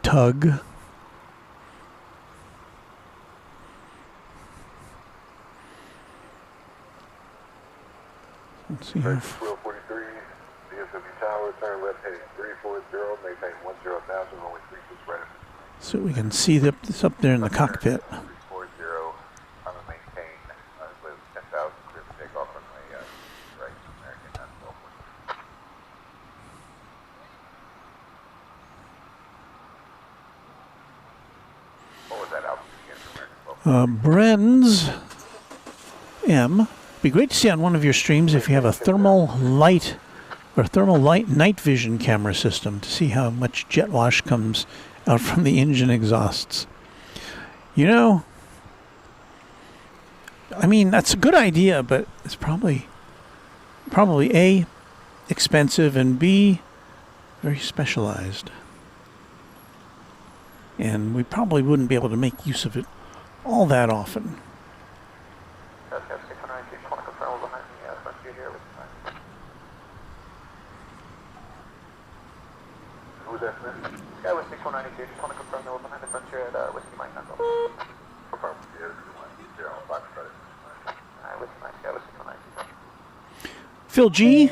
tug. Let's see here. 1243, DFW Tower, turn left heading 340, maintain 10,000, only 36 right. So we can see this up there in the cockpit. 340, I'm going to maintain, with 10,000, clear for takeoff runway, right, American, that's 1240. What was that altitude again for American 1240? Bren's M. Be great to see on one of your streams if you have a thermal light night vision camera system to see how much jet wash comes out from the engine exhausts. You know, I mean, that's a good idea, but it's probably A, expensive, and B, very specialized. And we probably wouldn't be able to make use of it all that often. Who was that, Smith? Yeah, with 6192, just want to confirm that we're behind the frontier at Whiskey Mike Knuckle. Confirm. Yeah, this is one. Zero, Fox Credit. Alright, Whiskey Mike, yeah, with 6192. Phil G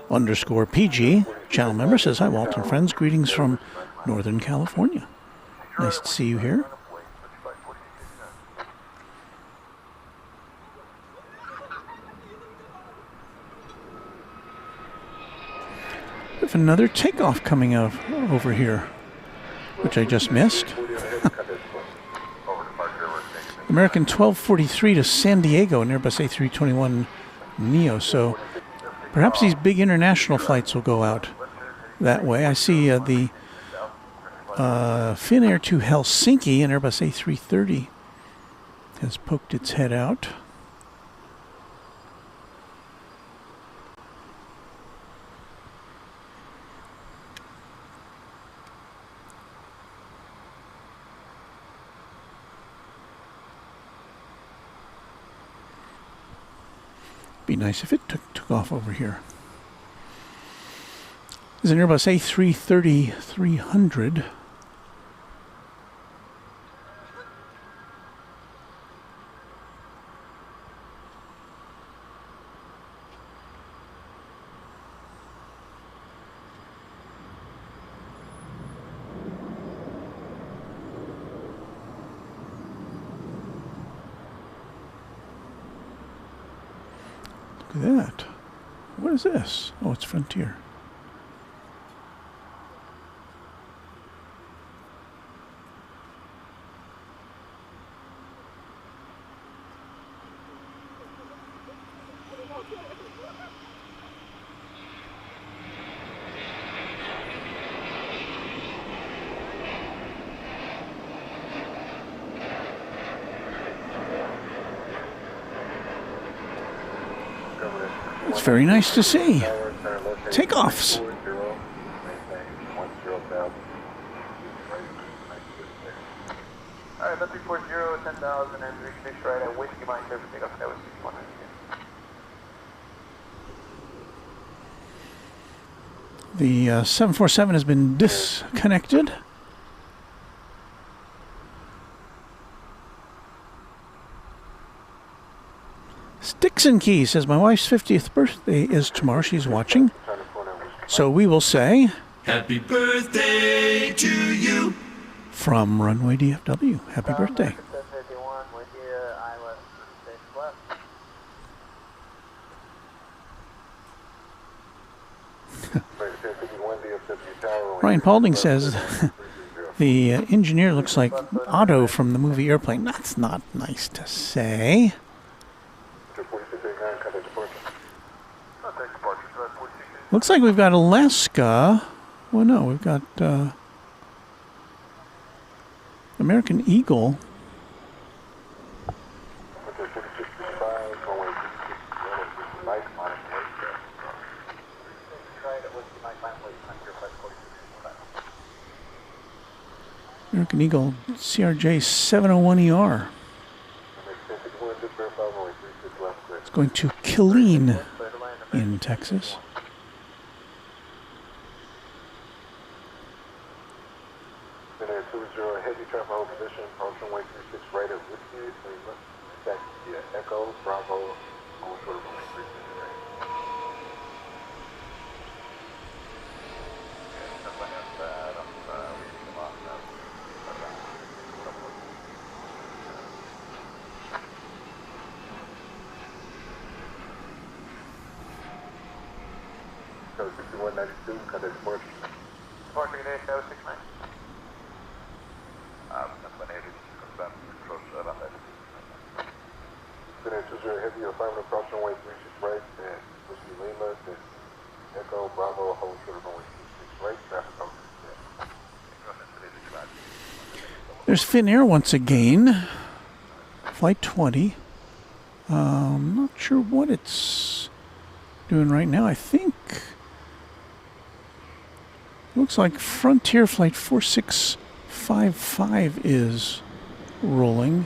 _PG, channel member, says, hi, Walt and friends. Greetings from Northern California. Nice to see you here. We have another takeoff coming out over here, which I just missed. American 1243 to San Diego, an Airbus A321 Neo. So perhaps these big international flights will go out that way. I see the Finnair to Helsinki, an Airbus A330, has poked its head out. Be nice if it took off over here. There's an Airbus A330-300. Look at that. What is this? Oh, it's Frontier. It's very nice to see. Takeoffs. Alright, about 340, 10,000, and 36 right at Whiskey Mike, clear for takeoff, that was 6192. The 747 has been disconnected. Sticks and Key says, my wife's 50th birthday is tomorrow. She's watching. So we will say, Happy birthday to you. from Runway DFW, happy birthday. 1051 with you, ILS 36 left. Ryan Paulding says, the engineer looks like Otto from the movie Airplane. That's not nice to say. Looks like we've got Alaska. Well, no, we've got American Eagle. American Eagle CRJ 701ER. It's going to Killeen in Texas. Heavy traffic hold position, approach runway 36 right at Whiskey, back to Echo, Bravo, on short of runway 36 right. Code 6192, contact departure. Departure condition 069. Heavy affirmative, approach runway 36 right, and Whiskey Lima, then Echo, Bravo, hold short of runway 36 right, traffic over. There's Finnair once again. Flight 20. Not sure what it's doing right now. I think looks like Frontier Flight 4655 is rolling.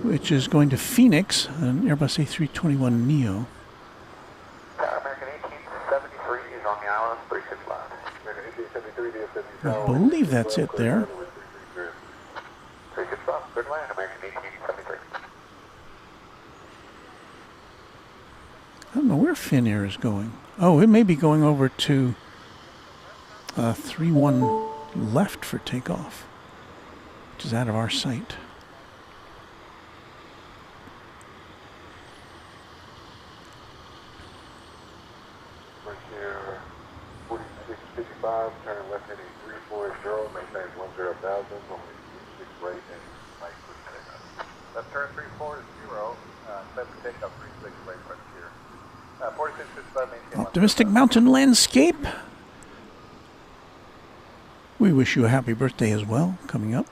Which is going to Phoenix, an Airbus A321neo. American 1873 is on the island, 36 left. I believe that's it there. 36 left, good land, American 1873. I don't know where Finnair is going. Oh, it may be going over to 31 left for takeoff, which is out of our sight. Turn left heading 340, maintain 10,000, only 6 right and light for Left turn 340, set for takeoff 36 right Frontier. 4665 maintain. Optimistic mountain landscape. We wish you a happy birthday as well, coming up.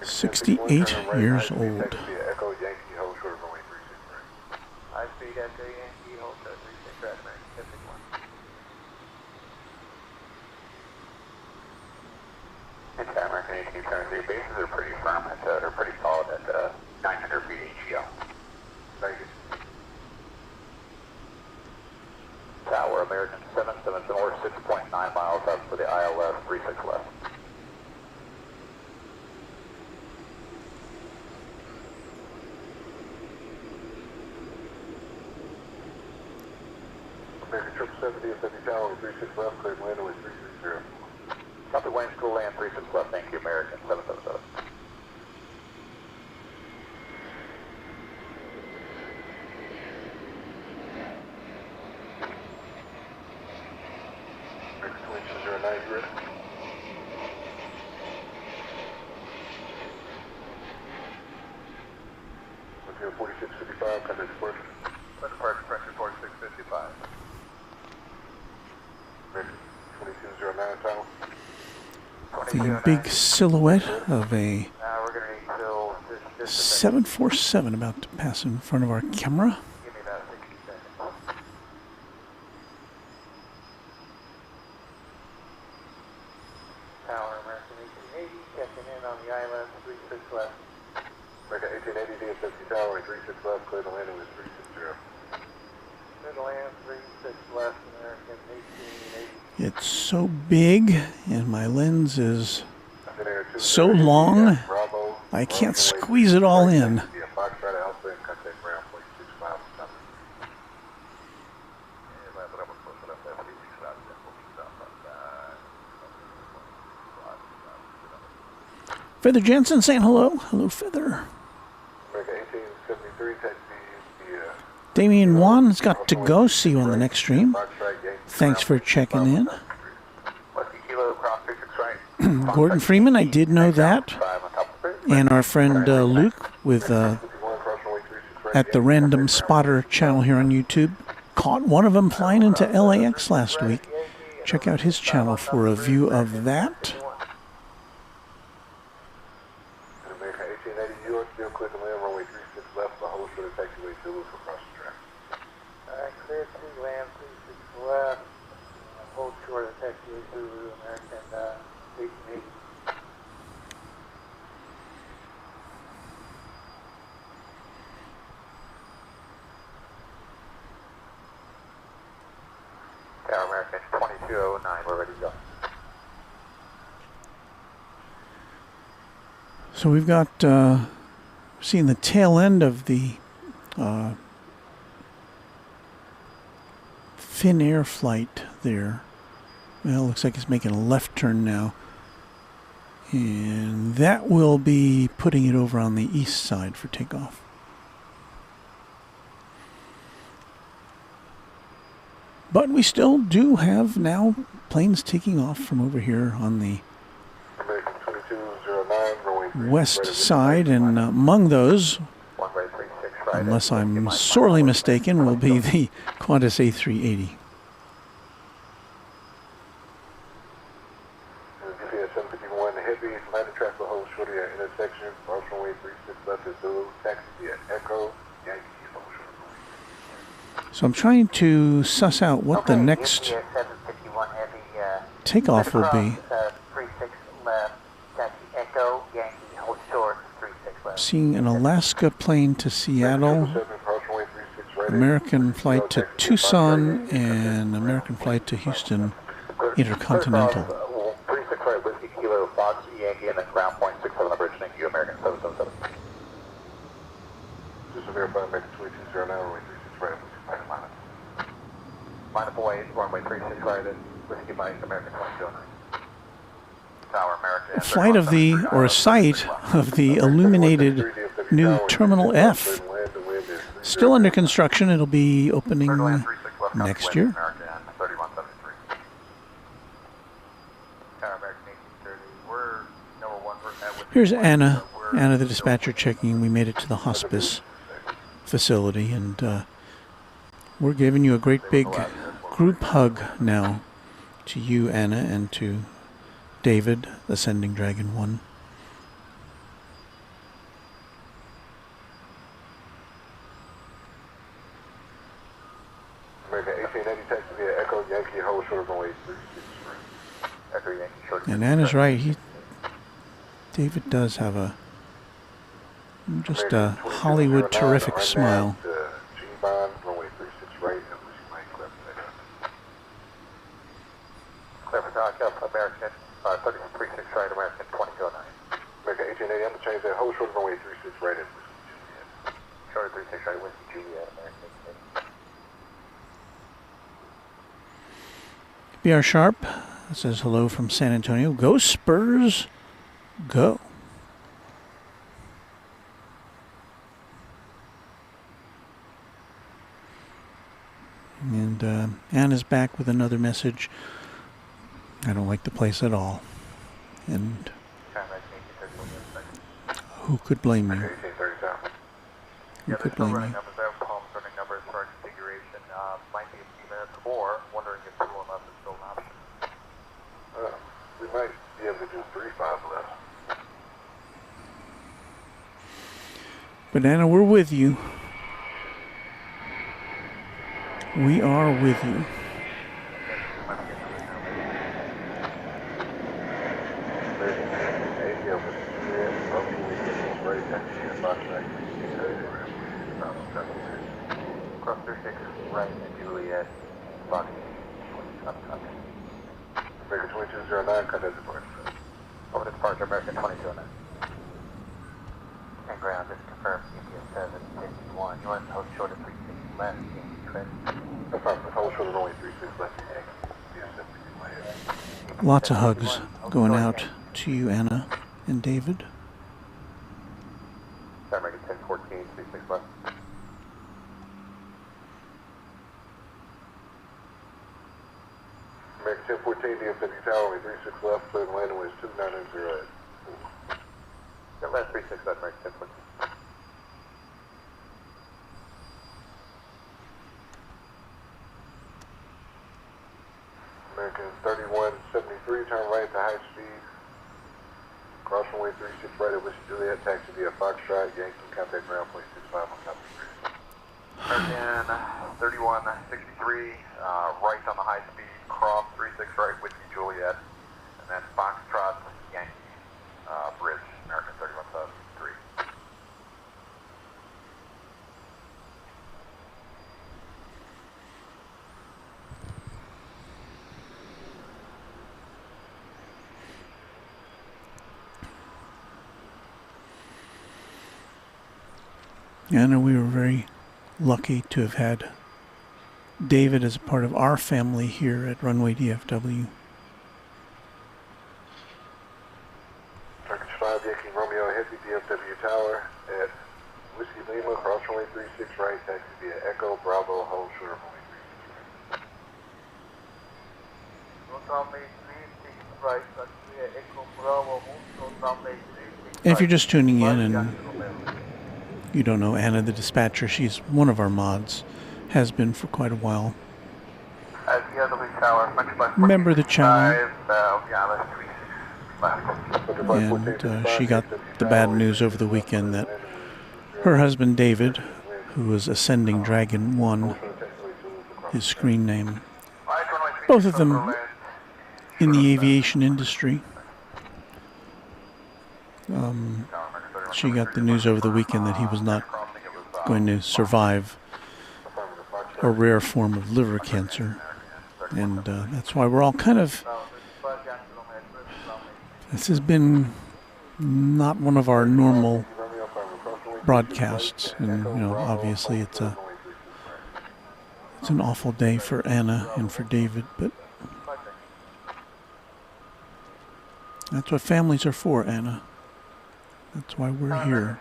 68 years old. Echo Yankee, hold short of runway 36 right. High speed Echo Yankee, hold short 36 right, American 51. It's American 1873. Bases are pretty firm, they're pretty solid at 900 feet HGL. Thank you. Tower, American 777, or 6.9 miles up for the ILS 36 left. American 777, DFW Tower, 36 left, clear landing with 330. Copy, Wayne School land 36 left, thank you, American 777. American 2209, you ready? Okay, 4655, contact departure. Departure pressure 4655. American 2209, Tower. The big silhouette of a We're going to need till just 747 about to pass in front of our camera. give me about 60 seconds. Tower, American 1880, checking in on the island 36 left. American 1880, DFW Tower, 36 left, clear the landing with 360. Good land 36 left, American 1880. It's so big and my lens is so long, I can't squeeze it all in. Feather Jensen saying hello. Hello, Feather. Damien Wan's got to go. See you on the next stream. Thanks for checking in. Gordon Freeman, I did know that. And our friend Luke with at the Random Spotter channel here on YouTube caught one of them flying into LAX last week. Check out his channel for a view of that. American 2209, we're ready to go. So we've got seen the tail end of the Finnair flight there. Well, it looks like it's making a left turn now. And that will be putting it over on the east side for takeoff. But we still do have now planes taking off from over here on the west side, and among those, unless I'm sorely mistaken, will be the Qantas A380. So I'm trying to suss out what the next takeoff will be. Seeing an Alaska plane to Seattle, American flight to Tucson, and American flight to Houston Intercontinental. 36 right, Whiskey Kilo, Fox, Yankee, and then ground point 67 on bridge. Thank you, American 777. Just to verify, American 2209, runway 36 right, Line up away, runway 36 right, and Whiskey Mike, American 2209. Tower, American. Flight of the, or a site of the illuminated new Terminal F. Still under construction. It'll be opening next year. Here's Anna. Anna, the dispatcher, checking. We made it to the hospice facility, and we're giving you a great big group hug now to you, Anna, and to David, Ascending Dragon 1. And Anna's right. David does have a just a Hollywood terrific smile. American 36 right, American 2209. American 1880, I'm going to change that whole short runway 36 right in. Short 36 right, Whiskey Juliet, American 1880. BR Sharp says hello from San Antonio. Go Spurs, go. And Anna's back with another message. I don't like the place at all. And who could blame you? Who could blame you? Numbers for configuration might be a few minutes, or wondering if 2 left is still an option. We might be able to do 3-5 left. But Anna, we're with you. We are with you. Cross 36 right and Juliet, Fox, American 2209, contact departure. Over to departure, American 2209. And ground, just confirm CPS 751. You want to hold short of 36 left, Yankee trend. No problem, hold short of runway 36 left, Yankee. DFW. Lots of hugs going out to you, Anna and David. American 1014, 36 left. American 1014, DFW Tower, runway 36 left, clear landing was 2908. Get left 36 left, American 1014. American 3173, turn right to high speed. Cross runway 36 right at Whiskey Juliet, taxi via Foxtrot, Yankee, contact ground point 65 on top of the bridge. American 3163, right on the high speed, cross 36 right, Whiskey Juliet, and then Foxtrot, Yankee, bridge, American 3173. Anna, we were very lucky to have had David as a part of our family here at Runway DFW. Turkish 5, Yankee Romeo Heavy, DFW Tower at Whiskey Lima, cross runway 36 right, taxi via Echo, Bravo, hold short of runway 36 right. Runway 36 right, taxi via Echo, Bravo, hold short runway 36 And if you're just tuning in and you don't know Anna, the dispatcher, she's one of our mods, has been for quite a while. DFW Tower, much less. Member of the channel. Yeah, left 36 left. And she got the bad news over the weekend that her husband David, who was Ascending Dragon 1, his screen name, both of them in the aviation industry. She got the news over the weekend that he was not going to survive a rare form of liver cancer. And that's why we're all kind of... This has been not one of our normal broadcasts. And, you know, obviously it's an awful day for Anna and for David, but that's what families are for, Anna. That's why we're here.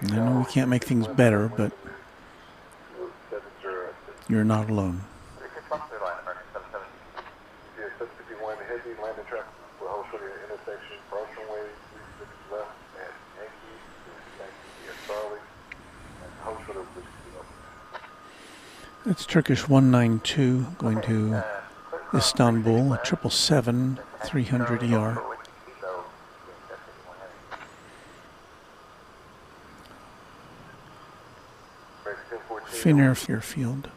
I know we can't make things better, but you're not alone. It's Turkish 192 going to Istanbul, a 777 300 ER. Finnair Airfield.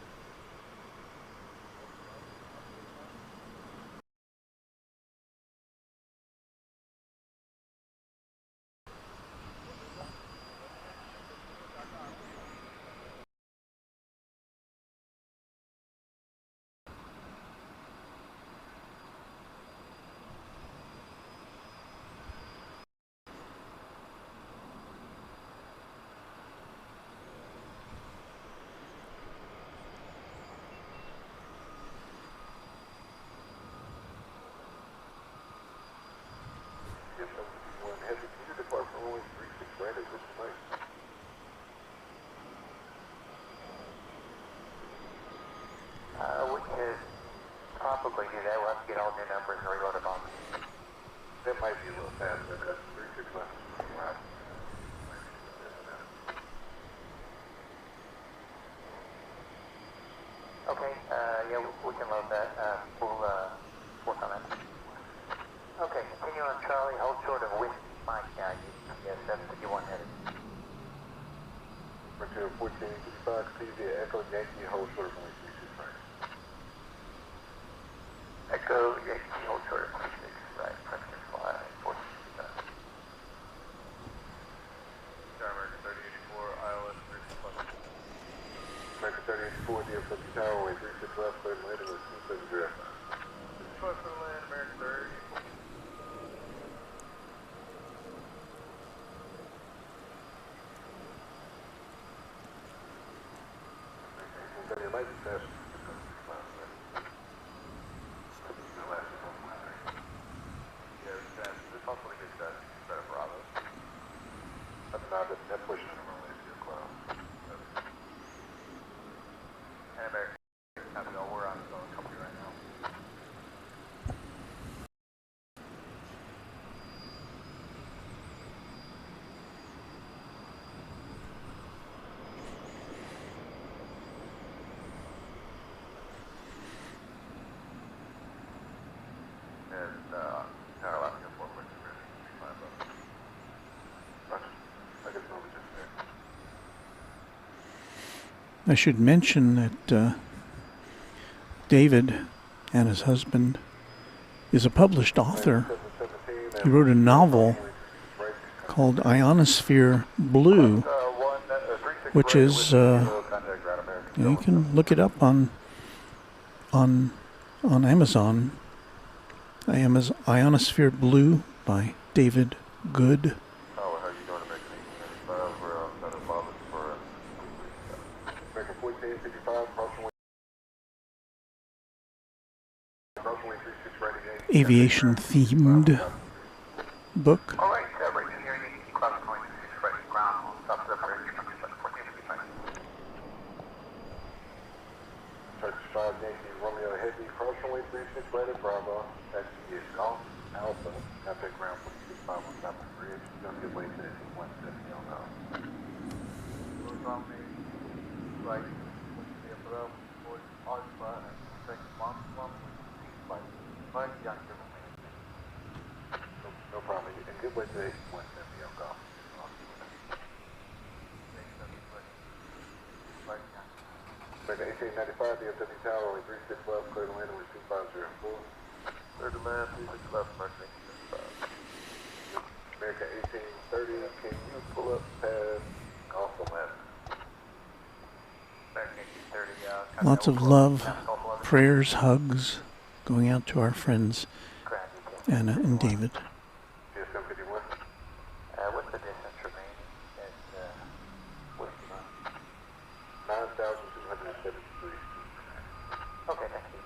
We could probably do that. We'll have to get all new numbers and reload them on. That might be a little fast, but that's 36 left. Wow. Okay, yeah, we can load that. We'll work on that. Okay, continue on Charlie. Hold short of Whiskey Mike. Yes, 751 headed. Material 1455, TV Echo Yankee, hold short of 36 right. Echo Yankee, hold short of 36 right. Preston fly 1455. American 3084, ILS 36 left. American 3084, DFW Tower, way 36 left, clear to landing with 270. 65 for the land, American 30. It might be faster. That's pushing it around this year, cloud. And American, we're on the company right now. And Alaska 4.2. I should mention that David and his husband is a published author. He wrote a novel called Ionosphere Blue, which is you can look it up on Amazon. Ionosphere Blue by David Good. Aviation themed book. All right, right in here, you cross point 6 right ground, stop the bridge, 14 Turkish 5 Yankee Romeo Heavy, approach runway 36 right at Bravo, taxi is Golf Alpha, contact ground 4651 South Bridge, don't get way to 170 on now. Right, DFW, Alpha, and second month, No problem, and good way to 170 on Golf. American 1895, DFW Tower, only 36 left, clear to landing with 2504. Clear to land, 36 left, American 1895. American 1830, can you pull up past Golf 11? American 1830, Lots of love, prayers, hugs going out to our friends Anna and David. DSM 51. What's the distance remaining? What's the 9,273. Okay, thank you.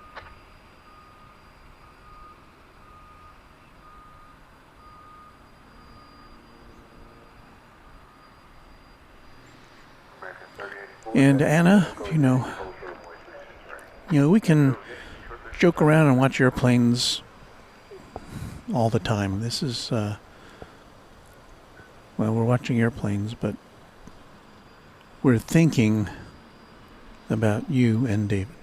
American 3084. And Anna, we can joke around and watch airplanes all the time. This is, well, we're watching airplanes, but we're thinking about you and David.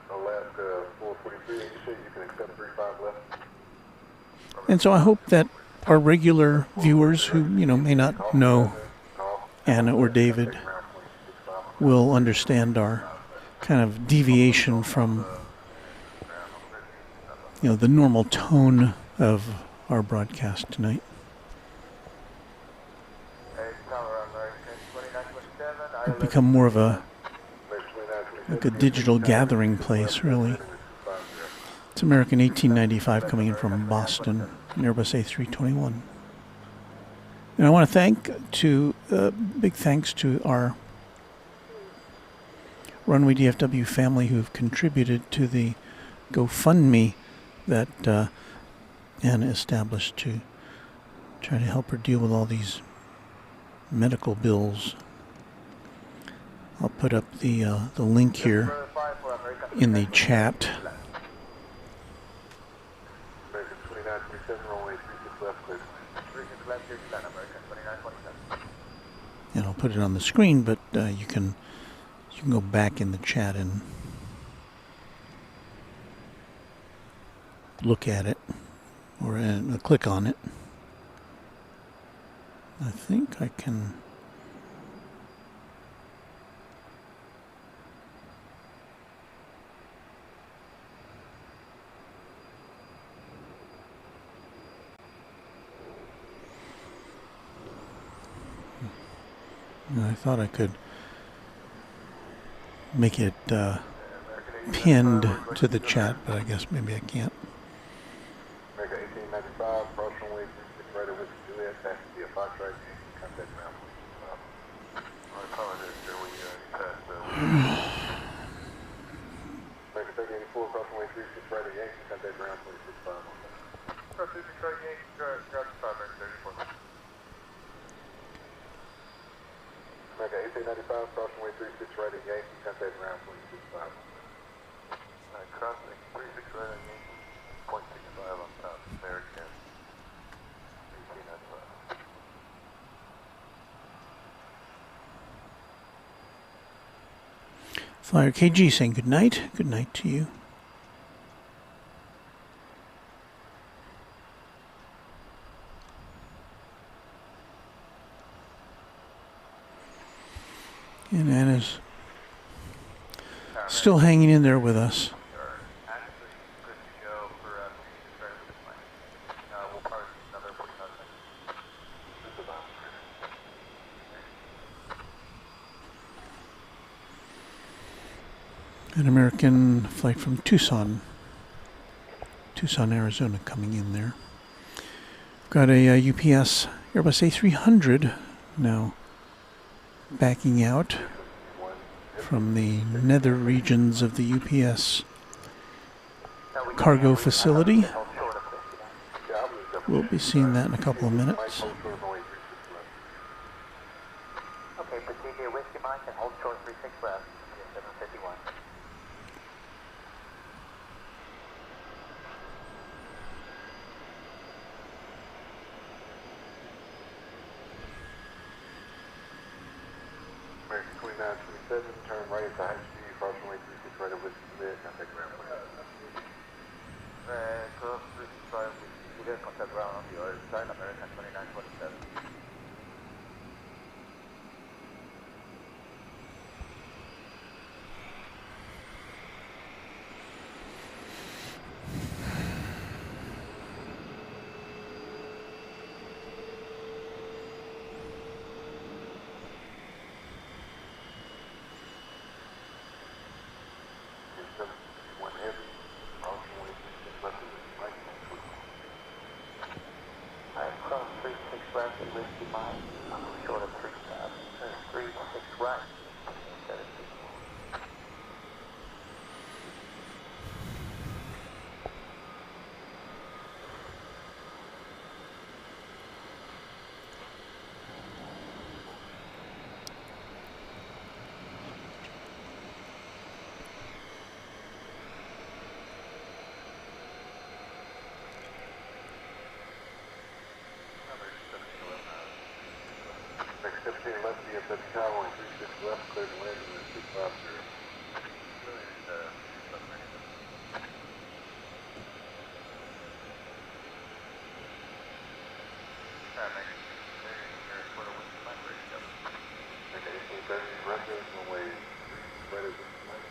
Alaska 443, you say you can accept 35 left? And so I hope that our regular viewers who, may not know Anna or David will understand our kind of deviation from the normal tone of our broadcast tonight. It's become more of a digital gathering place, really. It's American 1895 coming in from Boston, an Airbus A321. And I want to big thanks to our Runway DFW family who've contributed to the GoFundMe that Anna established to try to help her deal with all these medical bills. I'll put up the link here in the chat. American 2927, runway 36 left, clear. 36 left, here to land, American 2927. And I'll put it on the screen, but you can go back in the chat and look at it or click on it. I think I can. I thought I could make it pinned to the chat, but I guess maybe I can't. America 1895, cross runway 36 right with Juliet, taxi via Fox right, contact ground police. I apologize, sir, we passed America 3084, cross runway 36 right at Yankee, contact ground police 65. Cross 36 right Yankee, ground 5, America 34. America 1895, cross runway 36 right at Yankee, contact ground police 65. Crossing 36 right on Yankee, 0.65 on top, American 1895. Flyer KG saying good night. Good night to you. And Anna's still hanging in there with us. An American flight from Tucson, Arizona coming in there. Got a UPS Airbus A300 now backing out from the nether regions of the UPS cargo facility. We'll be seeing that in a couple of minutes. Okay, proceed here, Whiskey Mike, and hold short 36 left, 751. American 2927, turn right at high speed, cross runway 36 right at Whiskey Mid, contact ground police. Cross 35, we get contact ground on the other side, American 2927. Cross 36 left at Whiskey Mike, short of 36 right. 17. Next 17 left, DFW Tower, 36 left, clear to land, and 650. Okay, 1830, Russia, runway 36 right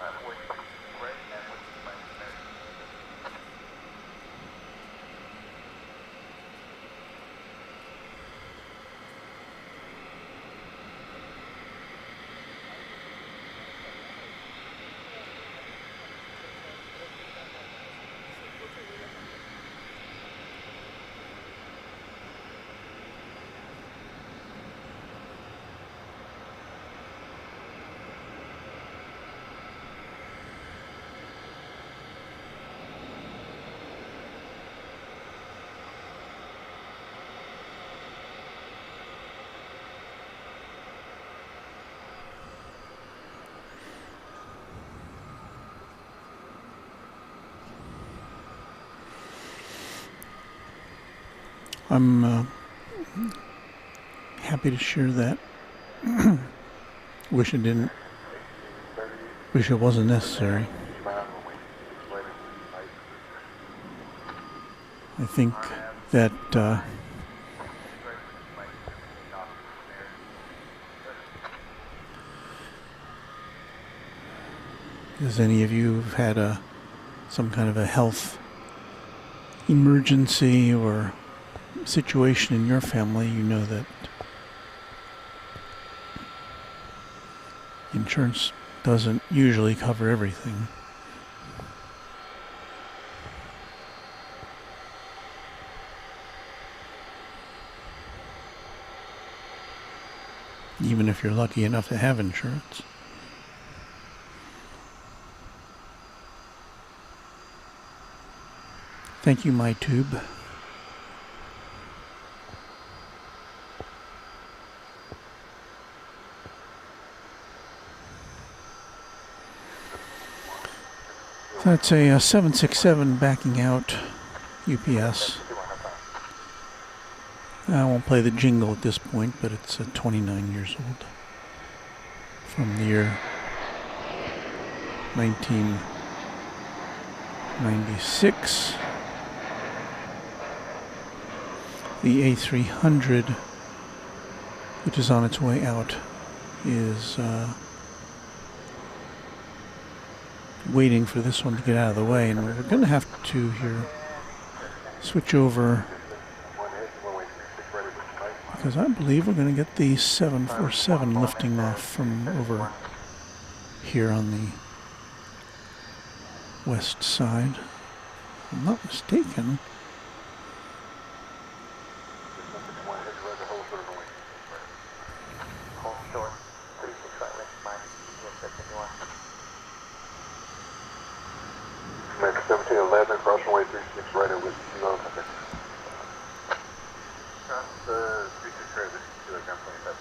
at Whiskey Mike. Right, and Whiskey Mike, American. I'm happy to share that. Wish it wasn't necessary. I think that as any of you have had some kind of a health emergency or situation in your family, you know that Insurance doesn't usually cover everything. Even if you're lucky enough to have insurance. Thank you, MyTube. That's a 767 backing out UPS. I won't play the jingle at this point, but it's 29 years old. From the year 1996. The A300, which is on its way out, is waiting for this one to get out of the way, and we're going to have to here switch over, because I believe we're going to get the 747 lifting off from over here on the west side. If I'm not mistaken. Max 1711, cross runway 36 right at Whiskey Kilo. Cross 36 right at Whiskey Kilo, ground 27.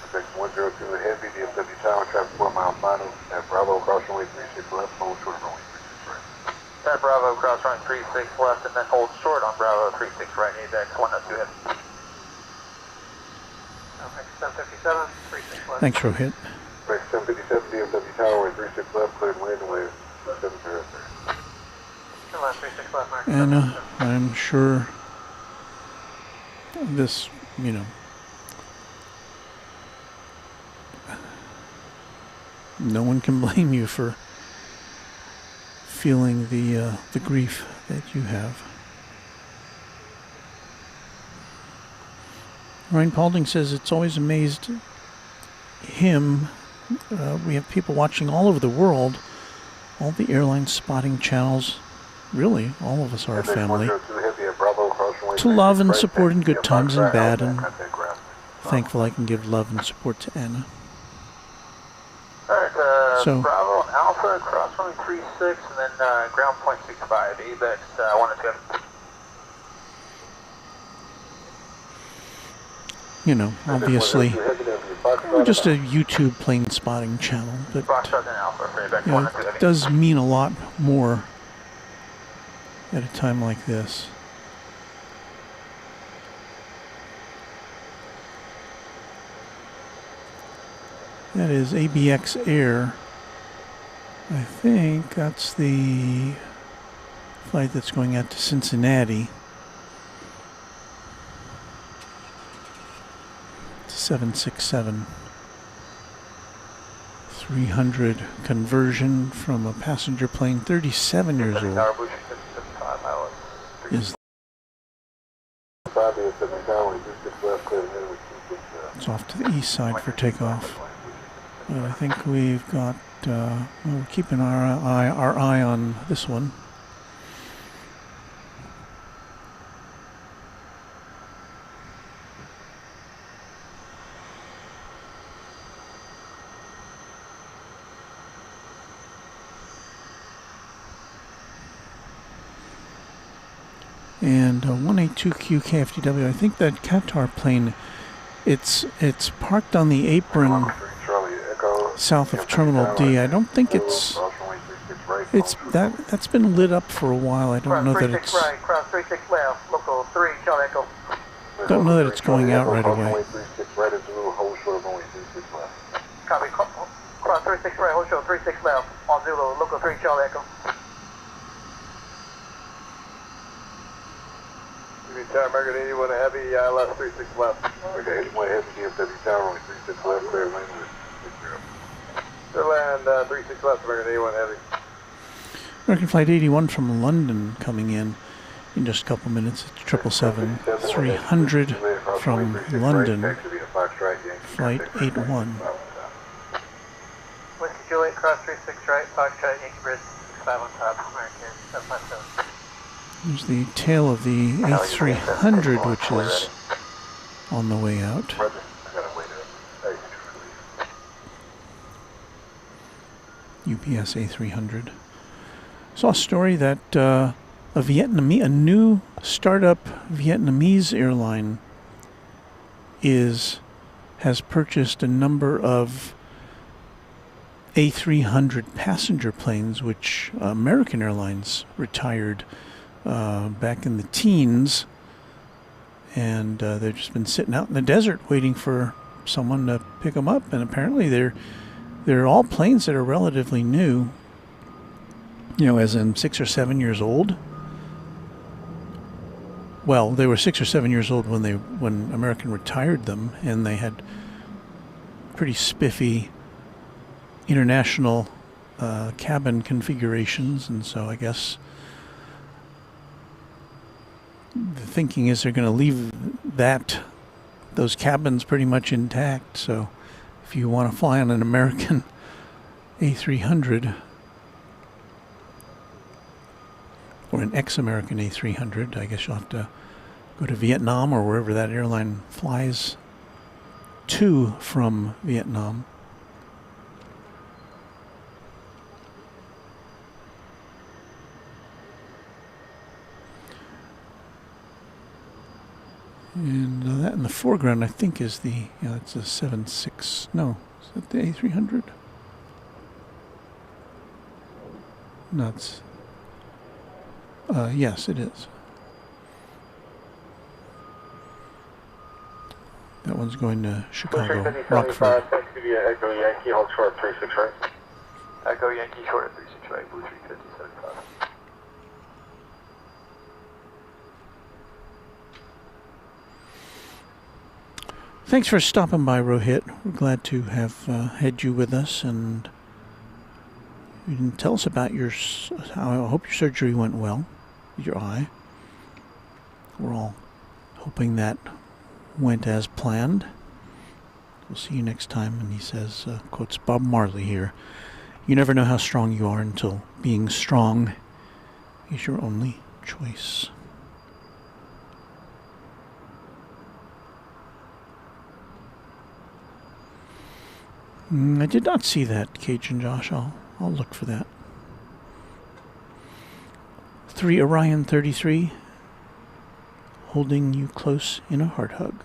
Projection 102 heavy, DFW Tower, traffic 4 mile final. At Bravo, cross runway 36 left, hold short runway 36 right. At Bravo, cross runway 36 left, and then hold short on Bravo 36 right, ADEX 102 heavy. Max 757, 36 left. Thanks, Rohit. Max 757, DFW Tower, 36 left, cleared landing wave 703. And I'm sure this, no one can blame you for feeling the grief that you have. Ryan Paulding says it's always amazed him. We have people watching all over the world, all the airline spotting channels. Really, all of us are a family. To love and support in good times and bad, and thankful I can give love and support to Anna. Alright, So, Bravo and Alpha, cross runway 36, and then ground point 65, ABEX 102. Obviously, we're just a YouTube plane spotting channel, but it does mean a lot more at a time like this. That is ABX Air. I think that's the flight that's going out to Cincinnati. It's 767. 300 conversion from a passenger plane, 37 years old. It's off to the east side for takeoff. But I think we've got, we're keeping our eye on this one. And 182Q KFTW, I think that Qatar plane, it's parked on the apron south of Terminal D. I don't think that's been lit up for a while. I don't know that it's don't know that it's going out right away. Copy, cross 36 right, hold short 36 left, on Zulu, local 3 Charlie Echo. Tower American 81 heavy, left 36 left. Okay, 81 heavy, DFW Tower, only 36 left, clear lane with 60. Land 36 left, American 81 heavy. American Flight 81 from London coming in just a couple minutes. It's 777-300 from London. Flight 81. Whiskey Juliet, cross 36 right, Foxtrot, Yankee Bridge, 65 on top, American 757. There's the tail of the A300, which is on the way out. UPS A300. Saw a story that a new startup Vietnamese airline has purchased a number of A300 passenger planes, which American Airlines retired back in the teens, and they've just been sitting out in the desert waiting for someone to pick them up. And apparently they're all planes that are relatively new, as in 6 or 7 years old. Well, they were 6 or 7 years old when American retired them, and they had pretty spiffy international cabin configurations, and so I guess the thinking is they're going to leave those cabins pretty much intact. So if you want to fly on an American A300 or an ex-American A300, I guess you'll have to go to Vietnam or wherever that airline flies to from Vietnam. And that in the foreground, I think, is it's a 76. No, is that the A300? No, it's. Yes, it is. That one's going to Chicago, Rockford. Echo Yankee, hold short 36 right. Echo Yankee, short at 36 right, Blue 35075. Thanks for stopping by, Rohit. We're glad to have had you with us, and you can tell us about I hope your surgery went well with your eye. We're all hoping that went as planned. We'll see you next time. And he says, quotes Bob Marley here, "You never know how strong you are until being strong is your only choice." I did not see that, Cajun Josh. I'll look for that. 3 Orion 33, holding you close in a heart hug.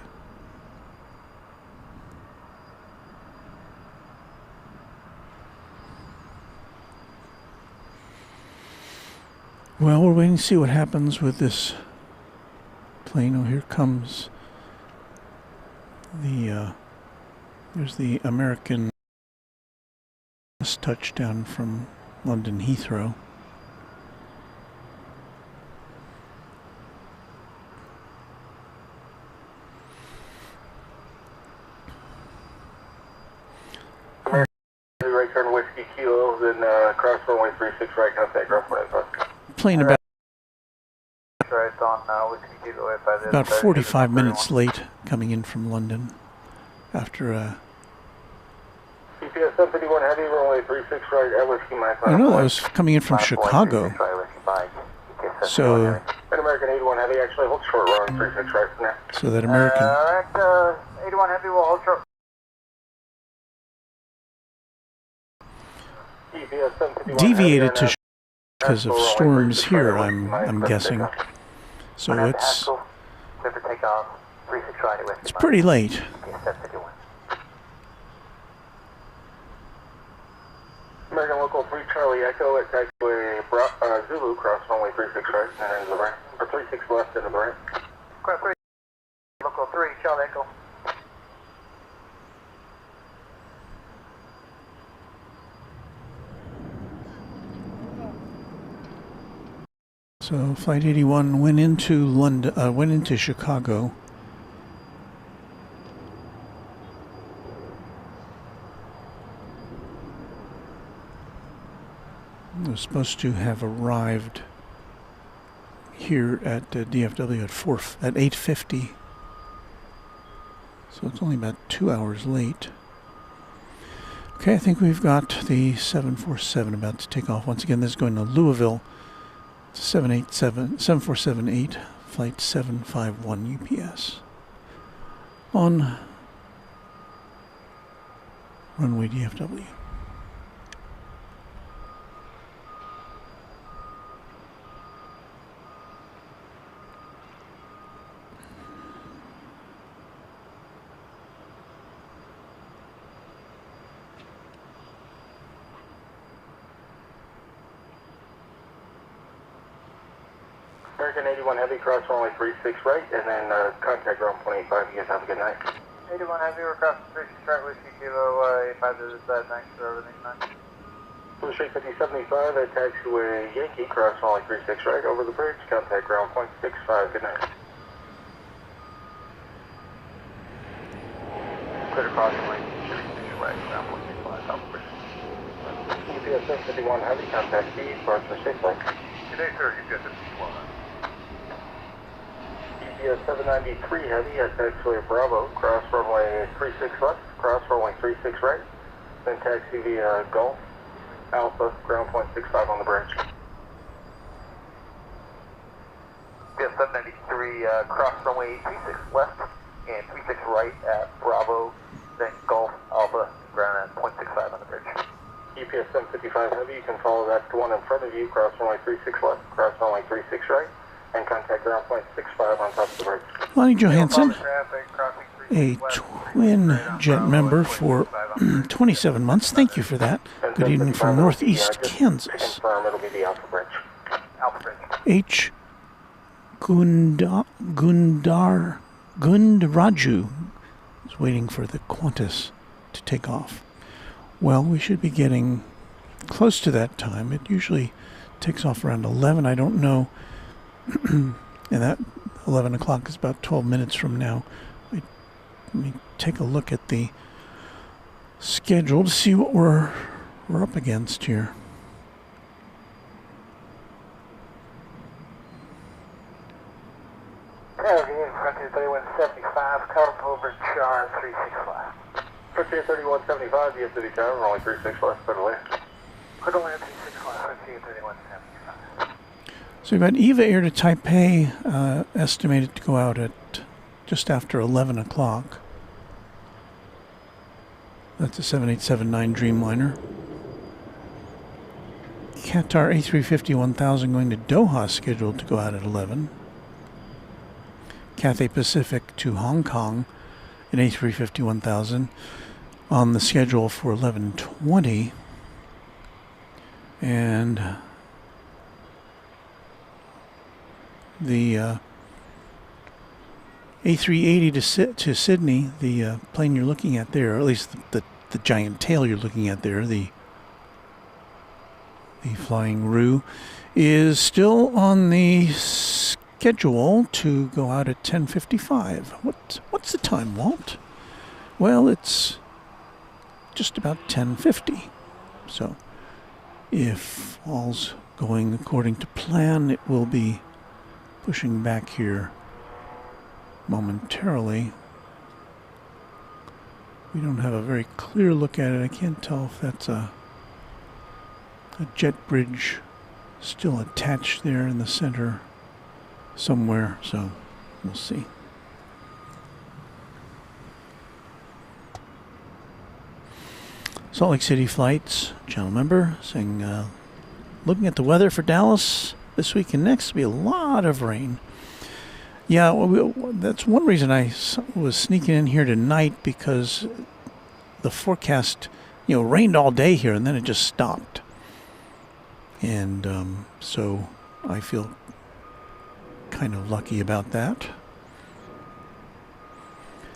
Well, we're waiting to see what happens with this plane. Oh, here comes there's the American touchdown from London Heathrow. Right turn Whiskey Kilo, then cross runway 36 right, contact ground point. Plane about Right on Whiskey Kilo, about 45 minutes late coming in from London after CPS 751 heavy, runway 36 right at Whiskey Mike. I know that was coming in from Chicago. So American 81 heavy, actually hold short runway 36 right from there. So that American. Alright, 81 heavy will hold short. Deviated to because of storms here, I'm guessing. So it's pretty late. American Local 3 Charlie Echo at taxiway Zulu, cross runway 36 right, and into the right, or 36 left into the right. Cross 3, Local 3 Charlie Echo. So Flight 81 went into London, went into Chicago. It was supposed to have arrived here at DFW at 8:50. So it's only about 2 hours late. Okay, I think we've got the 747 about to take off. Once again, this is going to Louisville. 7478, flight 751 UPS. On Runway DFW. American 81 Heavy, cross runway 36 right, and then contact ground 25. You guys have a good night. 81 Heavy, we're crossing 36 right, whiskey kilo 85 to the side, thanks for everything, man. Blue Street 5075 at taxiway Yankee, cross runway 36 right, over the bridge, contact ground point 65. Good night. Clear to cross runway 36 right, ground point 65, top of the bridge. UPS 51 Heavy, contact speed, cross for 6 right. Good day, sir. UPS 51. UPS 793 Heavy at taxiway Bravo, cross runway 36 left, cross runway 36 right, then taxi via Gulf, Alpha, ground point 65 on the bridge. UPS 793, cross runway 36 left and 36 right at Bravo, then Gulf, Alpha, ground at point 65 on the bridge. UPS 755 Heavy, you can follow that to one in front of you, cross runway 36 left, cross runway 36 right, and contact ground point 65 on top of the bridge. Lonnie Johansson, a twin jet member for 27 months. Thank you for that. Good evening from Northeast Kansas. Confirm it'll be the Alpha Bridge. Alpha bridge. H. Gundaraju is waiting for the Qantas to take off. Well, we should be getting close to that time. It usually takes off around 11. I don't know. And that 11 o'clock is about 12 minutes from now. Let me take a look at the schedule to see what we're up against here. Frontier 3175, comfortable over Char 365. Frontier 3175, DFW Tower, runway 36 left, clear to land. Clear to land 36 left, Frontier 3175. So we've got EVA Air to Taipei, estimated to go out at just after 11 o'clock. That's a 7879 Dreamliner. Qatar A350-1000 going to Doha, scheduled to go out at 11. Cathay Pacific to Hong Kong, an A350-1000 on the schedule for 11:20. And the A380 to Sydney, the plane you're looking at there, or at least the giant tail you're looking at there, the Flying Roo, is still on the schedule to go out at 10:55. What's the time, Walt? Well, it's just about 10:50. So if all's going according to plan, it will be pushing back here momentarily. We don't have a very clear look at it. I can't tell if that's a jet bridge still attached there in the center somewhere, so we'll see. Salt Lake City Flights channel member saying, looking at the weather for Dallas this week and next, will be a lot of rain. Yeah, well, that's one reason I was sneaking in here tonight, because the forecast, rained all day here and then it just stopped. And so I feel kind of lucky about that.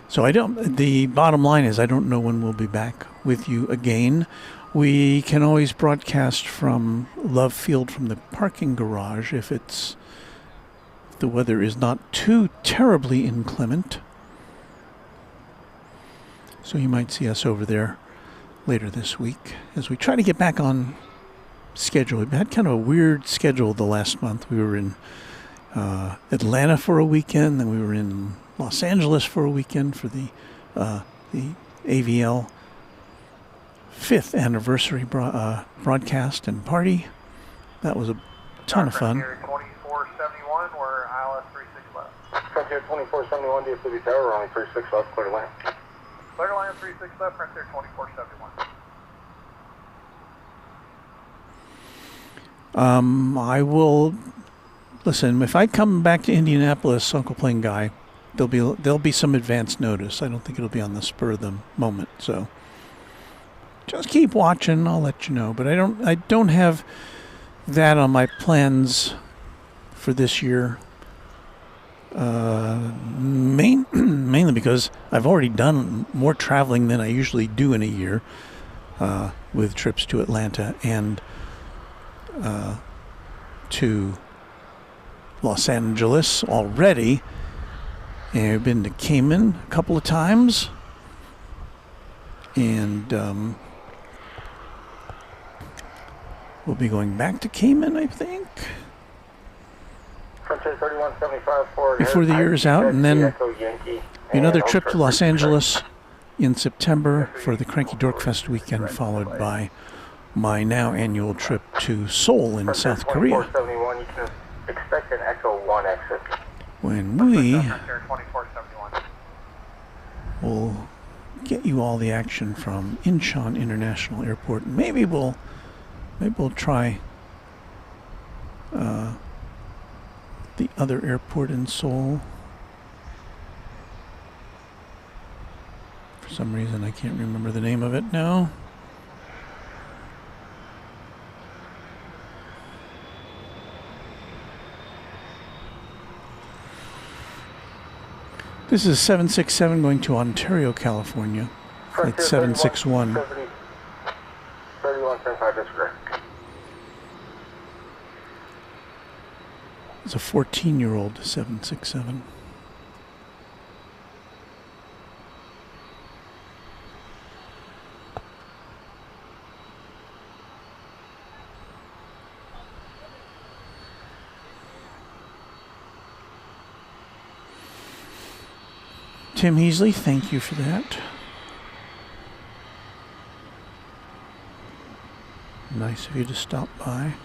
So the bottom line is I don't know when we'll be back with you again. We can always broadcast from Love Field from the parking garage if the weather is not too terribly inclement. So you might see us over there later this week as we try to get back on schedule. We've had kind of a weird schedule the last month. We were in Atlanta for a weekend, then we were in Los Angeles for a weekend for the the AVL 5th anniversary broadcast and party. That was a ton of fun. Frontier 2471, we're ILS 36 left. Frontier 2471, DFW Tower, runway 36 left, clear to land. Clear to land 36 left, Frontier 2471. I will listen. If I come back to Indianapolis, Uncle Plane Guy, there'll be some advance notice. I don't think it'll be on the spur of the moment. So just keep watching. I'll let you know. But I don't have that on my plans for this year. Mainly because I've already done more traveling than I usually do in a year, with trips to Atlanta and to Los Angeles already. And I've been to Cayman a couple of times. And we'll be going back to Cayman, I think, Frontier 3175 before the year is out. And then another trip to Los Angeles in September for the Cranky Dork Fest weekend, followed by my now annual trip to Seoul in South Korea, you can expect an Echo 1 exit. when we Frontier 2471. will get you all the action from Incheon International Airport. Maybe we'll try the other airport in Seoul. For some reason, I can't remember the name of it now. This is 767 going to Ontario, California. Flight 761. 3175, that's correct. It's a 14-year-old 767. Tim Heasley, thank you for that. Nice of you to stop by.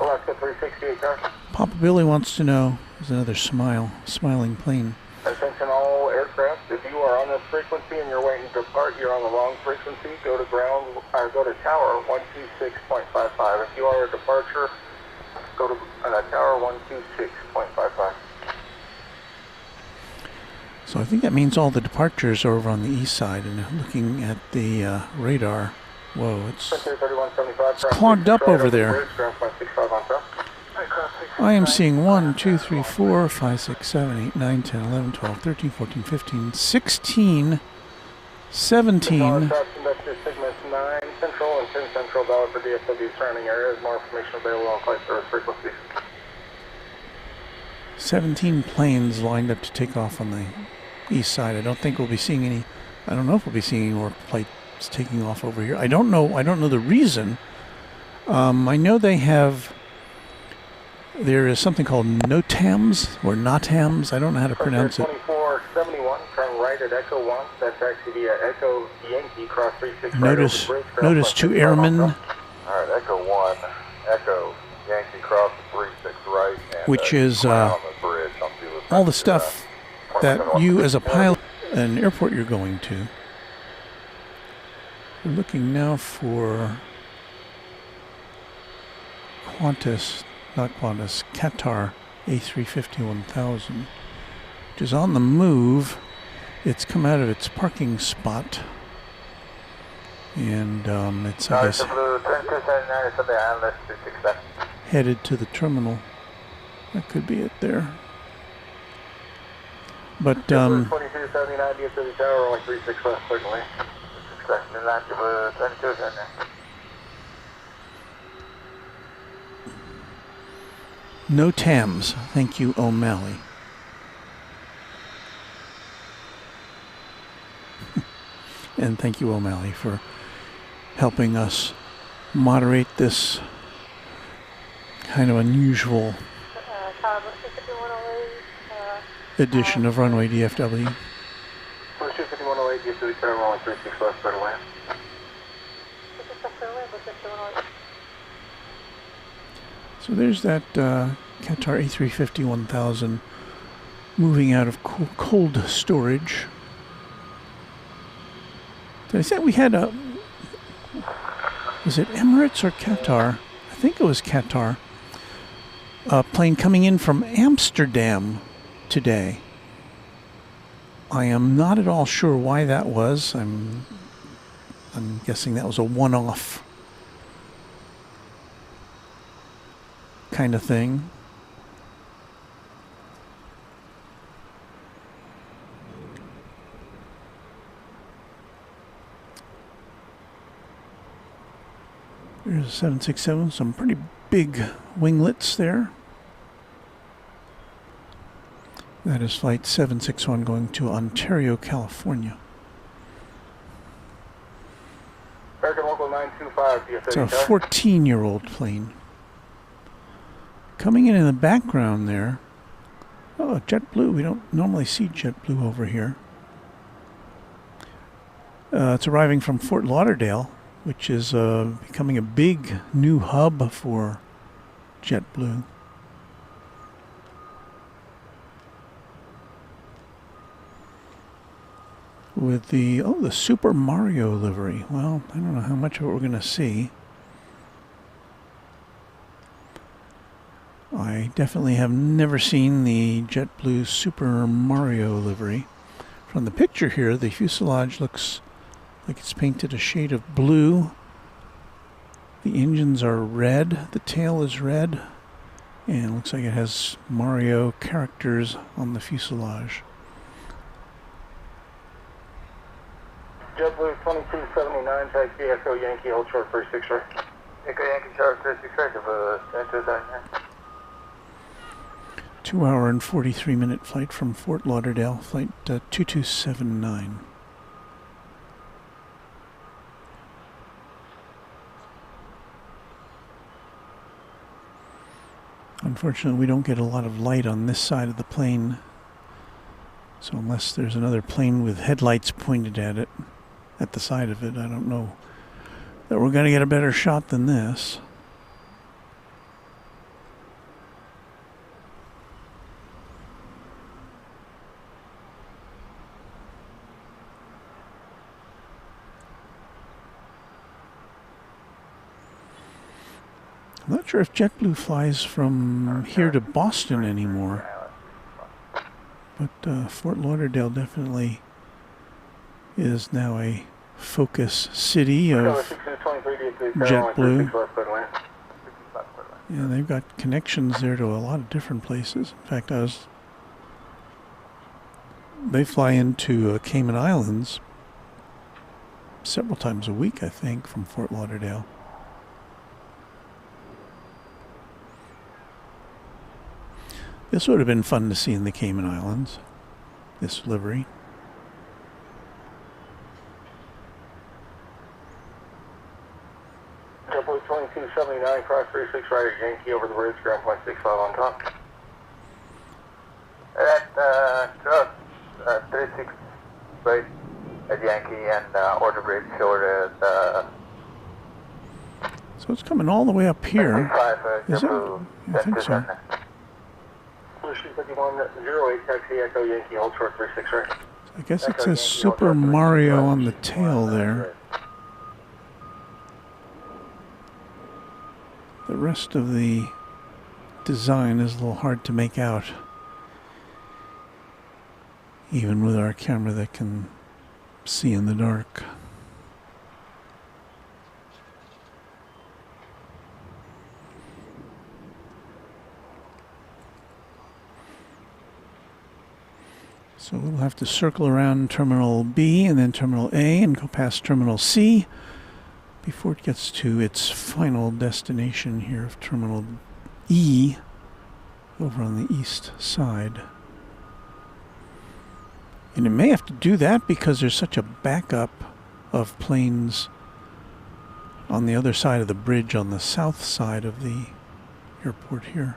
Alaska 368, car. Papa Billy wants to know, there's another smiling plane. Attention all aircraft, if you are on this frequency and you're waiting to depart, you're on the wrong frequency, go to tower 126.55. If you are a departure, go to tower 126.55. So I think that means all the departures are over on the east side, and looking at the radar, whoa, it's clogged up over there. I am seeing 1, 2, 3, 4, 5, 6, 7, 8, 9, 10, 11, 12, 13, 14, 15, 16, 17. Sigma 9 Central and 10 Central valid for DFW surrounding areas. More information available on flight service frequencies. 17 planes lined up to take off on the east side. I don't think we'll be seeing any. I don't know if we'll be seeing any more planes taking off over here. I don't know the reason. I know they have. There is something called NOTAMs or NOTAMs. I don't know how to pronounce it. 2471, turn right at Echo 1. That's actually the Echo Yankee cross 36. Notice two airmen. All right, Echo 1, Echo Yankee cross 36 right. And, which is on the bridge on all the stuff that you as a pilot at an airport you're going to. We're looking now for Qatar A350-1000, which is on the move. It's come out of its parking spot, and it's, I guess, headed to the terminal. That could be it there. But, 2279 DFW Tower, only 36 left, certainly. no TAMs. Thank you, O'Malley. And thank you, O'Malley, for helping us moderate this kind of unusual edition of Runway DFW. 5108, DFW Tower, runway 36 left, clear to land. So there's that Qatar A350-1000 moving out of cold storage. Did I say we had a... Was it Emirates or Qatar? I think it was Qatar. A plane coming in from Amsterdam today. I am not at all sure why that was. I'm guessing that was a one-off kind of thing. There's a 767, some pretty big winglets there. That is flight 761 going to Ontario, California. American Local 925, DFW It's a 14-year-old plane. Coming in the background there. Oh, JetBlue. We don't normally see JetBlue over here. It's arriving from Fort Lauderdale, which is becoming a big new hub for JetBlue. With the Super Mario livery. Well, I don't know how much of it we're going to see. I definitely have never seen the JetBlue Super Mario livery. From the picture here, the fuselage looks like it's painted a shade of blue. The engines are red, the tail is red, and it looks like it has Mario characters on the fuselage. JetBlue 2279, taxi Echo Yankee, hold short 36 right. Echo Yankee, short 36 right, enter that. 2 hour and 43 minute flight from Fort Lauderdale, flight 2279. Unfortunately, we don't get a lot of light on this side of the plane. So unless there's another plane with headlights pointed at it, at the side of it, I don't know that we're going to get a better shot than this. I'm not sure if JetBlue flies from here to Boston anymore, but Fort Lauderdale definitely is now a focus city of JetBlue. Yeah, they've got connections there to a lot of different places. In fact, they fly into Cayman Islands several times a week, I think, from Fort Lauderdale. This would have been fun to see in the Cayman Islands, this livery. JetBlue 2279, cross 36 right at Yankee over the bridge, ground point 65 on top. At 36 right at Yankee and order bridge short at So it's coming all the way up here. Is it? I think so. 5108, taxi Echo Yankee, hold short 36 right. I guess it says Super Mario on the tail there. The rest of the design is a little hard to make out, even with our camera that can see in the dark. So we'll have to circle around Terminal B and then Terminal A and go past Terminal C before it gets to its final destination here of Terminal E over on the east side. And it may have to do that because there's such a backup of planes on the other side of the bridge on the south side of the airport here.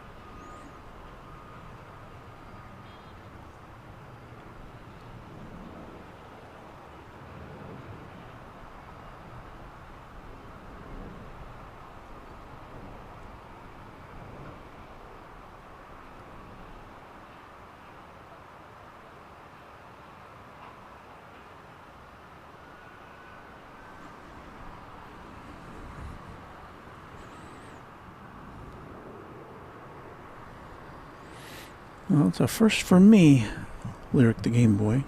Well, it's a first for me, Lyric the Game Boy.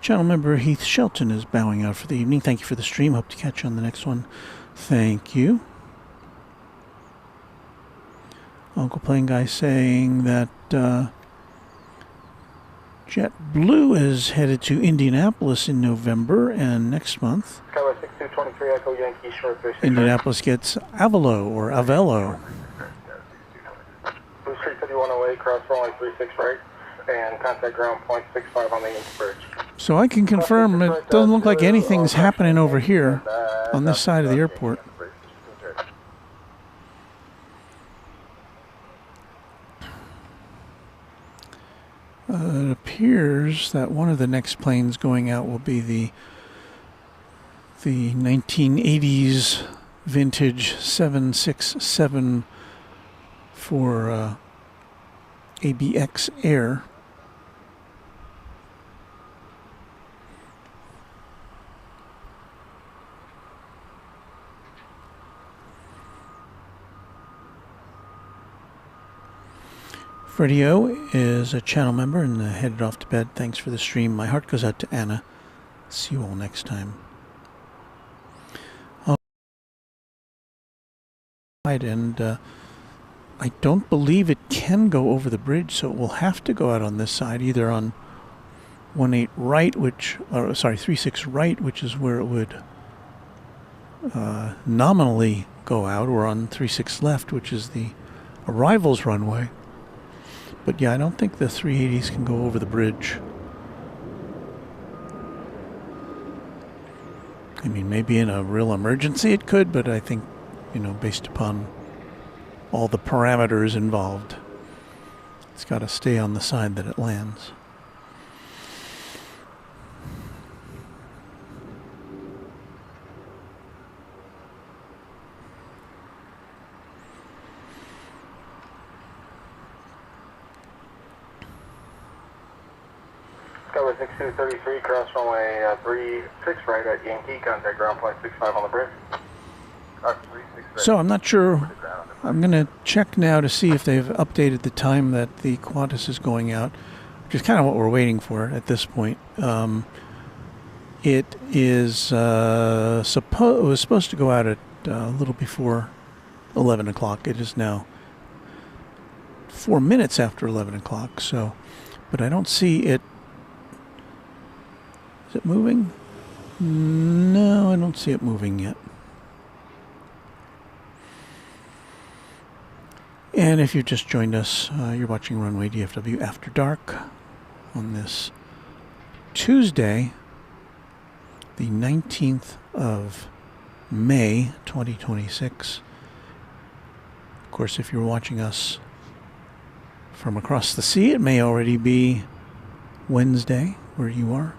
Channel member Heath Shelton is bowing out for the evening. Thank you for the stream. Hope to catch you on the next one. Thank you. Uncle Plane Guy saying that JetBlue is headed to Indianapolis in November, and next month Skyway 6223 Echo Yankee Short 36. Indianapolis gets Avelo or Avello. Blue Street 5108, cross runway 36 right, and contact ground point 65 on the Yankee Bridge. So I can confirm it doesn't look like anything's happening over here on this side of the airport. It appears that one of the next planes going out will be the 1980s vintage 767 for ABX Air. Freddie O is a channel member and headed off to bed. Thanks for the stream. My heart goes out to Anna. See you all next time. And I don't believe it can go over the bridge, so it will have to go out on this side, either on 18 right, 36 right, which is where it would nominally go out, or on 36 left, which is the arrivals runway. But yeah, I don't think the 380s can go over the bridge. I mean, maybe in a real emergency it could, but I think, you know, based upon all the parameters involved, it's got to stay on the side that it lands. Skyway 6233, cross runway 36 right at Yankee, contact ground point 65 on the bridge. So I'm not sure. I'm going to check now to see if they've updated the time that the Qantas is going out, which is kind of what we're waiting for at this point. It is it was supposed to go out at a little before 11 o'clock. It is now 4 minutes after 11 o'clock. So, but I don't see it. Is it moving? No, I don't see it moving yet. And if you've just joined us, you're watching Runway DFW After Dark on this Tuesday, the 19th of May, 2026. Of course, if you're watching us from across the sea, it may already be Wednesday where you are.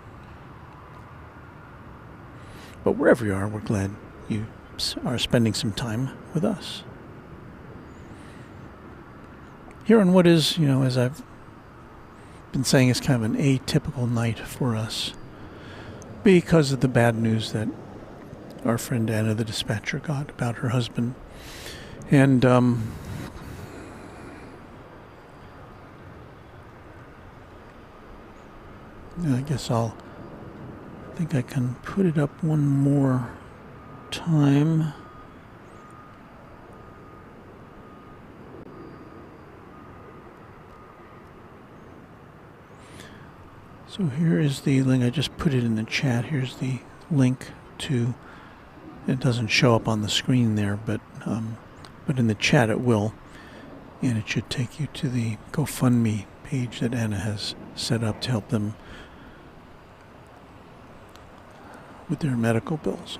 But wherever you are, we're glad you are spending some time with us. Here on what is, you know, as I've been saying, is kind of an atypical night for us because of the bad news that our friend Anna, the dispatcher, got about her husband. And I guess I think I can put it up one more time. So here is the link. I just put it in the chat. Here's the link to. It doesn't show up on the screen there, but in the chat it will, and it should take you to the GoFundMe page that Anna has set up to help them with their medical bills.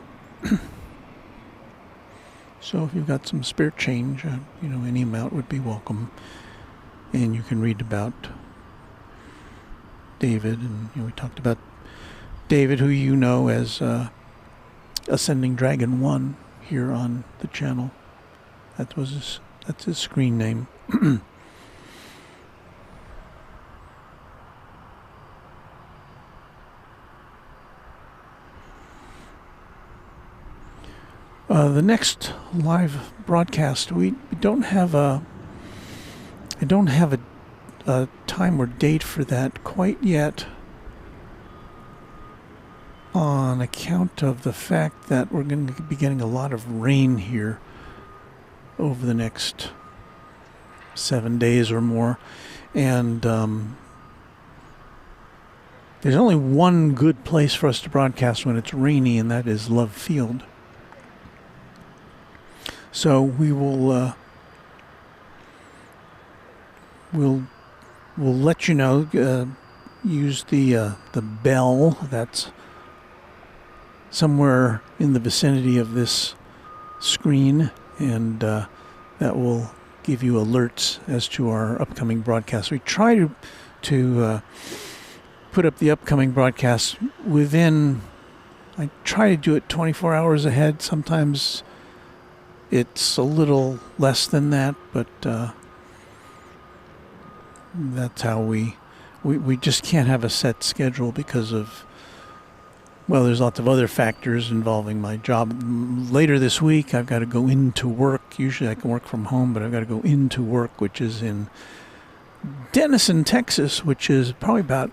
So if you've got some spare change, you know, any amount would be welcome. And you can read about David, and you know, we talked about David, who you know as Ascending Dragon 1 here on the channel. That's his screen name. The next live broadcast, I don't have a time or date for that quite yet, on account of the fact that we're going to be getting a lot of rain here over the next 7 days or more, and there's only one good place for us to broadcast when it's rainy, and that is Love Field. So we will we'll let you know. Use the bell that's somewhere in the vicinity of this screen, and that will give you alerts as to our upcoming broadcasts. We try to put up the upcoming broadcasts within. I try to do it 24 hours ahead. Sometimes it's a little less than that, but that's how we just can't have a set schedule because of, well, there's lots of other factors involving my job. Later this week, I've got to go into work. Usually I can work from home, but I've got to go into work, which is in Denison, Texas, which is probably about,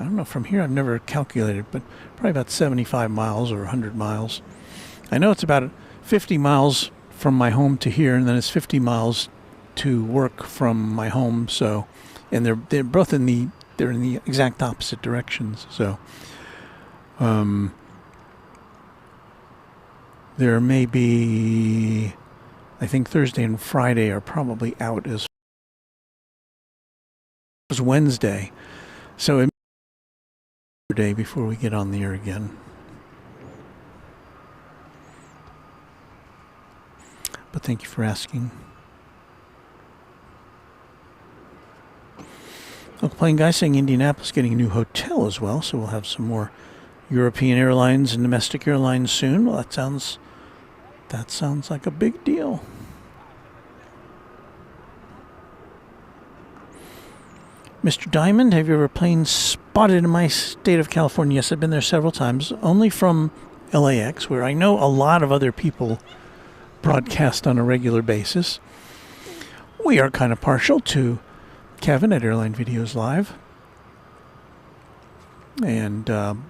I don't know, from here I've never calculated, but probably about 75 miles or 100 miles. I know it's about 50 miles from my home to here, and then it's 50 miles to work from my home. So, and they're both in the exact opposite directions. So, there may be, I think Thursday and Friday are probably out as Wednesday. So it may be day before we get on the air again. But thank you for asking. Local plane guy saying Indianapolis getting a new hotel as well, so we'll have some more European airlines and domestic airlines soon. Well, that sounds like a big deal. Mr. Diamond, have your plane spotted in my state of California? Yes, I've been there several times, only from LAX, where I know a lot of other people broadcast on a regular basis. We are kind of partial to Kevin at Airline Videos Live, and so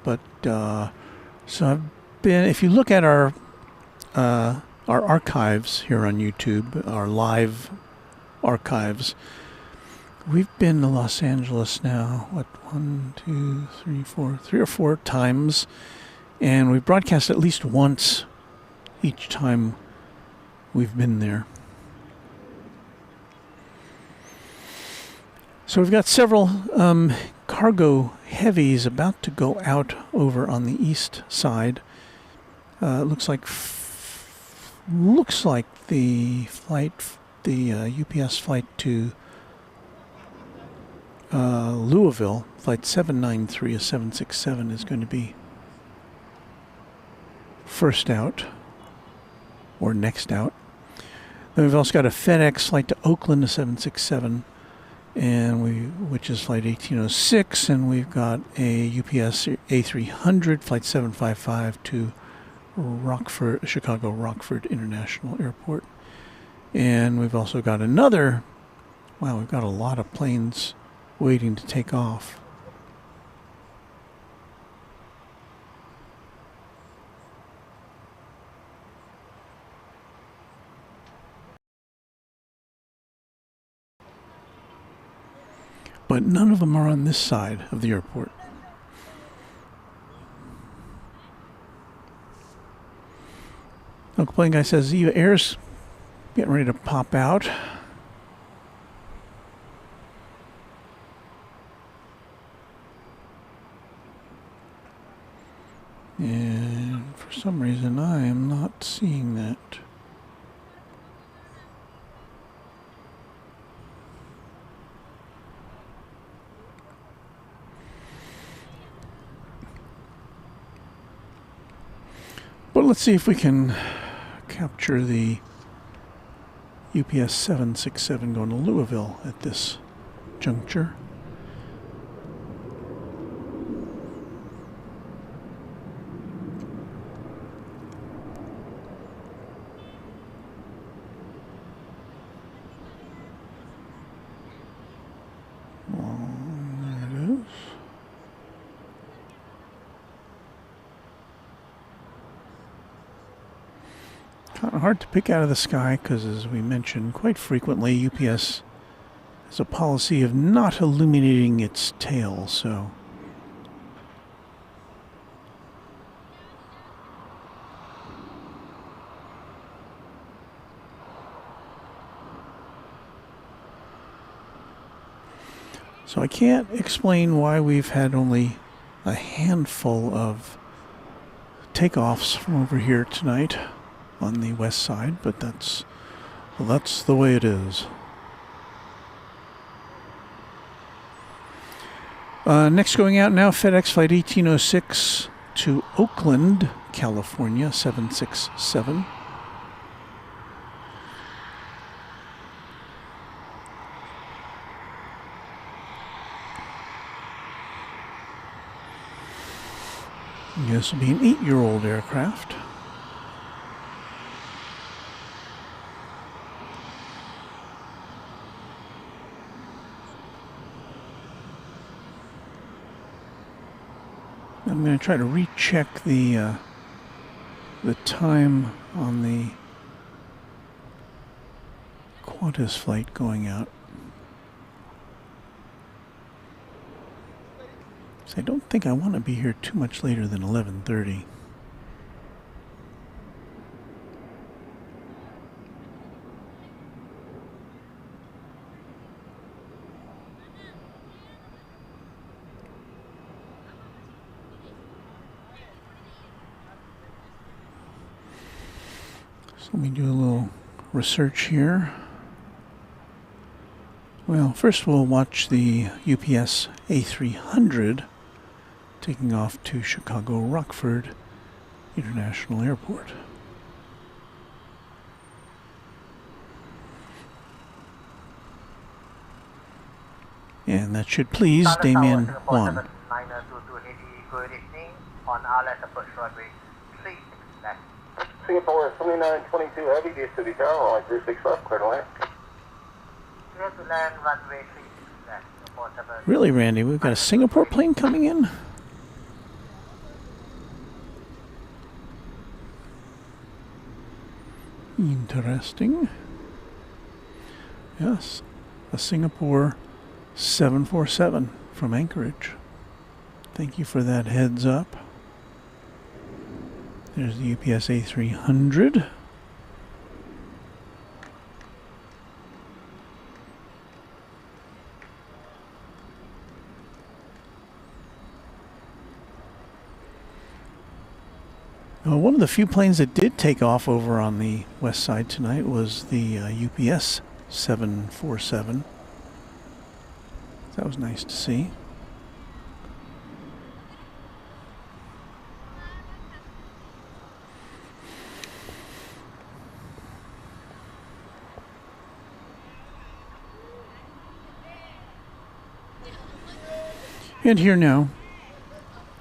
I've been. If you look at our archives here on YouTube, our live archives, we've been to Los Angeles now. What, 3 or 4 times, and we've broadcast at least once each time we've been there. So we've got several cargo heavies about to go out over on the east side. Looks like the flight, the UPS flight to Louisville, flight 793, a 767, is going to be first out or next out. Then we've also got a FedEx flight to Oakland, a 767, which is flight 1806, and we've got a UPS A300 flight 755 to Chicago Rockford International Airport. And we've also got another, wow, we've got a lot of planes waiting to take off. But none of them are on this side of the airport. Local plane guy says Eva Air's getting ready to pop out. And for some reason I am not seeing that. let's see if we can capture the UPS 767 going to Louisville at this juncture. There it is. Kind of hard to pick out of the sky because, as we mentioned quite frequently, UPS has a policy of not illuminating its tail, so I can't explain why we've had only a handful of takeoffs from over here tonight on the west side, but that's the way it is. Next going out now, FedEx Flight 1806 to Oakland, California, 767. This will be an 8-year-old aircraft. I'm going to try to recheck the time on the Qantas flight going out. So I don't think I want to be here too much later than 11:30. So let me do a little research here. Well, first we'll watch the UPS A300 taking off to Chicago Rockford International Airport. And that should please Damien 1. Good evening. On RLS approach runway 36 left. Singapore 2922 heavy, DFW Tower, runway 36 left, clear to land. Clear to land runway 36 left. Support 7. Really, Randy? We've got a Singapore plane coming in? Interesting. Yes, a Singapore 747 from Anchorage. Thank you for that heads up. There's the UPS A300. One of the few planes that did take off over on the west side tonight was the UPS 747. That was nice to see. And here now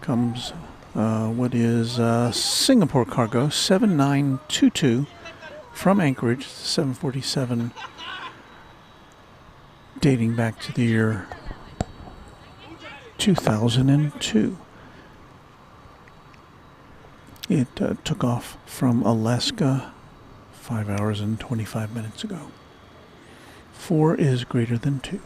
comes what is Singapore cargo 7922 from Anchorage, 747, dating back to the year 2002. It took off from Alaska 5 hours and 25 minutes ago. 4 is greater than 2.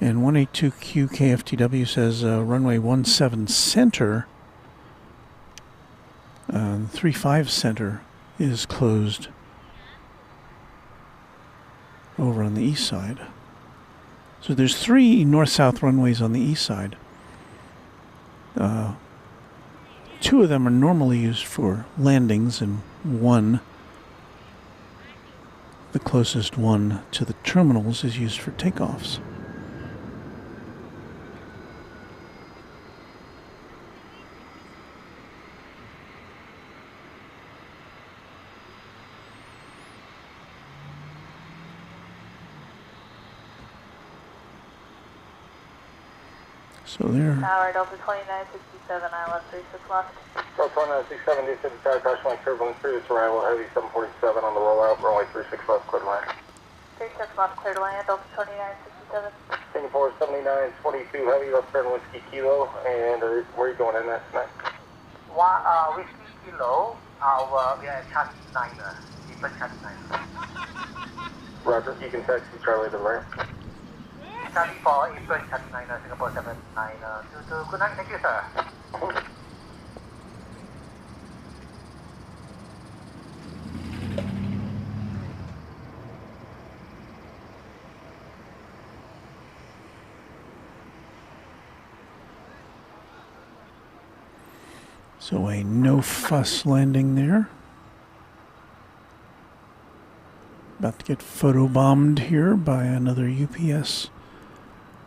And 182Q KFTW says runway 17 center, 35 center is closed over on the east side. So there's 3 north-south runways on the east side. 2 two of them are normally used for landings, and one, the closest one to the terminals, is used for takeoffs. So there. Tower Delta 2967, ILS 36 left. Delta 2967, D50 Tower, crash line turbulence, previous arrival, heavy 747 on the rollout, runway 36 left, clear to land. 36 left, clear to land, Delta 2967. Singapore 7922, heavy left turn, Whiskey Kilo, and where are you going in that tonight? Whiskey Kilo, we are at Charlie 9er, different Charlie 9er. Roger, you can taxi Charlie to land. Charlie 4, April Charlie 9er, Singapore 79er. Good night, thank you, sir. So a no-fuss landing there. About to get photobombed here by another UPS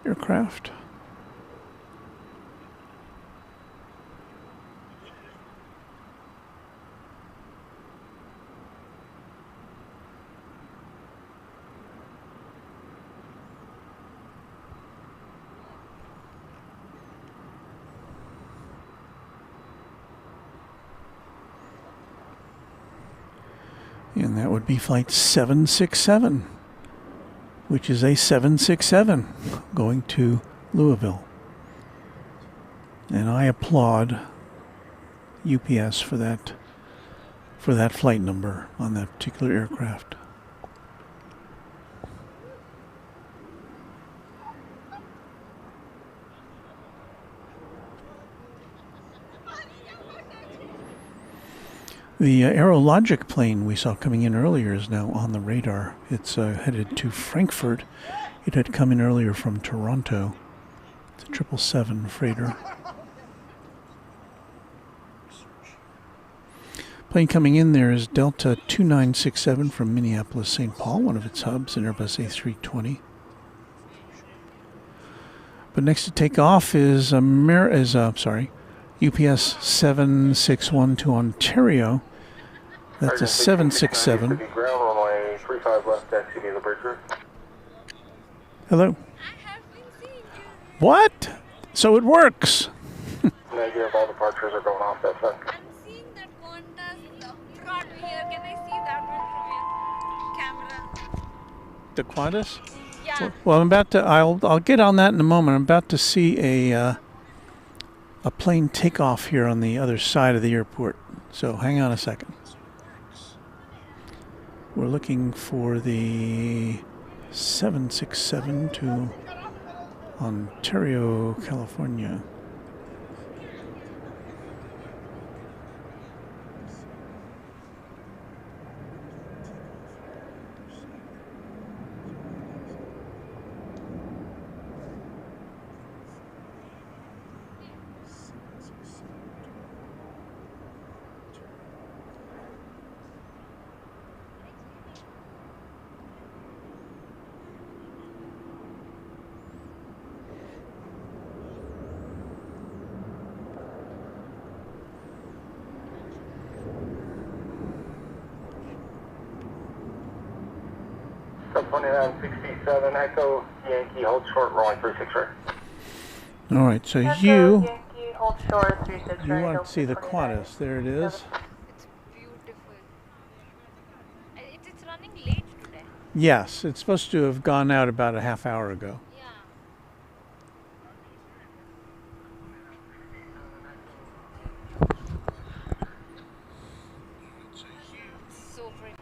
aircraft. And that would be flight 767, which is a 767 going to Louisville. And I applaud UPS for that flight number on that particular aircraft. The Aerologic plane we saw coming in earlier is now on the radar. It's headed to Frankfurt. It had come in earlier from Toronto. It's a 777 freighter. Plane coming in there is Delta 2967 from Minneapolis, St. Paul, one of its hubs, an Airbus A320. But next to take off is UPS 761 to Ontario. That's a 767. Hello. What? So it works. Negative, all departures are going off that side. I'm seeing that Qantas brought here. Can I see that one from your camera? The Qantas? Yeah. Well, I'm about to. I'll get on that in a moment. I'm about to see a plane take off here on the other side of the airport. So hang on a second. We're looking for the 767 to Ontario, California. Sub 2967, Echo Yankee, hold short, rolling 36 right. All right, so Echo you Yankee, hold short, 36 right. want to see the Qantas. There it is. It's beautiful. It's running late today. Yes, it's supposed to have gone out about a half hour ago. Yeah. So pretty.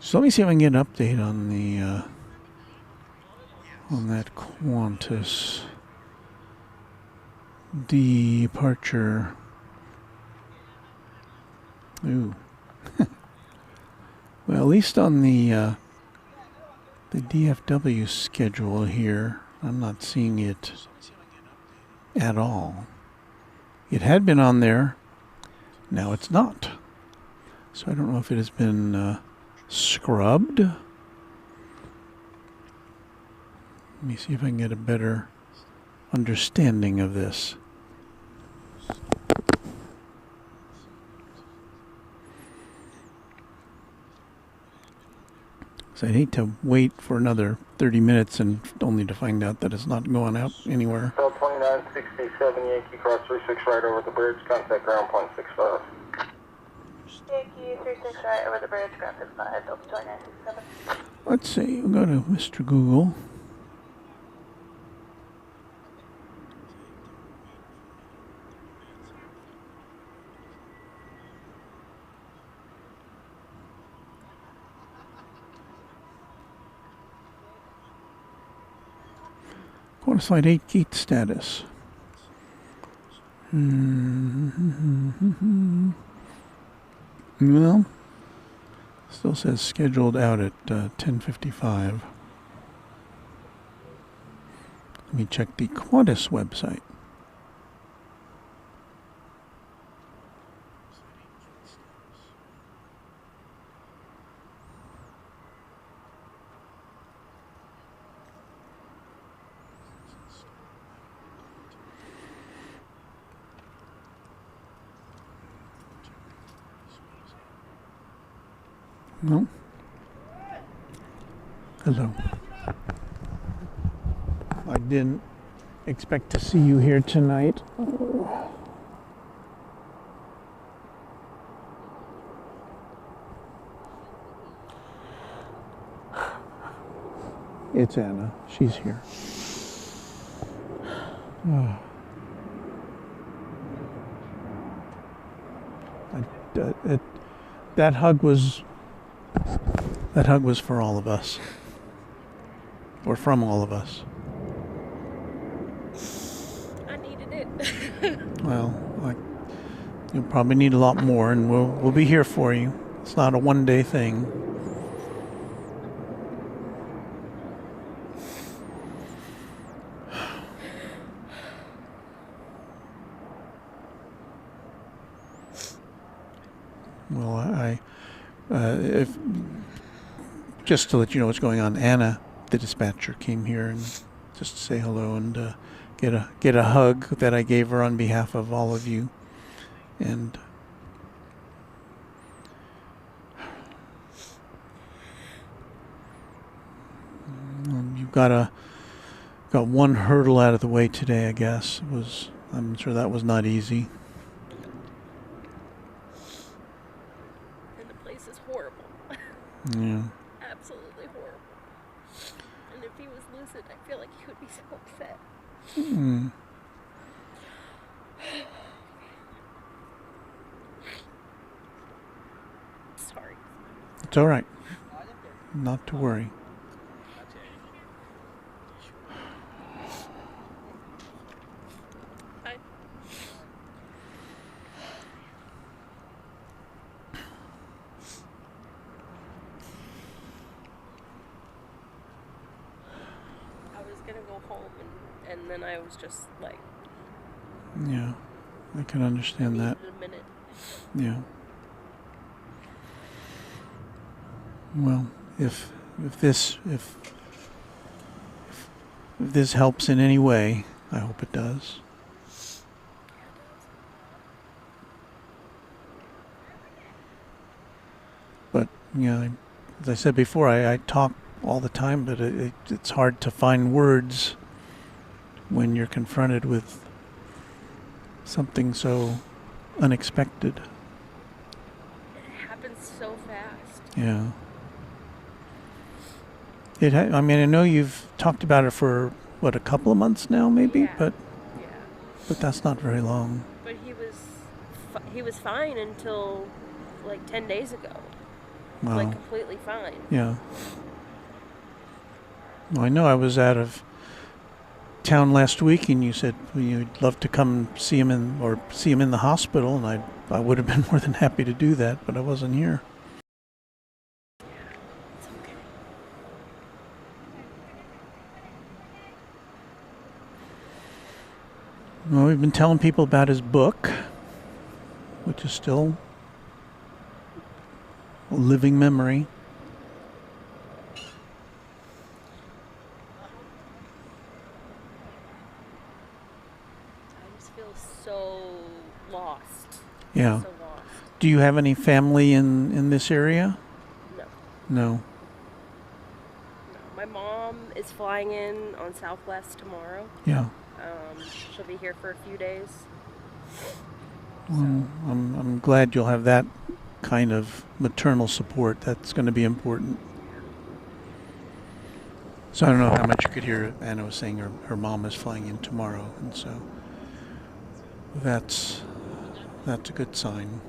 So let me see if I can get an update on the on that Qantas departure. Ooh. Well, at least on the DFW schedule here, I'm not seeing it at all. It had been on there. Now it's not. So I don't know if it has been scrubbed. Let me see if I can get a better understanding of this. So I'd hate to wait for another 30 minutes and only to find out that it's not going out anywhere. Bell 2967 Yankee cross 36 right over the bridge, contact ground point 65. Yankee 36 right over the bridge, ground 65, Delta 2967. Let's see, we'll go to Mr. Google. Quarter flight 8 gate status. Well, still says scheduled out at 10:55. Let me check the Qantas website. No. Hello. I didn't expect to see you here tonight. It's Anna. She's here. That hug was for all of us. Or from all of us. I needed it. Well, you'll probably need a lot more, and we'll be here for you. It's not a one-day thing. Well, if just to let you know what's going on, Anna, the dispatcher, came here and just to say hello and get a hug that I gave her on behalf of all of you, and you've got one hurdle out of the way today. I guess I'm sure that was not easy. Yeah. Absolutely horrible. And if he was lucid, I feel like he would be so upset. Sorry. It's all right. Not to worry. Hi. Home and then I was just like, yeah, I can understand that. A minute. Yeah. Well, if this helps in any way, I hope it does. But yeah, as I said before, I talk all the time, but it's hard to find words when you're confronted with something so unexpected. It happens so fast. Yeah. I mean, I know you've talked about it for, what, a couple of months now, maybe? Yeah. But that's not very long. But he was fine until like 10 days ago. Wow. Like completely fine. Yeah. Well, I know I was out of town last week, and you said you'd love to come see him in the hospital, and I would have been more than happy to do that, but I wasn't here. It's okay. Well, we've been telling people about his book, which is still a living memory. I just feel so lost. Yeah. So lost. Do you have any family in this area? No. No. My mom is flying in on Southwest tomorrow. Yeah. She'll be here for a few days. Well, I'm glad you'll have that kind of maternal support. That's going to be important. So I don't know how much you could hear Anna was saying her mom is flying in tomorrow, and so that's a good sign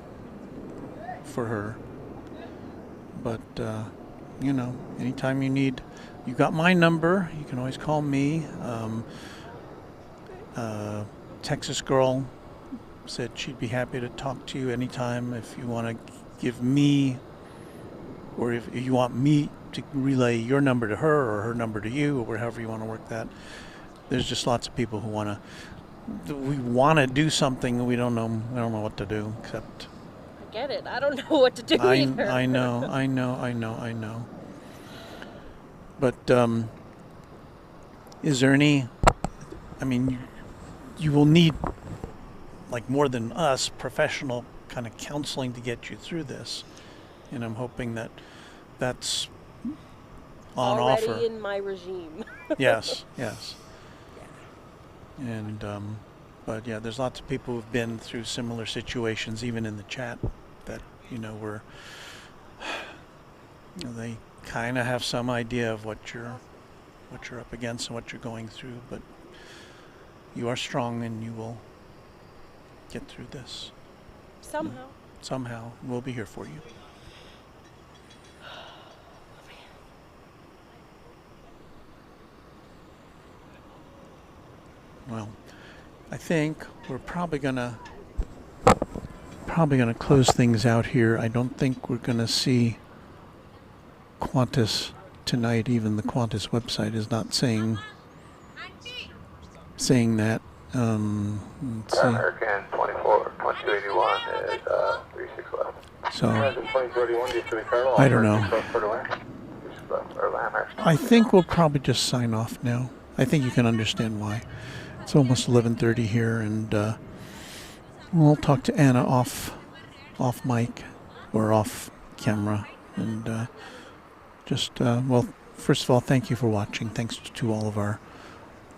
for her. But you know, anytime you need, you got my number. You can always call me. Texas girl said she'd be happy to talk to you anytime if you want to give me, or if you want me to relay your number to her or her number to you, or however you want to work that. There's just lots of people who we want to do something, and we don't know what to do, except I get it. I don't know what to do either. I know. But is there any, I mean, you will need, like more than us, professional kind of counseling to get you through this. And I'm hoping that that's on already offer. In my regime. Yes. And, but yeah, there's lots of people who've been through similar situations, even in the chat, that, were, they kind of have some idea of what you're up against and what you're going through, but you are strong and you will get through this. Somehow. We'll be here for you. Well, I think we're probably gonna close things out here. I don't think we're gonna see Qantas tonight. Even the Qantas website is not saying that. Let's see. American 24, 2281 is 36 left. So, I don't know. I think we'll probably just sign off now. I think you can understand why. It's almost 11:30 here, and we'll talk to Anna off mic or off camera, and well, first of all, thank you for watching. Thanks to all of our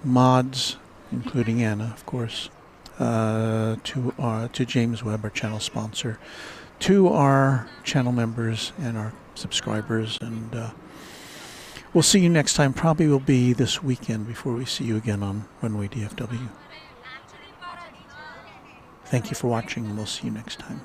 mods, including Anna, of course, to James Webb, our channel sponsor, to our channel members and our subscribers, and we'll see you next time. Probably will be this weekend before we see you again on Runway DFW. Thank you for watching, and we'll see you next time.